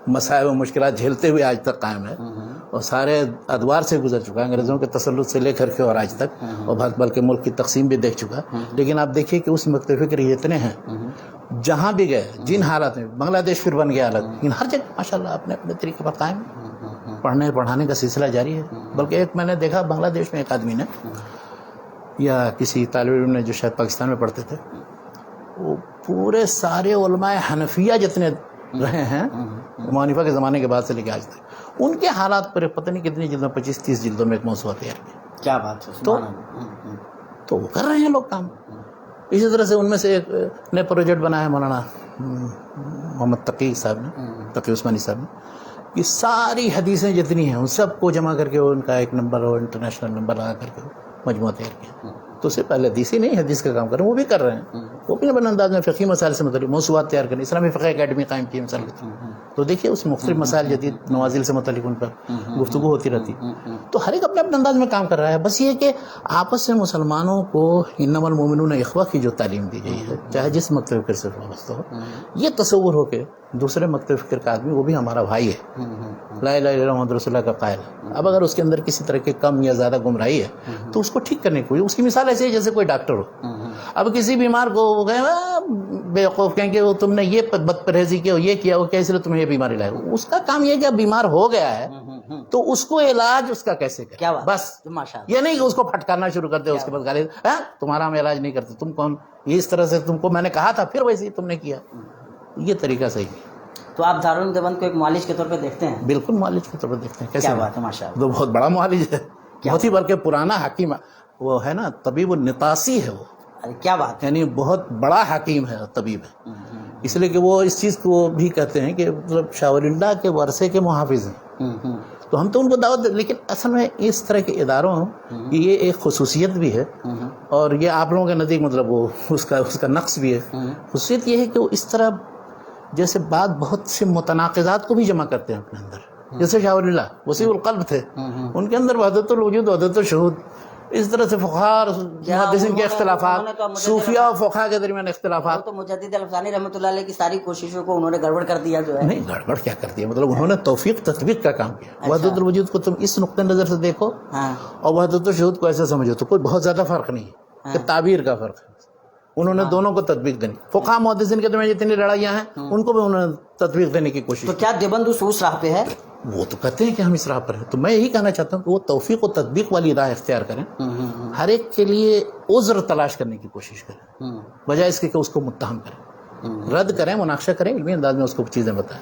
مسائل و مشکلات جھیلتے ہوئے آج تک قائم ہے, اور سارے ادوار سے گزر چکا ہے، انگریزوں کے تسلط سے لے کر کے اور آج تک، اور بلکہ ملک کی تقسیم بھی دیکھ چکا. لیکن آپ دیکھیے کہ اس مکتب فکر یہ اتنے ہیں، جہاں بھی گئے جن حالات میں، بنگلہ دیش پھر بن گیا الگ، لیکن ہر جگہ ماشاءاللہ اپنے اپنے طریقے پر قائم، پڑھنے پڑھانے کا سلسلہ جاری ہے. بلکہ ایک میں نے دیکھا بنگلہ دیش میں ایک آدمی نے، یا کسی طالب علم نے جو شاید پاکستان میں پڑھتے تھے، وہ پورے سارے علماء حنفیہ جتنے رہے ہیں امام حنیفہ کے زمانے کے بعد سے لے کے آج تک، ان کے حالات پر پتہ نہیں کتنی جلدوں، 25-30 جلدوں میں ایک موضوع تیار کیا. کیا بات ہے. تو وہ کر رہے ہیں لوگ کام. اسی طرح سے ان میں سے ایک نے پروجیکٹ بنا ہے مولانا محمد تقی صاحب نے، تقی عثمانی صاحب نے، کہ ساری حدیثیں جتنی ہیں ان سب کو جمع کر کے ان کا ایک نمبر اور انٹرنیشنل نمبر لگا کر کے مجموعہ تیار کیا. تو اس سے پہلے حدیث ہی نہیں، حدیث کا کام کر رہے ہیں، وہ بھی کر رہے ہیں. وہ بھی اپنے انداز میں فقہی مسائل سے متعلق موضوعات تیار کریں. اسلامی فقہ اکیڈمی قائم کی مثال کے. تو دیکھیے اس میں مختلف مسائل جدید نوازل سے متعلق ان پر گفتگو ہوتی رہتی. تو ہر ایک اپنے اپنے انداز میں کام کر رہا ہے. بس یہ کہ آپس میں مسلمانوں کو انما المؤمنون اخوہ کی جو تعلیم دی گئی ہے، چاہے جس مکتب فکر سے وابستہ ہو، یہ تصور ہو کہ دوسرے مکتب فکر کا آدمی وہ بھی ہمارا بھائی ہے، لا الہ الا اللہ محمد رسول اللہ کا قائل ہے. اب اگر اس کے اندر کسی طرح کی کم یا زیادہ گمراہی ہے تو اس کو ٹھیک کرنے کی، اس کی مثال ایسے ہے جیسے کوئی ڈاکٹر ہو. اب کسی بیمار کو وہ کہیں بیوقوف کہیں کہ وہ تم نے یہ بد پرہیزی کیا، یہ کیا، وہ کیا، اس لیے تمہیں یہ بیماری لائے. اس کا کام یہ کہ اب بیمار ہو گیا ہے تو اس کو علاج اس کا کیسے کرے. بس یہ نہیں کہ اس کو پھٹکارنا شروع کر دے، اس کے بعد گالی، تمہارا ہم علاج نہیں کرتے، تم کون، یہ اس طرح سے تم کو میں نے کہا تھا پھر ویسے ہی تم نے کیا. یہ طریقہ صحیح ہے. تو آپ دارالعلوم دیوبند کو ایک معالج کے طور پہ دیکھتے ہیں؟ بالکل معالج کے طور پہ دیکھتے ہیں. کیا بات ہے، ماشاء اللہ. تو بہت بڑا معالج ہے، بہت ہی بلکہ پرانا حکیم وہ ہے نا، طبیب النطاسی ہے وہ. کیا بات ہے. یعنی بہت بڑا حکیم ہے، طبیب ہے. اس لیے کہ وہ اس چیز کو بھی کہتے ہیں کہ مطلب شاہ ولی اللہ کے ورثے کے محافظ ہیں. تو ہم تو ان کو دعوت دیں، لیکن اصل میں اس طرح کے اداروں کی یہ ایک خصوصیت بھی ہے، اور یہ آپ لوگوں کے نزدیک مطلب وہ اس کا نقص بھی ہے. خصوصیت یہ ہے کہ وہ اس طرح جیسے بہت سے متناقضات کو بھی جمع کرتے ہیں اپنے اندر. جیسے شاہ ولی اللہ وسیع القلب تھے، ان کے اندر وحدت الوجود، وحدت الشہود. اس طرح سے فقہاء محدثین کے اختلافات، صوفیاء و فقہاء کے درمیان اختلافات. تو مجدد الفسانی رحمۃ اللہ علیہ کی ساری کوششوں کو انہوں نے گڑبڑ کر دیا جو ہے. نہیں، گڑبڑ کیا کر دیا، مطلب انہوں نے توفیق تطبیق کا کام کیا. وحدت الوجود کو تم اس نقطۂ نظر سے دیکھو اور وحدت الشہود کو ایسے سمجھو تو کوئی بہت زیادہ فرق نہیں ہے، کہ تعبیر کا فرق ہے. انہوں نے دونوں کو تطبیق دینی. فقہاء محدثین کے درمیان جتنی لڑائیاں ہیں ان کو بھی انہوں نے تطبیق دینے کی کوشش. تو کیا دیوبند اس راہ پہ ہے؟ وہ تو کہتے ہیں کہ ہم اس راہ پر ہیں. تو میں یہی کہنا چاہتا ہوں کہ وہ توفیق و تطبیق والی راہ اختیار کریں، ہر ایک کے لیے عذر تلاش کرنے کی کوشش کریں، بجائے اس کے کہ اس کو متہم کریں. رد کریں، مناقشہ کریں، علمی انداز میں اس کو چیزیں بتائیں.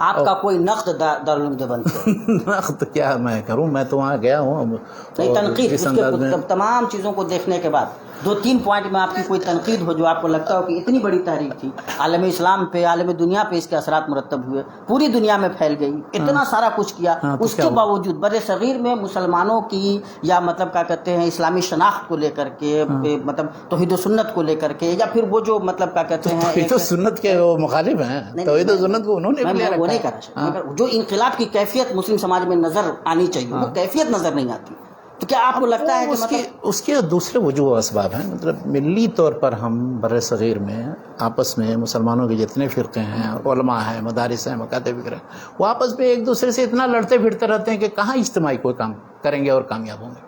آپ کا کوئی نقد دارالعلوم دیوبند سے؟ نقد کیا میں کروں، میں تو وہاں گیا ہوں. نہیں، تنقید اس کے تمام چیزوں کو دیکھنے کے بعد 2-3 پوائنٹ میں آپ کی کوئی تنقید ہو جو آپ کو لگتا ہو کہ اتنی بڑی تحریک تھی، عالم اسلام پہ، عالم دنیا پہ اس کے اثرات مرتب ہوئے، پوری دنیا میں پھیل گئی، اتنا سارا کچھ کیا، اس کے باوجود بر صغیر میں مسلمانوں کی، یا مطلب کیا کہتے ہیں، اسلامی شناخت کو لے کر کے، مطلب توحید و سنت کو لے کر کے، یا پھر وہ جو مطلب کیا کہتے ہیں توحید و سنت کے وہ مخالف ہیں. توحید و سنت کو انہوں نے وہ نہیں کرا. جو انقلاب کی کیفیت مسلم سماج میں نظر آنی چاہیے وہ کیفیت نظر نہیں آتی. تو کیا آپ کو لگتا ہے کہ اس کے دوسرے وجوہ و اسباب ہیں؟ مطلب ملی طور پر ہم بر صغیر میں آپس میں مسلمانوں کے جتنے فرقے ہیں، علماء ہیں، مدارس ہیں، مکاتب فکر ہیں، وہ آپس میں ایک دوسرے سے اتنا لڑتے پھرتے رہتے ہیں کہ کہاں اجتماعی کوئی کام کریں گے اور کامیاب ہوں گے.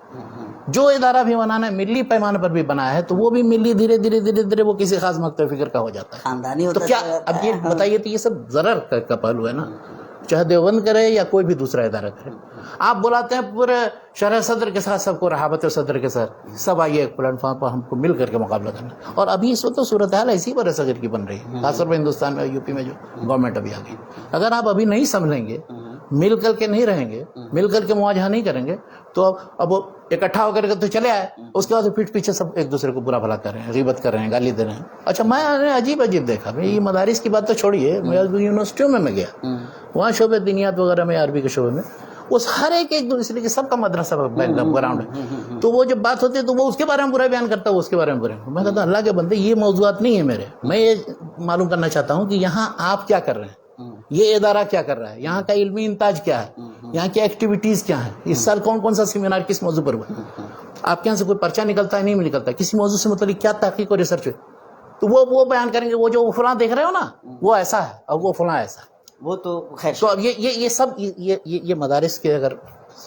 جو ادارہ بھی بنانا ہے ملی پیمانے پر بھی بنا ہے تو وہ بھی ملی دھیرے دھیرے دھیرے دھیرے وہ کسی خاص مکتب فکر کا ہو جاتا ہے، خاندانی تو کیا اب یہ بتائیے، تو یہ سب ضرر کا پہلو ہے نا. چاہے دیوبند کرے یا کوئی بھی دوسرا ادارہ کرے، آپ بلاتے ہیں پورے شرح صدر کے ساتھ، سب کو رہابت صدر کے ساتھ، سب آئیے ایک پلیٹ فارم پر ہم کو مل کر کے مقابلہ کرنا. اور ابھی اس وقت تو صورتحال ایسی بر صغیر کی بن رہی ہے، خاص طور پر ہندوستان میں، یو پی میں جو گورنمنٹ ابھی آ گئی. اگر آپ ابھی نہیں سمجھیں گے، مل کر کے نہیں رہیں گے، مل کر کے مواجہہ نہیں کریں گے، تو اب اکٹھا ہو کر کے تو چلے آئے، اس کے بعد پیٹھ پیچھے سب ایک دوسرے کو برا بھلا کر رہے ہیں، غیبت کر رہے ہیں، گالی دے رہے ہیں. اچھا، میں عجیب دیکھا. میں یہ مدارس کی بات تو چھوڑیے، میں یونیورسٹیوں میں گیا، وہاں شعبہ دینیات وغیرہ میں، عربی کے شعبے میں، اس ہر ایک اس لیے کہ سب کا مدرسہ بیک گراؤنڈ ہے، تو وہ جب بات ہوتی ہے تو وہ اس کے بارے میں برا بیان کرتا ہے، وہ اس کے بارے میں برا. میں کہتا ہوں اللہ کے بندے، یہ موضوعات نہیں ہے میرے. میں یہ معلوم کرنا چاہتا ہوں کہ یہاں آپ کیا کر رہے ہیں، یہ ادارہ کیا کر رہا ہے، یہاں کا علمی انتاج کیا ہے، یہاں کی ایکٹیویٹیز کیا ہیں، اس سال کون سا سیمینار کس موضوع پر ہوا. آپ کے یہاں سے کوئی پرچہ نکلتا ہے؟ نہیں نکلتا. کسی موضوع سے متعلق کیا تحقیق اور ریسرچ ہے، تو وہ بیان کریں گے. وہ جو فلاں دیکھ رہے ہو نا، وہ ایسا ہے اور وہ فلاں ایسا ہے. وہ تو خیر. تو اب یہ سب یہ مدارس کے اگر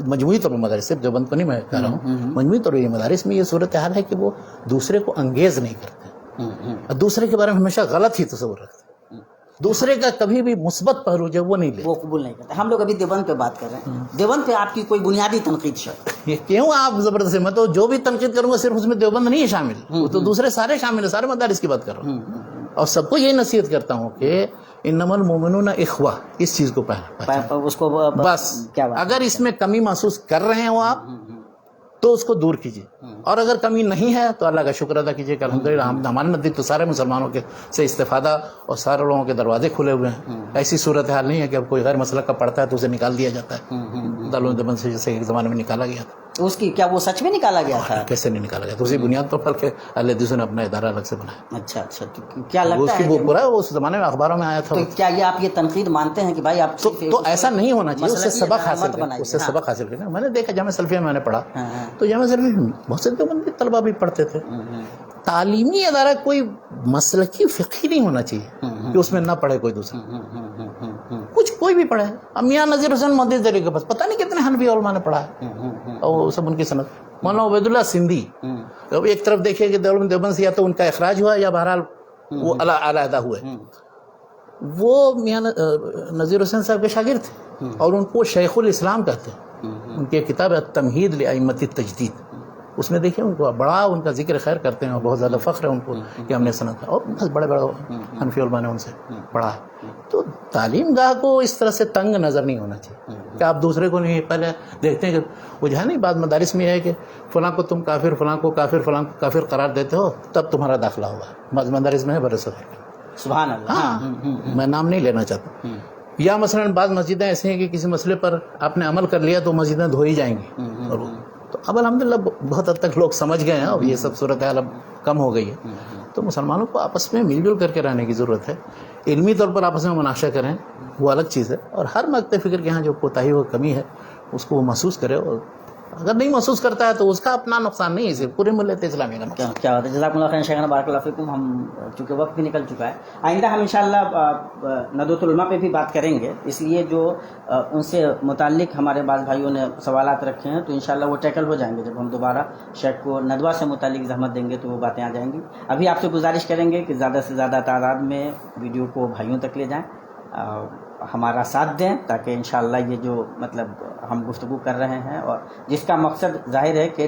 مجموعی طور پر مدارس، صرف دیوبند کو نہیں میں کہہ رہا ہوں، مجموعی طور پر یہ مدارس میں یہ صورتحال ہے کہ وہ دوسرے کو انگیز نہیں کرتے اور دوسرے کے بارے میں ہمیشہ غلط ہی تصور رکھتے، دوسرے کا کبھی بھی مثبت پہلو جو وہ نہیں لیتے، وہ قبول نہیں کرتے. ہم لوگ ابھی دیوبند پہ بات کر رہے ہیں. دیوبند پہ آپ کی کوئی بنیادی تنقید شرط؟ یہ کیوں آپ زبردستی، میں تو جو بھی تنقید کروں گا صرف اس میں دیوبند نہیں ہے شامل، وہ تو دوسرے سارے شامل ہیں، سارے مدارس کی بات کر رہا ہوں. اور سب کو یہی نصیحت کرتا ہوں کہ انما المؤمنون اخوہ، اس چیز کو پہلے اس کو بس کیا بات اگر اس میں کمی محسوس کر رہے ہیں وہ آپ تو اس کو دور کیجیے، اور اگر کمی نہیں ہے تو اللہ کا شکر ادا کیجیے کہ الحمدللہ ہمارے نزدیک تو سارے مسلمانوں کے سے استفادہ اور سارے لوگوں کے دروازے کھلے ہوئے ہیں. ایسی صورتحال نہیں ہے کہ اب کوئی غیر مسلک کا پڑھتا ہے تو اسے نکال دیا جاتا ہے دارالعلوم دیوبند سے، جیسے ایک زمانے میں نکالا گیا تھا. اس کی کیا وہ سچ میں نکالا گیا تھا؟ کیسے نہیں نکالا گیا؟ تو اسی بنیاد پر بلکہ اہل حدیثوں نے اپنا ادارہ الگ سے بنایا. اچھا اچھا. تو کیا وہ لگتا اس کی ہے وہ پورا اس زمانے میں اخباروں میں آیا تھا. تو کیا یہ آپ یہ تنقید مانتے ہیں کہ بھائی آپ تو ایسا نہیں ہونا چاہیے، اس سے سبق حاصل مت کریں، بنائیے. اس سے سبق حاصل کریں. میں نے دیکھا جامعہ سلفیہ میں نے پڑھا ہاں. تو جامعہ سلفیہ میں بہت سے دیوبندی طلبہ بھی پڑھتے تھے. تعلیمی ادارہ کوئی مسلکی فقہی نہیں ہونا چاہیے کہ اس میں نہ پڑھے کوئی دوسرا، کچھ کوئی بھی پڑھے. اب میاں نذیر حسین مہدی دہلوی کے پاس پتہ نہیں کتنے حنفی علماء نے پڑھا ہے اور سب ان کی سند. مولانا عبید اللہ سندھی، اب ایک طرف دیکھیے کہ دیوبند سے یا تو ان کا اخراج ہوا یا بہرحال وہ علیحدہ ہوئے. وہ میاں نذیر حسین صاحب کے شاگرد تھے اور ان کو شیخ الاسلام کہتے ہیں. ان کی کتاب التمہید لائمۃ التجدید، اس میں دیکھیں ان کو بڑا ان کا ذکر خیر کرتے ہیں اور بہت زیادہ فخر ہے ان کو کہ ہم نے سنا تھا، اور بس بڑے بڑے حنفی علماء نے ان سے پڑھا. تو تعلیم گاہ کو اس طرح سے تنگ نظر نہیں ہونا چاہیے کہ آپ دوسرے کو نہیں. پہلے دیکھتے ہیں کہ وہ جو ہے نہیں، بعض مدارس میں یہ ہے کہ فلاں کو تم کافر، فلاں کو کافر، فلاں کو کافر قرار دیتے ہو تب تمہارا داخلہ ہوا. بعض مدارس میں ہے برصغیر. سبحان اللہ. ہاں میں نام نہیں لینا چاہتا. یا مثلا بعض مسجدیں ایسی ہیں کہ کسی مسئلے پر آپ نے عمل کر لیا تو مسجدیں دھوئی جائیں گی. اور تو اب الحمدللہ بہت حد تک لوگ سمجھ گئے ہیں، اب یہ سب صورتحال اب کم ہو گئی ہے. تو مسلمانوں کو آپس میں مل جل کر کے رہنے کی ضرورت ہے. علمی طور پر آپس میں مناقشہ کریں وہ الگ چیز ہے، اور ہر مکتب فکر کے یہاں جو کوتاہی و کمی ہے اس کو وہ محسوس کرے، اور اگر نہیں محسوس کرتا ہے تو اس کا اپنا نقصان نہیں ہے، صرف پورے ملت اسلامی کا نقصان. کیا بات ہے. جزاک اللہ خیر شیخنا، بارک اللہ فیکم. ہم چونکہ وقت بھی نکل چکا ہے، آئندہ ہم انشاءاللہ ندوۃ العلماء پہ بھی بات کریں گے. اس لیے جو ان سے متعلق ہمارے بعض بھائیوں نے سوالات رکھے ہیں تو انشاءاللہ وہ ٹیکل ہو جائیں گے. جب ہم دوبارہ شیخ کو ندوہ سے متعلق زحمت دیں گے تو وہ باتیں آ جائیں گی. ابھی آپ سے گزارش کریں گے کہ زیادہ سے زیادہ تعداد میں ویڈیو کو بھائیوں تک لے جائیں، ہمارا ساتھ دیں، تاکہ انشاءاللہ یہ جو مطلب ہم گفتگو کر رہے ہیں اور جس کا مقصد ظاہر ہے کہ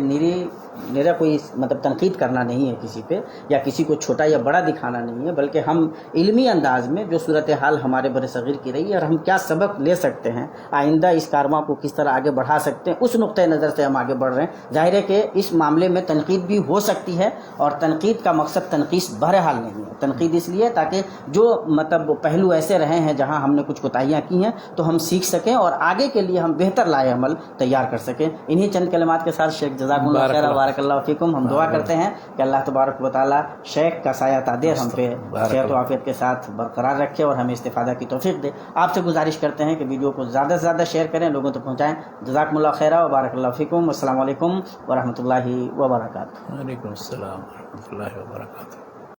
میرا کوئی مطلب تنقید کرنا نہیں ہے کسی پہ، یا کسی کو چھوٹا یا بڑا دکھانا نہیں ہے، بلکہ ہم علمی انداز میں جو صورتحال ہمارے بر صغیر کی رہی ہے اور ہم کیا سبق لے سکتے ہیں، آئندہ اس کارواں کو کس طرح آگے بڑھا سکتے ہیں، اس نقطۂ نظر سے ہم آگے بڑھ رہے ہیں. ظاہر ہے کہ اس معاملے میں تنقید بھی ہو سکتی ہے، اور تنقید کا مقصد تنقیص بہرحال نہیں ہے. تنقید اس لیے تاکہ جو مطلب پہلو ایسے رہے ہیں جہاں ہم نے کچھ کوتاہیاں کی ہیں تو ہم سیکھ سکیں اور آگے کے لیے ہم بہتر لائے عمل تیار کر سکیں. انہی چند کلمات کے ساتھ شیخ جزاکم اللہ خیر، بارک اللہ فیکم. ہم دعا کرتے ہیں کہ اللہ تبارک و تعالی شیخ کا سایہ تادیر ہم پہ صحت و عافیت کے ساتھ برقرار رکھے اور ہمیں استفادہ کی توفیق دے. آپ سے گزارش کرتے ہیں کہ ویڈیو کو زیادہ سے زیادہ شیئر کریں، لوگوں تک پہنچائیں. جزاکم اللہ خیر و بارک اللہ فیکم. السلام علیکم ورحمۃ اللہ وبرکاتہ. وعلیکم السلام ورحمۃ اللہ وبرکاتہ.